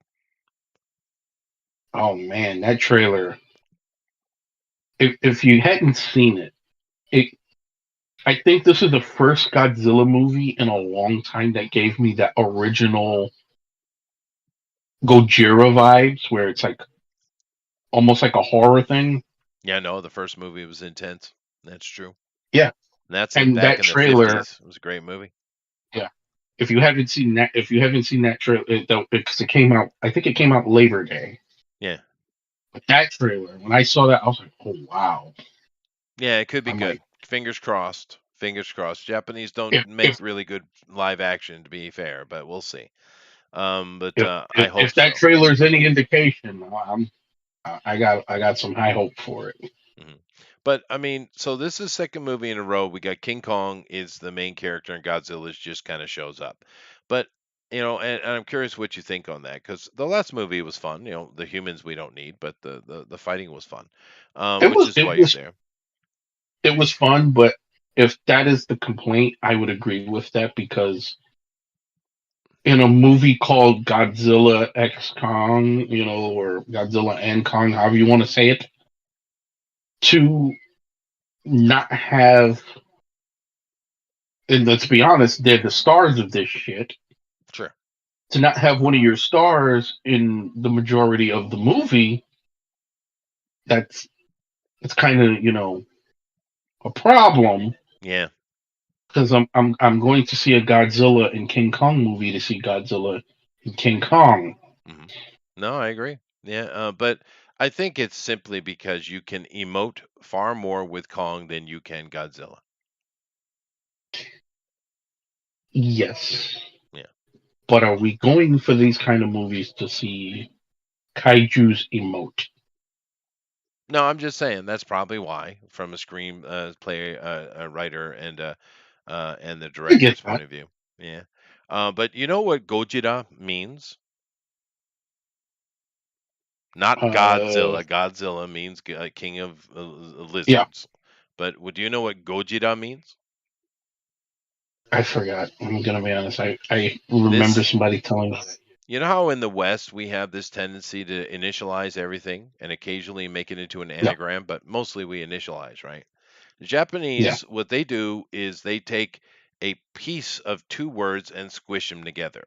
Oh man, that trailer. If you hadn't seen it, I think this is the first Godzilla movie in a long time that gave me that original Gojira vibes, where it's like almost like a horror thing. Yeah, no, the first movie was intense. That's true. Yeah, And that's and back that in the trailer. 50s. It was a great movie. Yeah, if you haven't seen that trailer, because it came out, I think it came out Labor Day. Yeah. But that trailer, when I saw that, I was like, oh wow. Yeah, it could be I'm good. like, Fingers crossed. Fingers crossed. Japanese don't if make if really good live action, to be fair, but we'll see. But if I if hope that so. trailer is any indication, I got some high hope for it. Mhm. But I mean, so this is the second movie in a row. We got King Kong is the main character, and Godzilla just kind of shows up. But and I'm curious what you think on that because the last movie was fun. The humans we don't need, but the fighting was fun, It which was is it why he's was there. it was fun, but if that is the complaint, I would agree with that because in a movie called Godzilla X Kong, or Godzilla and Kong, however you want to say it, to not have, and let's be honest, they're the stars of this shit. Sure. To not have one of your stars in the majority of the movie, that's kind of a problem Yeah. because I'm going to see a Godzilla and King Kong movie to see Godzilla and King Kong. hmm No, I agree. Yeah, but I think it's simply because you can emote far more with Kong than you can Godzilla. Yes, Yeah. but are we going for these kind of movies to see kaiju's emote? No, I'm just saying that's probably why, from a screen play a writer and the I get director's point that. of view. Yeah. But you know what Gojira means? Not Uh, Godzilla. Godzilla means king of yeah, lizards. But do you know what Gojira means? I forgot. I'm gonna be honest. I remember This, somebody telling me that. you know how in the West we have this tendency to initialize everything and occasionally make it into an Yeah, anagram, but mostly we initialize, right? The yeah. Japanese, what they do is they take a piece of two words and squish them together.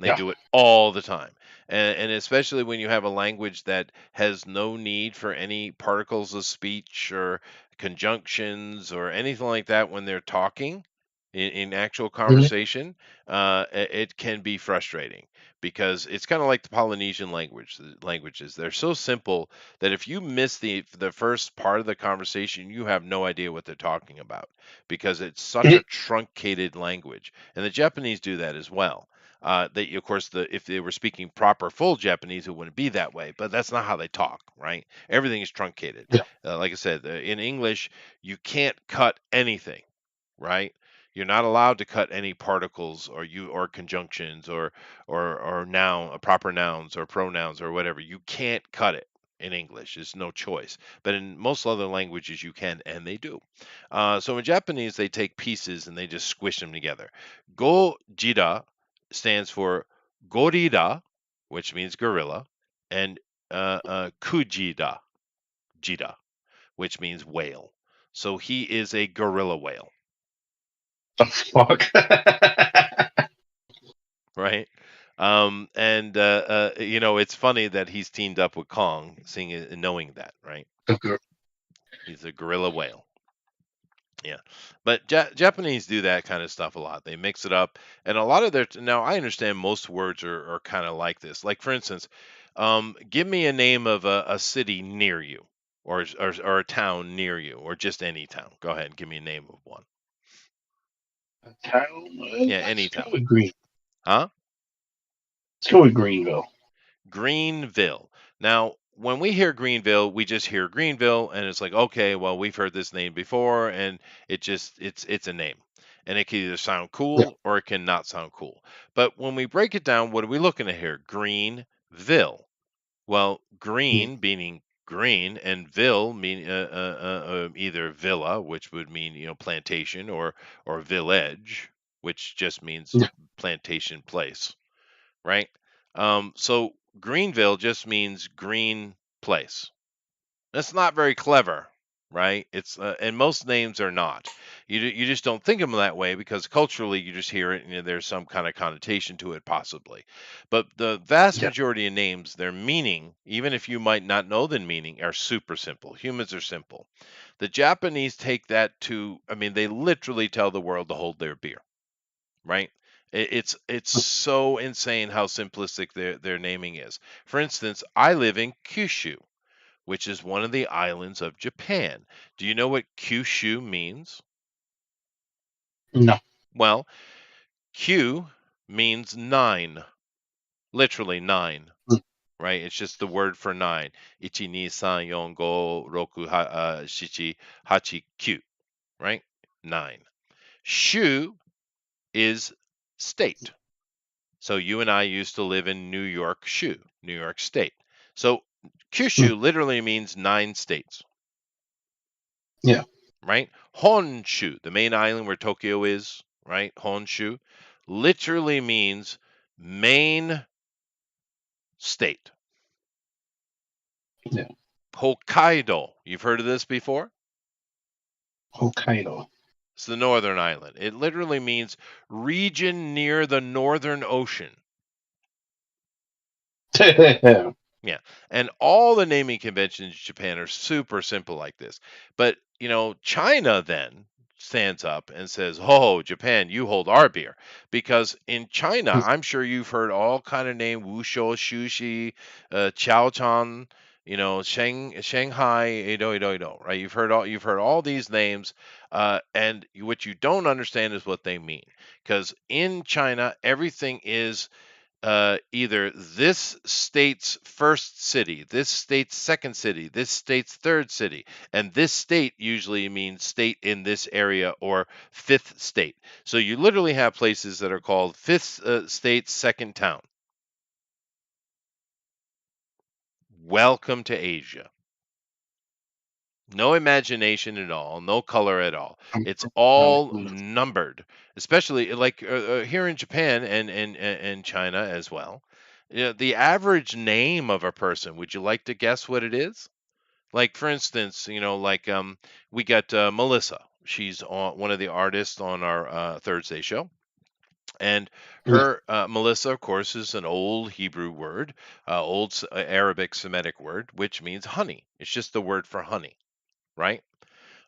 They Yeah. do it all the time. And especially when you have a language that has no need for any particles of speech or conjunctions or anything like that when they're talking in actual Mhm. conversation, it can be frustrating because it's kind of like the Polynesian languages. They're so simple that if you miss the first part of the conversation, you have no idea what they're talking about because it's such Mhm. a truncated language. And the Japanese do that as well. They, of course, if they were speaking proper full Japanese, it wouldn't be that way. But that's not how they talk, right? Everything is truncated. Yeah. Like I said, in English, you can't cut anything, right? You're not allowed to cut any particles or conjunctions or proper nouns or pronouns or whatever. You can't cut it in English. It's no choice. But in most other languages, you can, and they do. So in Japanese, they take pieces and they just squish them together. Gojira stands for gorilla, which means gorilla, and kujida, jida, which means whale. So he is a gorilla whale, The fuck. right? And it's funny that he's teamed up with Kong, seeing it, knowing that, right? Okay. He's a gorilla whale. Yeah, but Japanese do that kind of stuff a lot. They mix it up, and a lot of their now I understand most words are kind of like this. Like for instance, give me a name of a city near you, or a town near you, or just any town. Go ahead and give me a name of one. Town. Yeah, any Let's go town. with Green. Huh? Let's go with Greenville. Greenville. Now, when we hear Greenville, we just hear Greenville, and it's like, okay, well, we've heard this name before, and it's a name, and it can either sound Yeah. cool or it can not sound cool. But when we break it down, what are we looking at here? Greenville. Well, Mhm. green meaning green, and ville mean either villa, which would mean plantation, or village, which just means Yeah. plantation place, right? So Greenville just means green place. That's not very clever, right? And most names are not. You just don't think of them that way because culturally you just hear it and there's some kind of connotation to it possibly. But the vast Yeah. majority of names, their meaning, even if you might not know the meaning, are super simple. Humans are simple. The Japanese take that to, I mean, they literally tell the world to hold their beer, right? It's so insane how simplistic their naming is. For instance, I live in Kyushu, which is one of the islands of Japan. Do you know what Kyushu means? No. Well, Q means nine, literally nine, Mm. right? It's just the word for nine. Ichi, ni, san, yon, go, roku, shichi, hachi, Q, right? Nine. Shu is state. So you and I used to live in New York Shu, New York State. So Mm. Kyushu literally means 9 states, Yeah. right? Honshu, the main island where Tokyo is, right? Honshu literally means main state. Yeah. Hokkaido, you've heard of this before? Hokkaido. It's the northern island. It literally means region near the northern ocean. Yeah. Yeah. And all the naming conventions in Japan are super simple like this. But, China then stands up and says, "Oh, Japan, you hold our beer." Because in China, I'm sure you've heard all kind of name Wushu, Shushi, Chao Chan, Shanghai, Edo, right? You've heard all these names, and what you don't understand is what they mean. Because in China, everything is either this state's first city, this state's second city, this state's third city, and this state usually means state in this area or fifth state. So you literally have places that are called fifth state, second town. Welcome to Asia. No imagination at all, no color at all. It's all numbered, especially like here in Japan and China as well. The average name of a person, would you like to guess what it is? Like for instance, like we got Melissa. She's one of the artists on our Thursday show. And Yeah. her Melissa, of course, is an old Hebrew word, old Arabic Semitic word, which means honey. It's just the word for honey, right?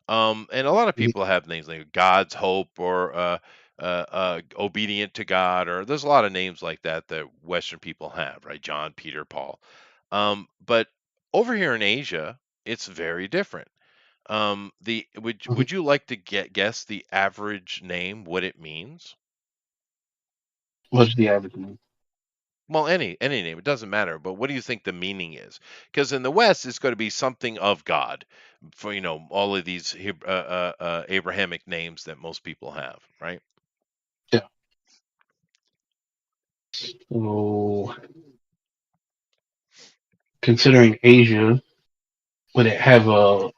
And a lot of people have names like God's Hope or Obedient to God, or there's a lot of names like that that Western people have, right? John, Peter, Paul. But over here in Asia, it's very different. The would you like to guess the average name, what it means? What's the average name? Well, any name, it doesn't matter. But what do you think the meaning is? Because in the West, it's going to be something of God, for all of these Abrahamic names that most people have, right? Yeah. So, considering Asia, would it have a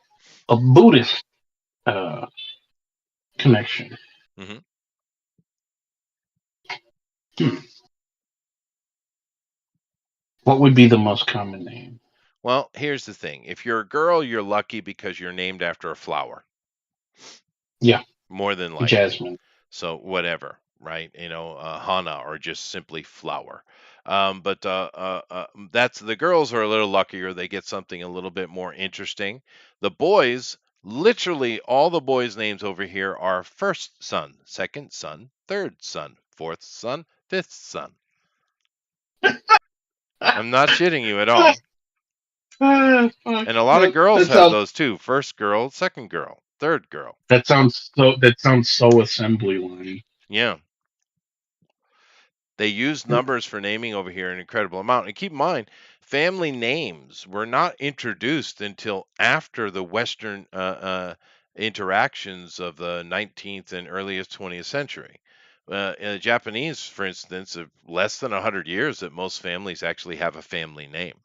Buddhist uh, connection? hmm What would be the most common name? Well, here's the thing: if you're a girl, you're lucky because you're named after a flower, Yeah, more than likely. Jasmine. So whatever, right? Hana or just simply flower. But that's the girls are a little luckier. They get something a little bit more interesting. The boys, literally, all the boys' names over here are first son, second son, third son, fourth son, fifth son. I'm not shitting you at all. And a lot of girls That have sounds those too. First girl, second girl, third girl. that sounds so assembly line. Yeah. They use numbers for naming over here an incredible amount. And keep in mind, family names were not introduced until after the Western interactions of the 19th and earliest 20th century. In the Japanese, for instance, of less than 100 years that most families actually have a family name,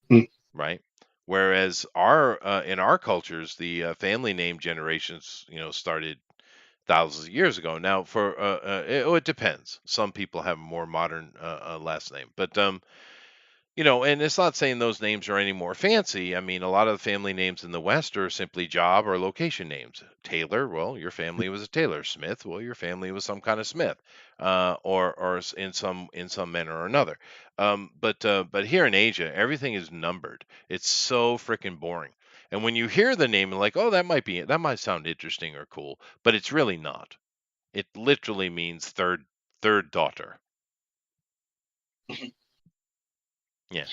Hmm. right? Whereas in our cultures, the family name generations, started thousands of years ago. Now, it depends. Some people have a more modern last name, but and it's not saying those names are any more fancy. I mean, a lot of the family names in the West are simply job or location names. Taylor, well, your family was a tailor. Smith, well, your family was some kind of smith, or in some manner or another. But here in Asia, everything is numbered. It's so freaking boring. And when you hear the name, like, oh, that might sound interesting or cool, but it's really not. It literally means third daughter. Yeah.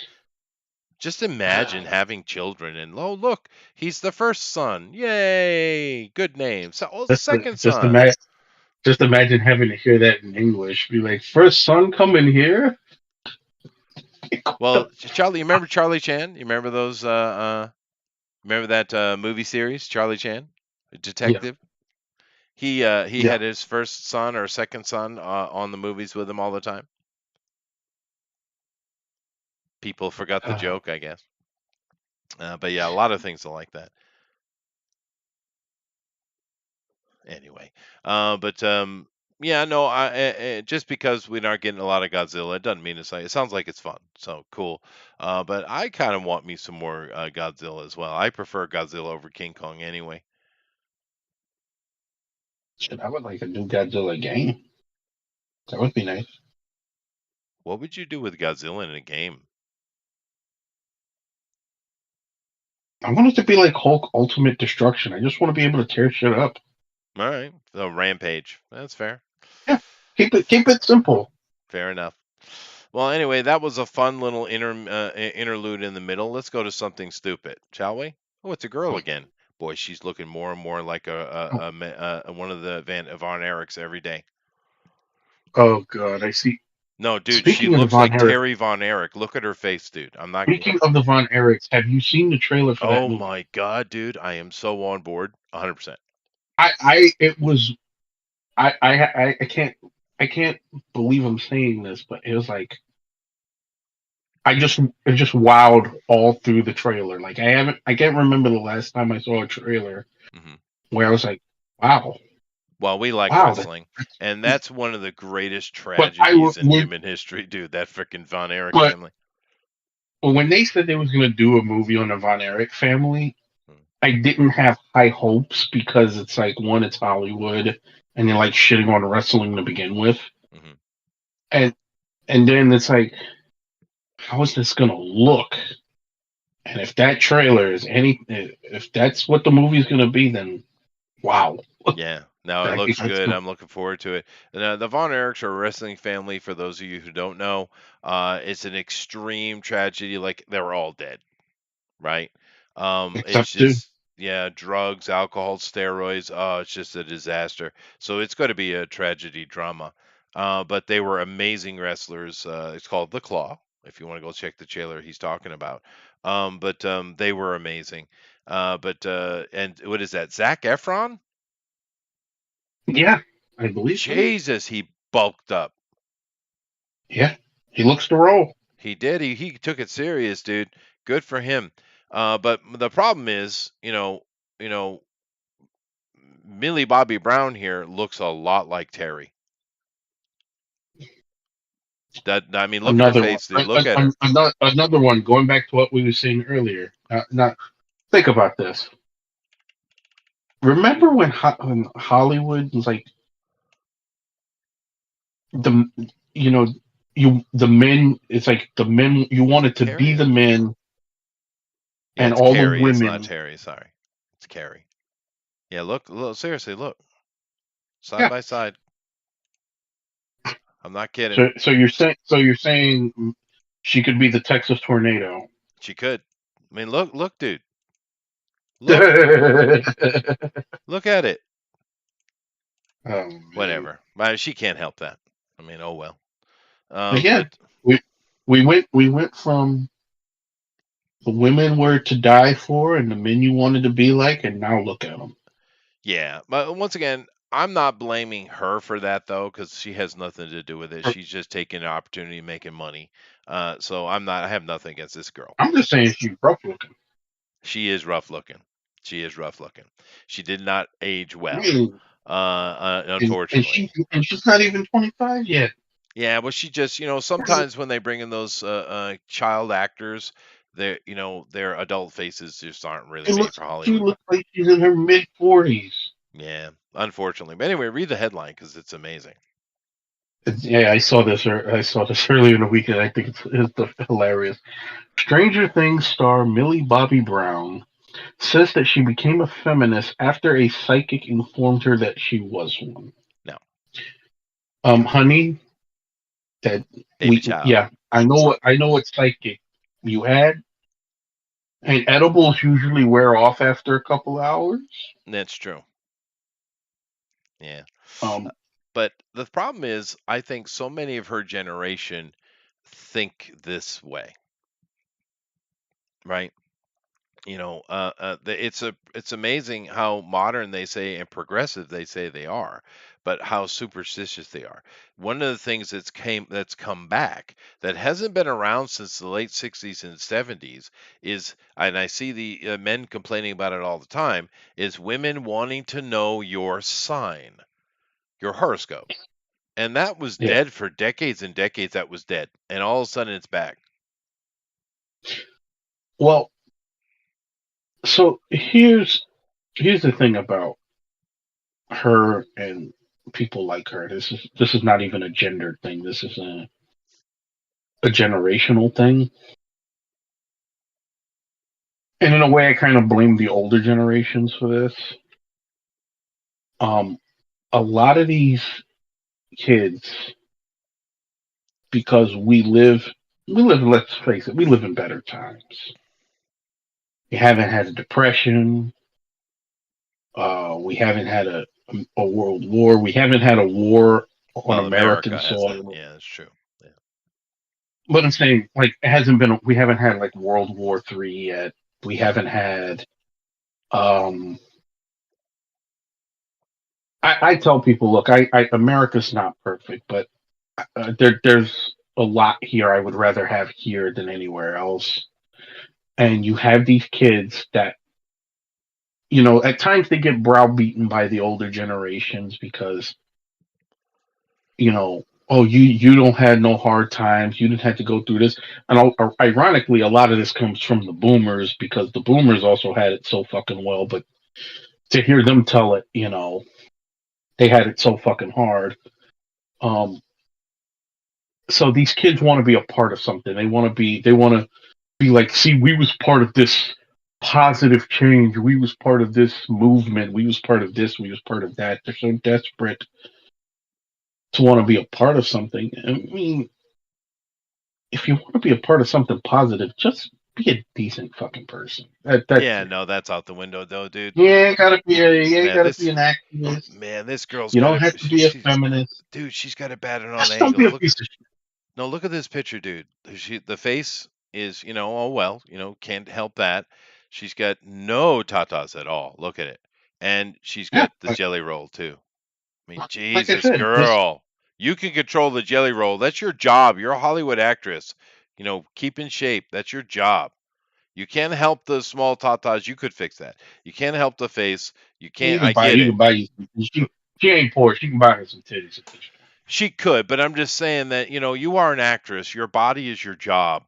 Just imagine having children and, oh, look, he's the first son. Yay! Good name. So, oh, Just second just son. imagine having to hear that in English. Be like, first son coming here. Well, Charlie, you remember Charlie Chan? You remember those? Remember that movie series, Charlie Chan, Yeah, detective? He yeah. had his first son or second son on the movies with him all the time. People forgot the Uh, joke, I guess. But yeah, a lot of things are like that. Anyway, but yeah, no, just because we're not getting a lot of Godzilla, it doesn't mean it's like it sounds like it's fun, so cool. But I kind of want me some more Godzilla as well. I prefer Godzilla over King Kong anyway. shit, I would like a new Godzilla game. That would be nice. What would you do with Godzilla in a game? I want it to be like Hulk Ultimate Destruction. I just want to be able to tear shit up. All right, so Rampage. That's fair. Yeah, keep it simple. Fair enough. Well, anyway, that was a fun little interlude in the middle. Let's go to something stupid, shall we? Oh, it's a girl again. Boy, she's looking more and more like one of the Von Erichs every day. Oh god, I see. No, dude, she Speaking of the looks Von like Erich, Terry Von Erich. Look at her face, dude. I'm not. speaking of the Von Erichs, have you seen the trailer for that Oh movie? my god, dude, I am so on board, 100%. It was I can't believe I'm saying this, but it was like it just wowed all through the trailer. Like I can't remember the last time I saw a trailer hmm where I was like, wow, Well, we like wow. wrestling, and that's one of the greatest But tragedies in human history, dude. That freaking Von Erich but family. when they said they was gonna do a movie on the Von Erich family, Hmm. I didn't have high hopes because it's like one, it's Hollywood, and they're like shitting on wrestling to begin with, Hmm. and then it's like, how is this gonna look? And if that trailer is if that's what the movie's gonna be, then wow. Yeah. No, it I think looks that's good. I'm looking forward to it. And, the Von Erichs are a wrestling family. For those of you who don't know, it's an extreme tragedy. Like they're all dead, right? It's except to just yeah, drugs, alcohol, steroids. Oh, it's just a disaster. So it's going to be a tragedy drama. But they were amazing wrestlers. It's called The Claw. If you want to go check the trailer he's talking about. But they were amazing. And what is that? Zach Efron? yeah, I believe so. Jesus, he bulked up. Yeah, he looks the role. He did. He took it serious, dude. Good for him. But the problem is, you know, Millie Bobby Brown here looks a lot like Terry. That I mean, look at her Another one. face, dude. Look at her. Another one. Going back to what we were saying earlier. Not think about this. Remember when Hollywood was like the you know the men? It's like the men you wanted to be Carrie? the men, Yeah, and it's all the Carrie. It's not women. Terry. Sorry, it's Carrie. Yeah, look. Seriously, look side Yeah. by side. I'm not kidding. So you're saying she could be the Texas tornado. She could. I mean, look, dude. Look, Oh look at it. man. Whatever. She can't help that. I mean, oh well. But yeah, But we we went from the women were to die for and the men you wanted to be like, and now look at them. yeah, but once again, I'm not blaming her for that though, because she has nothing to do with it. She's just taking an opportunity, making money. So I'm not. I have nothing against this girl. I'm just saying she's rough looking. She is rough looking. She is rough looking. She did not age I well, mean, unfortunately. and she's not even 25 yet. Yeah, but she just, sometimes when they bring in those child actors, their adult faces just aren't really made for She Hollywood. looks like she's in her mid 40s. Yeah, unfortunately. But anyway, read the headline because it's amazing. Yeah, I saw this. I saw this earlier in the week, and I think it's hilarious. Stranger Things star Millie Bobby Brown says that she became a feminist after a psychic informed her that she was one. No. Honey, that Baby child. yeah, I know what psychic you had. And edibles usually wear off after a couple hours. That's true. Yeah. Um, But the problem is, I think so many of her generation think this way, right? It's amazing how modern they say and progressive they say they are, but how superstitious they are. One of the things that's come back that hasn't been around since the late 60s and 70s is, and I see the men complaining about it all the time, is women wanting to know your sign, your horoscope. And that was yeah. dead for decades and decades. That was dead, and all of a sudden it's back. Well, so here's the thing about her and people like her. This is not even a gendered thing. This is a generational thing. And in a way, I kind of blame the older generations for this. A lot of these kids, because let's face it, we live in better times. We haven't had a depression. We haven't had a world war. We haven't had a war on Well, American America hasn't. soil. Yeah, that's true. Yeah. But I'm saying, like, it hasn't been. We haven't had like World War III yet. We haven't had. I tell people, look, America's not perfect, but there's a lot here I would rather have here than anywhere else. And you have these kids that, at times they get browbeaten by the older generations because, oh, you don't had no hard times. You didn't have to go through this. And ironically, a lot of this comes from the boomers because the boomers also had it so fucking well. But to hear them tell it, they had it so fucking hard. Um, so these kids want to be a part of something. They want to be like, see, we was part of this positive change. We was part of this movement. We was part of this. We was part of that. They're so desperate to want to be a part of something. I mean, if you want to be a part of something positive, just be a decent fucking person. That's Yeah, it. no, that's out the window though, dude. You ain't Man, gotta this be an activist. man, this girl's You got don't it. have to be a feminist. Dude, she's got it batted on Just an don't angle. be a Look, piece of shit. no, look at this picture, dude. The face is, oh well, can't help that. She's got no tatas at all. Look at it, and she's Yeah, got the jelly roll too. I mean, like I Jesus, said, just girl, you can control the jelly roll. That's your job. You're a Hollywood actress. Keep in shape. That's your job. You can't help the small tatas. You could fix that. You can't help the face. You can't. I get you it. can buy you. She ain't poor. She can buy her some titties at this point. She could, but I'm just saying that, you are an actress. Your body is your job,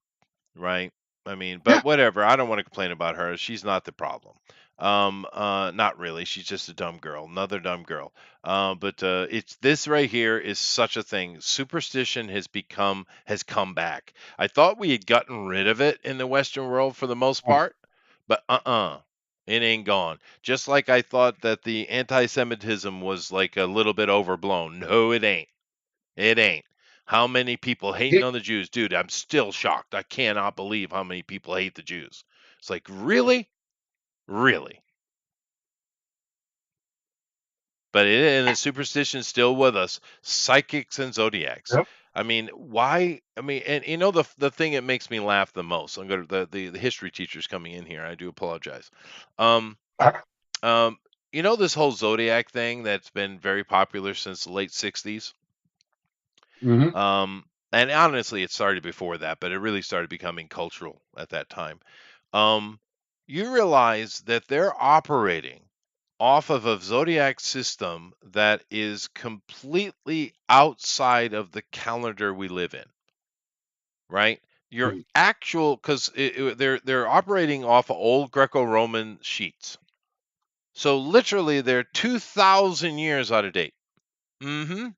right? I mean, Yeah, but whatever. I don't want to complain about her. She's not the problem. Not really. She's just a dumb girl, another dumb girl. But it's this right here is such a thing. Superstition has come back. I thought we had gotten rid of it in the Western world for the most part, but it ain't gone. Just like I thought that the anti-Semitism was like a little bit overblown. No, it ain't. It ain't. How many people hating it, on the Jews? Dude, I'm still shocked. I cannot believe how many people hate the Jews. It's like, really? Really? But and the superstition's still with us. Psychics and zodiacs. yep. I mean, why? I mean, and the thing that makes me laugh the most. I'm going to the history teacher's coming in here. I do apologize. Um, um, this whole zodiac thing that's been very popular since the late '60s. Mm-hmm. And honestly, it started before that, but it really started becoming cultural at that time. Um, you realize that they're operating off of a zodiac system that is completely outside of the calendar we live in, right? Your actual, because they're operating off of old Greco-Roman sheets, so literally they're 2,000 years out of date. Mm-hmm.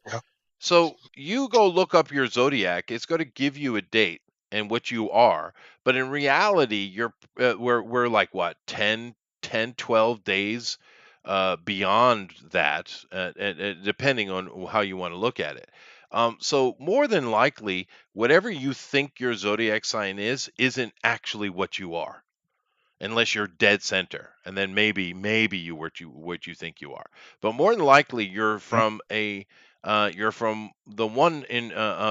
Yeah. So you go look up your zodiac, it's going to give you a date and what you are. But in reality, we're like what, 12 days beyond that, depending on how you want to look at it. So more than likely, whatever you think your zodiac sign is, isn't actually what you are, unless you're dead center, and then maybe what you think you are. But more than likely, you're from the one in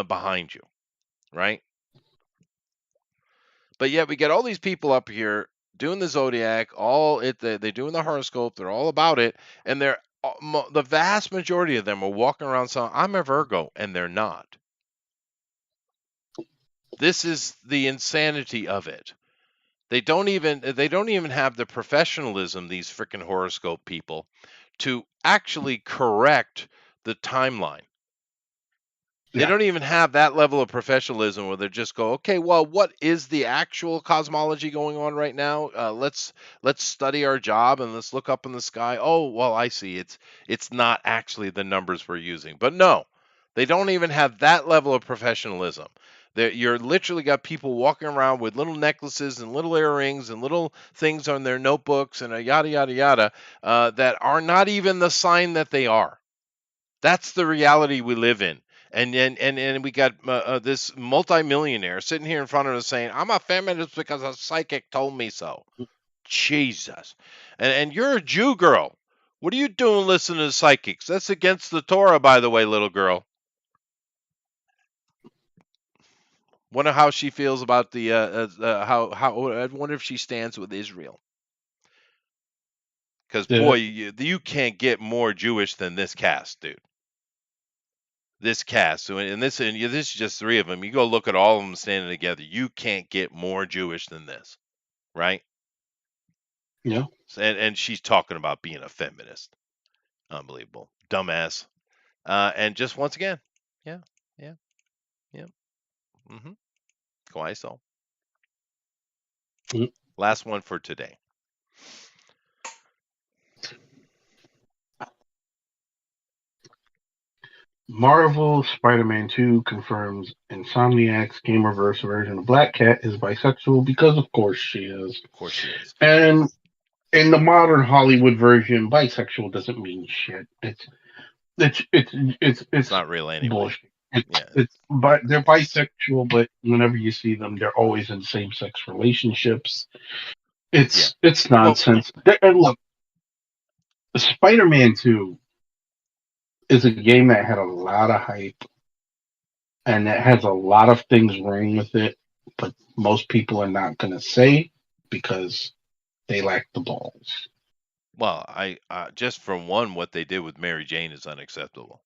behind you, right? But yet we get all these people up here doing the zodiac, they doing the horoscope, they're all about it, and the vast majority of them are walking around saying, "I'm a Virgo," and they're not. This is the insanity of it. They don't even have the professionalism, these freaking horoscope people, to actually correct the timeline. They Yeah. don't even have that level of professionalism where they just go, okay, well, what is the actual cosmology going on right now? Let's study our job and let's look up in the sky. Oh, well, I see. It's not actually the numbers we're using. But no, they don't even have that level of professionalism. You're literally got people walking around with little necklaces and little earrings and little things on their notebooks and a yada yada yada that are not even the sign that they are. That's the reality we live in. And we got this multimillionaire sitting here in front of us saying, "I'm a feminist because a psychic told me so." Jesus, and you're a Jew girl. What are you doing listening to psychics? That's against the Torah, by the way, little girl. Wonder how she feels about the how. I wonder if she stands with Israel. Because boy, The, you can't get more Jewish than this cast, dude. This cast. So this is just three of them. You go look at all of them standing together. You can't get more Jewish than this, right? yeah. And she's talking about being a feminist. Unbelievable, dumbass. And just once again, Yeah. Yeah. Yeah. Mm-hmm. Quite so. Mm. Last one for today. Marvel Spider-Man 2 confirms Insomniac's Gamerverse version of Black Cat is bisexual because of course she is. Of course she is. And in the modern Hollywood version, bisexual doesn't mean shit. It's it's it's It's it's not real anyway. bullshit. It's Yeah. it's but they're bisexual, but whenever you see them, they're always in same-sex relationships. Yeah. It's Well, nonsense. And look, Spider-Man 2 is a game that had a lot of hype and it has a lot of things wrong with it, but most people are not going to say because they lack the balls. well, I just from one, what they did with Mary Jane is unacceptable.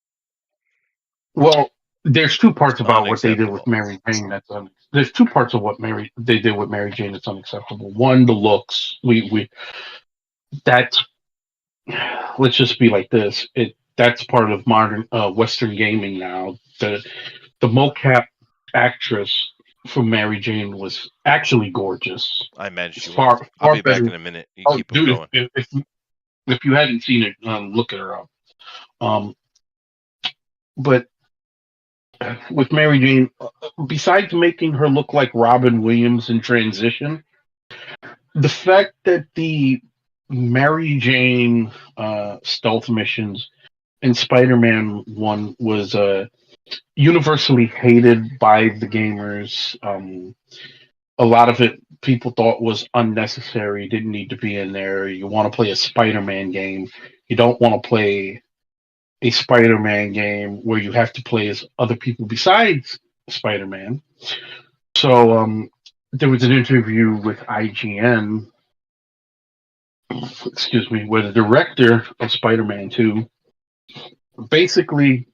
Well, there's two It's parts about what they did with unacceptable. Mary Jane there's two parts of what they did with Mary Jane that's unacceptable. One, the looks. We that's let's just be like this. That's part of modern Western gaming now. The mocap actress from Mary Jane was actually gorgeous. I imagine It's she was. I'll far be back better. in a minute. You Oh, keep them dude, going. if you hadn't seen it, look at her up. Um, but with Mary Jane, besides making her look like Robin Williams in transition, the fact that the Mary Jane stealth missions in Spider-Man One was universally hated by the gamers. A lot of it people thought was unnecessary, didn't need to be in there. You want to play a Spider-Man game, you don't want to play a Spider-Man game where you have to play as other people besides Spider-Man. So there was an interview with IGN, excuse me, where the director of Spider-Man 2 basically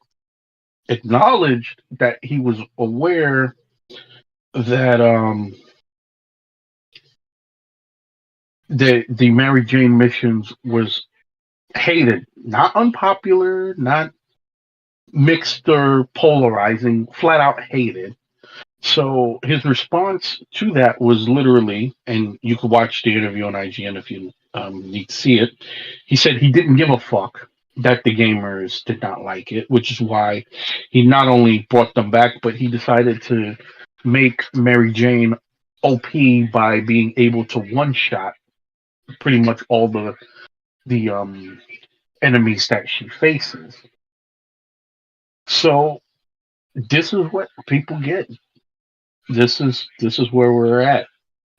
acknowledged that he was aware that the Mary Jane missions was hated, not unpopular, not mixed or polarizing, flat out hated. So his response to that was literally, and you could watch the interview on IGN if you need to see it. He said he didn't give a fuck that the gamers did not like it, which is why he not only brought them back, but he decided to make Mary Jane OP by being able to one shot pretty much all the enemies that she faces. So this is what people get. This is where we're at,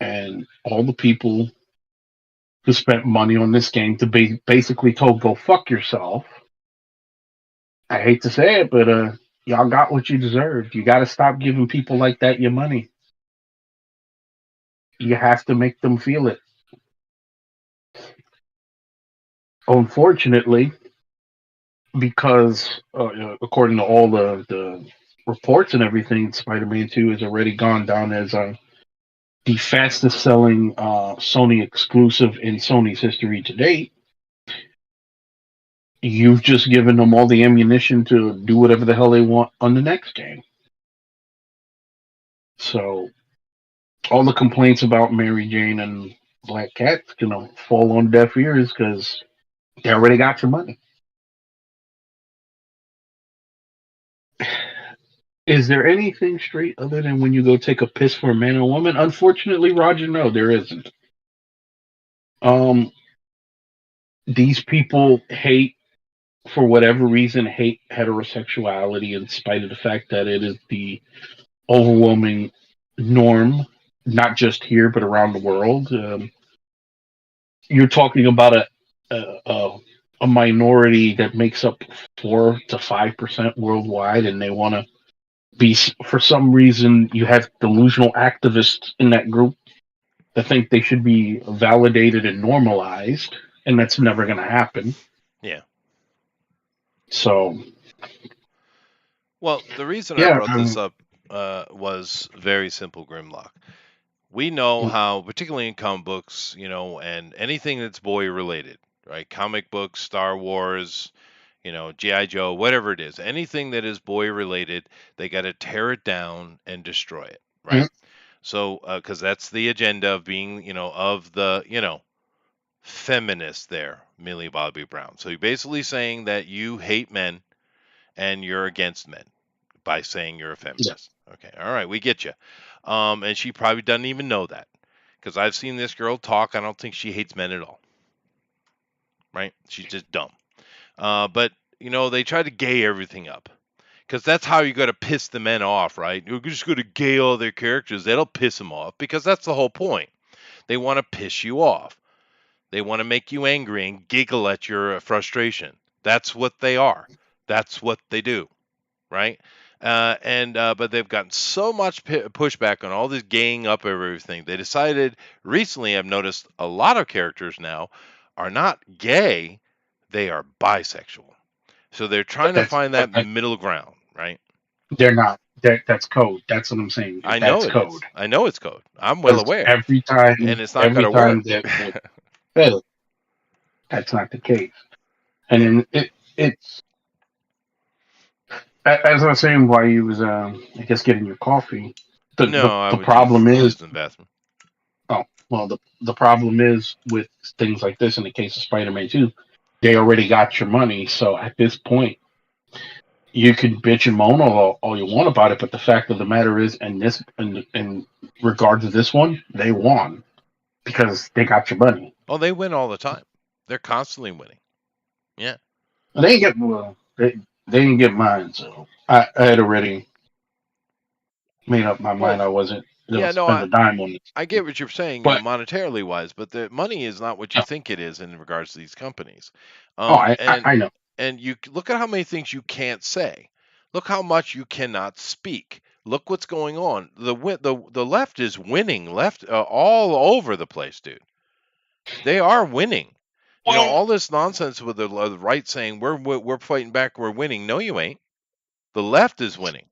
and all the people who spent money on this game to be basically told go fuck yourself. I hate to say it, but y'all got what you deserved. You got to stop giving people like that your money. You have to make them feel it. Unfortunately, because according to all the reports and everything, Spider-Man 2 has already gone down as the fastest selling Sony exclusive in Sony's history to date. You've just given them all the ammunition to do whatever the hell they want on the next game. So all the complaints about Mary Jane and Black Cat's gonna fall on deaf ears because they already got your money. Is there anything straight other than when you go take a piss for a man or woman? Unfortunately, Roger, no, there isn't. Um, these people for whatever reason, hate heterosexuality in spite of the fact that it is the overwhelming norm, not just here but around the world. You're talking about a minority that makes up 4 to 5% worldwide, and they want to be, for some reason, you have delusional activists in that group that think they should be validated and normalized, and that's never going to happen. Yeah. So, Well, the reason I yeah, brought this up was very simple, Grimlock. We know how, particularly in comic books, and anything that's boy related, right? Comic books, Star Wars, GI Joe, whatever it is, anything that is boy related, they got to tear it down and destroy it, right? Mhm. So, because that's the agenda of being, of the, feminist there, Millie Bobby Brown. So you're basically saying that you hate men and you're against men by saying you're a Yeah. feminist. Okay, all right, we get you. And she probably doesn't even know that because I've seen this girl talk. I don't think she hates men at all, right? She's just dumb. But they try to gay everything up because that's how you got to piss the men off, right? You're just going to gay all their characters. That'll piss them off because that's the whole point. They want to piss you off. They want to make you angry and giggle at your frustration. That's what they are. That's what they do, right? And But they've gotten so much pushback on all this gaying up of everything. They decided recently. I've noticed a lot of characters now are not gay; they are bisexual. So they're trying to That's find that middle ground, right? they're not. That's code. That's what I'm saying. I know That's it code. is. I know it's code. I'm well Because aware, every time, and it's not going every to work. time that fails, that's not the case. And then it's as I was saying while you was, I guess, getting your coffee. The the, No, I the was just problem is, using the bathroom. oh well, the problem is with things like this. In the case of Spider-Man 2, they already got your money. So at this point, you can bitch and moan all you want about it, but the fact of the matter is, in regard to this one, they won because they got your money. Oh, they win all the time. They're constantly winning. Yeah. And they didn't get, well, they didn't get mine, so I had already made up my Well, mind. I wasn't gonna yeah, no, spend a dime on I it. get what you're saying, But monetarily wise, but the money is not what you think it is in regards to these companies. oh, Um, and I know. and you look at how many things you can't say. Look how much you cannot speak. Look what's going on. The left is winning. Left all over the place, dude. They are winning. Well, All this nonsense with the right saying we're fighting back, we're winning. No, you ain't. The left is winning.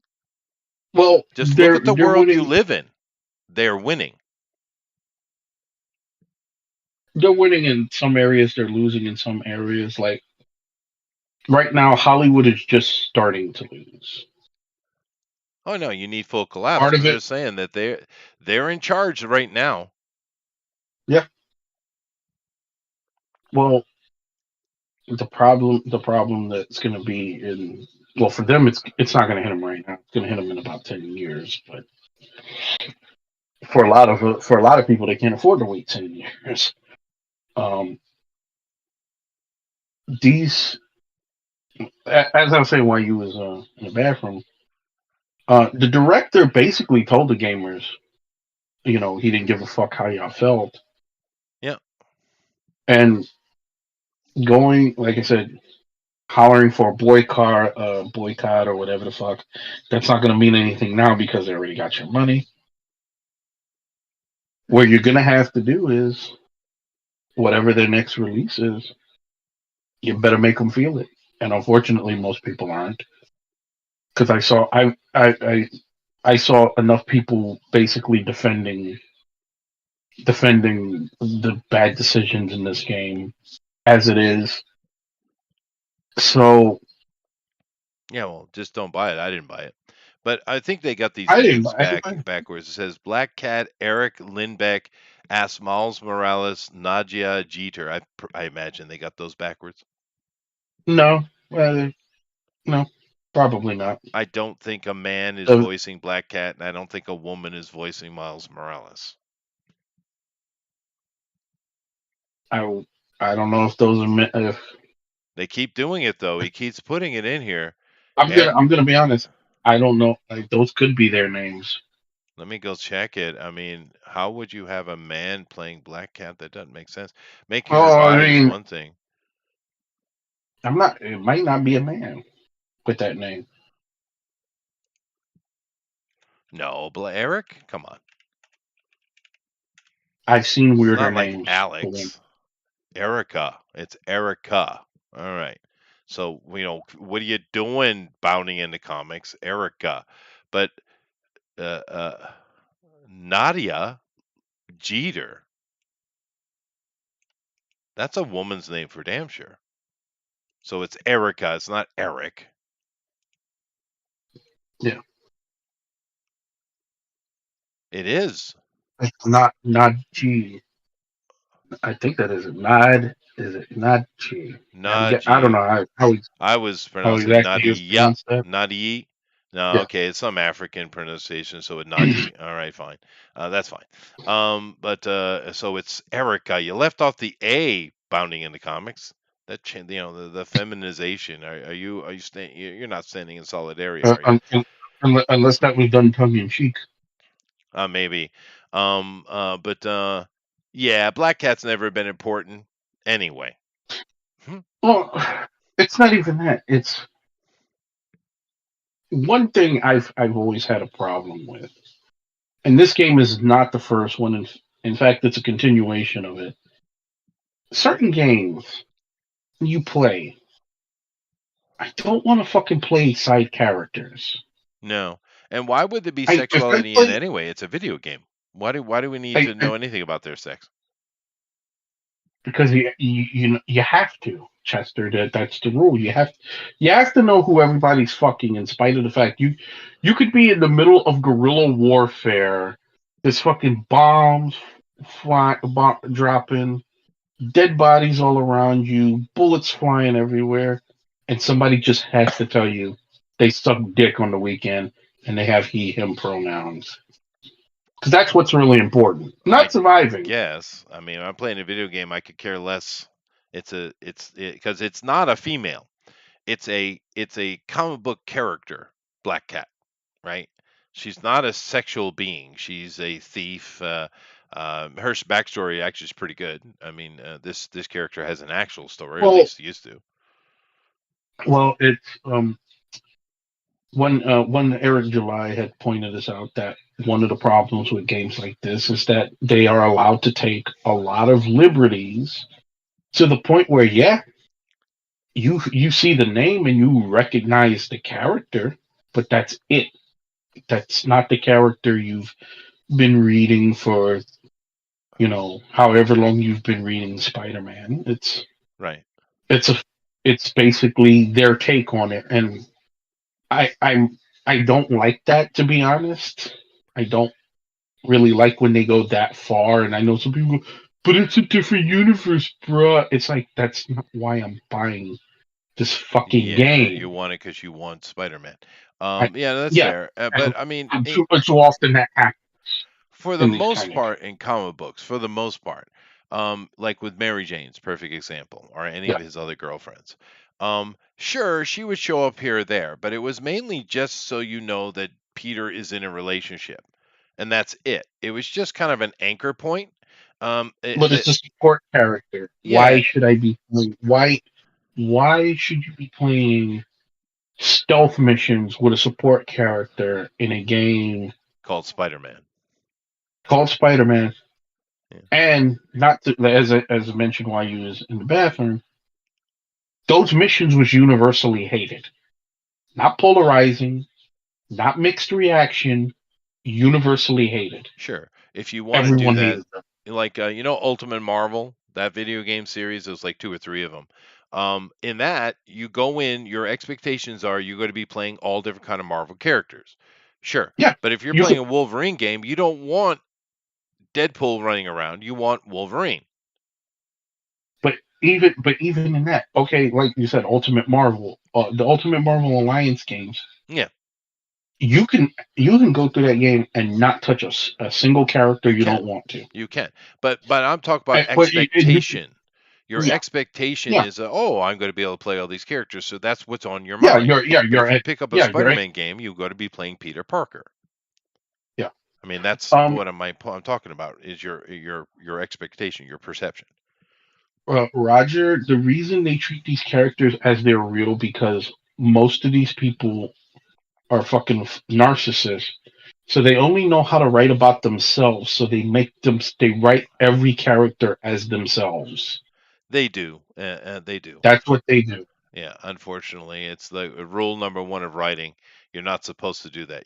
well, Just look at the they're world you winning. live in. They're winning. They're winning in some areas. They're losing in some areas. Like right now, Hollywood is just starting to lose. Oh no, you need full collapse Part because of they're it, saying that they're in charge right now. yeah. Well, the problem that's going to be in, well, for them, it's not going to hit them right now. It's going to hit them in about 10 years. But for a lot of people, they can't afford to wait 10 years. Um, these, as I was saying while you was in the bathroom, the director basically told the gamers, he didn't give a fuck how y'all felt, Yeah. and going, like I said, hollering for a boycott or whatever the fuck. That's not going to mean anything now because they already got your money. What you're going to have to do is whatever their next release is, you better make them feel it. And unfortunately, most people aren't. Because I saw enough people basically defending the bad decisions in this game as it is. So Yeah, well, just don't buy it. I didn't buy it. But I think they got these I didn't. names backwards. It says Black Cat, Eric Lindbeck, asked Miles Morales, Nadia Jeter. I imagine they got those backwards. No, no, probably not. I don't think a man is Uh, voicing Black Cat, and I don't think a woman is voicing Miles Morales. I I don't know if those are if They keep doing it though. He keeps putting it in here. I'm gonna be honest. I don't know. Like those could be their names. Let me go check it. I mean, how would you have a man playing Black Cat? That doesn't make sense. Making her Oh, I bi is mean, one thing. I'm not. It might not be a man with that name. No, Eric? Come on. I've seen It's weirder not like names for them. Alex. Erica. It's Erica. All right. So, what are you doing bounding into comics? Erica. But uh Nadia Jeter. That's a woman's name for damn sure. So it's Erica. It's not Eric. Yeah. It is. It's not G. I think that is it. Nod. Is it not G? I don't Naji. know I was how pronouncing exactly you Nadia. pronounce that. Nadi. No, Yeah. okay, it's some African pronunciation, so it Naji. All right, fine. That's fine. But so it's Erica. You left off the A bounding in the comics. The feminization. Are you staying? You're not standing in solidarity, are you? Unless that was done tongue in cheek. Maybe. But yeah, Black Cat's never been important anyway. Well, it's not even that. It's one thing I've always had a problem with, and this game is not the first one. In fact, it's a continuation of it. Certain games you play, I don't want to fucking play side characters. No. And why would there be If I sexuality in it play, anyway? It's a video game. Why do we need to know anything about their sex? because you have to, Chester. That's the rule. You have to know who everybody's fucking, in spite of the fact you could be in the middle of guerrilla warfare. There's fucking bombs dropping, dead bodies all around you, bullets flying everywhere, and somebody just has to tell you they suck dick on the weekend and they have he/him pronouns. Because that's what's really important. Not surviving. Yes. I mean, I'm playing a video game. I could care less. Because it's not a female. It's a comic book character, Black Cat, right? She's not a sexual being. She's a thief. Her backstory actually is pretty good. I mean, this character has an actual story, or at Well, least used to. well, it's when Eric July had pointed this out, that one of the problems with games like this is that they are allowed to take a lot of liberties to the point where, yeah, you see the name and you recognize the character, but that's it. That's not the character you've been reading for, however long you've been reading Spider-Man. Right. It's a it's basically their take on it, and I don't like that, to be honest. I don't really like when they go that far, and I know some people, but it's a different universe, bruh. It's like, that's not why I'm buying this fucking Yeah, game. you want it because you want Spider-Man. I, Yeah, that's yeah, fair. and But I mean, too often that happens for the in these most kind of games. part, in comic books, for the most part, like with Mary Jane's perfect example, or any of Yeah, his other girlfriends. Sure, she would show up here or there, but it was mainly just so you know that Peter is in a relationship, and that's it. It was just kind of an anchor point. but it's a support character. Yeah, Why should I be playing? Why should you be playing stealth missions with a support character in a game called Spider-Man. called Spider-Man? Yeah. And not to, as I mentioned while you was in the bathroom, those missions was universally hated. Not polarizing, not mixed reaction, universally hated. Sure. If you want to do Everyone that, hated them. like Ultimate Marvel, that video game series, there's like two or three of them. In that, you go in, your expectations are you're going to be playing all different kind of Marvel characters. Sure. Yeah, But if you're you playing could, a Wolverine game, you don't want Deadpool running around. You want Wolverine. but even in that, okay, like you said, Ultimate Marvel, the Ultimate Marvel Alliance games, Yeah, you can go through that game and not touch a single character you you can. don't want to. You can. But I'm talking about But you expectation. Your yeah, expectation yeah, is, oh, I'm going to be able to play all these characters, so that's what's on your yeah. mind. But if you pick up a You're Spider-Man game, you've got to be playing Peter Parker. yeah. I mean, that's Um, what I'm talking about is your expectation, your perception. Roger, the reason they treat these characters as they're real, because most of these people are fucking narcissists. So they only know how to write about themselves. So they write every character as themselves. They do. They do. That's what they do. Yeah, unfortunately, it's the rule number one of writing. You're not supposed to do that.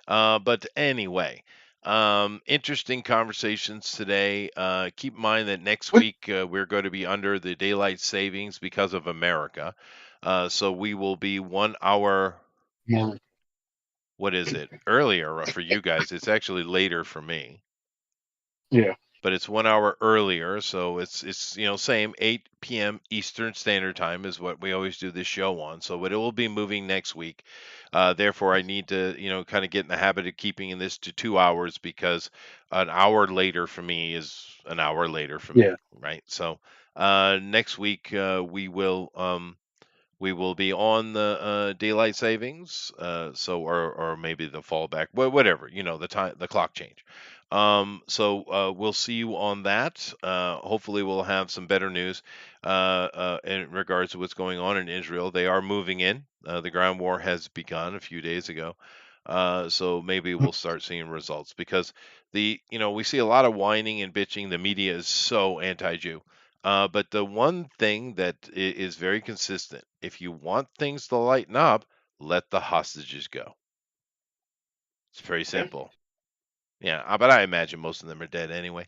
But anyway, Interesting conversations today. Keep in mind that next What? week we're going to be under the daylight savings because of America. So we will be 1 hour. More. What is it? Earlier for you guys. It's actually later for me, Yeah. but it's 1 hour earlier. So it's same 8 p.m. Eastern Standard Time is what we always do this show on. So but it will be moving next week. Therefore, I need to kind of get in the habit of keeping this to 2 hours because an hour later for me is an hour later for Yeah. me, right? So next week we will be on the daylight savings, so or maybe the fallback, whatever, the clock change. So we'll see you on that. Hopefully, we'll have some better news in regards to what's going on in Israel. They are moving in. The ground war has begun a few days ago. So maybe we'll start seeing results because we see a lot of whining and bitching. The media is so anti-Jew. But the one thing that is very consistent, if you want things to lighten up, let the hostages go. It's very Okay. simple. Yeah, but I imagine most of them are dead anyway.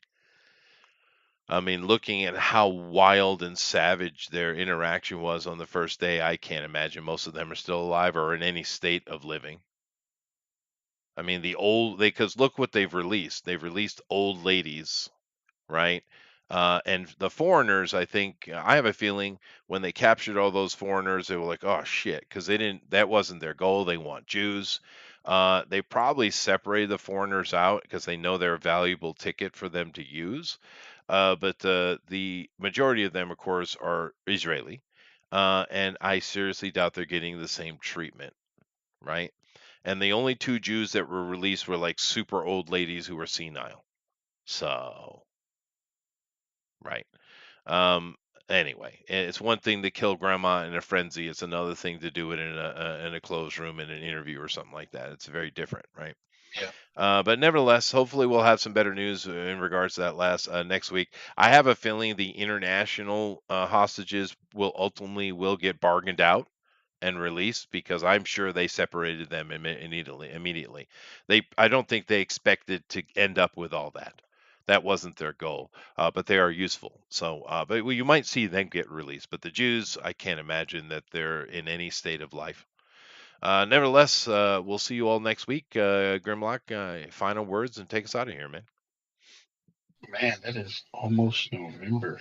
I mean, looking at how wild and savage their interaction was on the first day, I can't imagine most of them are still alive or in any state of living. I mean, because look what they've released. They've released old ladies, right? And the foreigners, I think, I have a feeling when they captured all those foreigners, they were like, "Oh shit," because that wasn't their goal. They want Jews. They probably separated the foreigners out because they know they're a valuable ticket for them to use. But the majority of them, of course, are Israeli, and I seriously doubt they're getting the same treatment, right? And the only two Jews that were released were like super old ladies who were senile. So, right. Um, anyway, it's one thing to kill grandma in a frenzy. It's another thing to do it in a closed room in an interview or something like that. It's very different, right? Yeah. But nevertheless, hopefully we'll have some better news in regards to that next week. I have a feeling the international hostages will get bargained out and released because I'm sure they separated them immediately. I don't think they expected to end up with all that. That wasn't their goal, but they are useful. So, but you might see them get released. But the Jews, I can't imagine that they're in any state of life. Nevertheless, we'll see you all next week. Grimlock, final words and take us out of here, man. Man, that is almost November.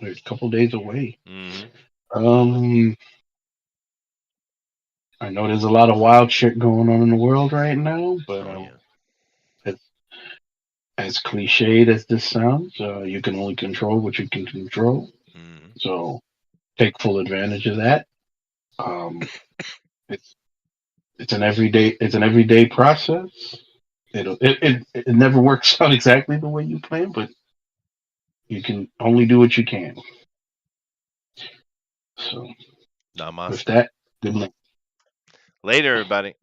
We're a couple days away. Hmm. Um, I know there's a lot of wild shit going on in the world right now, but Oh yeah. as, as cliched as this sounds, you can only control what you can control. Hmm. So take full advantage of that. Um, it's it's an everyday process. It never works out exactly the way you plan, but you can only do what you can. So with Namaste. that, good luck. Later, everybody.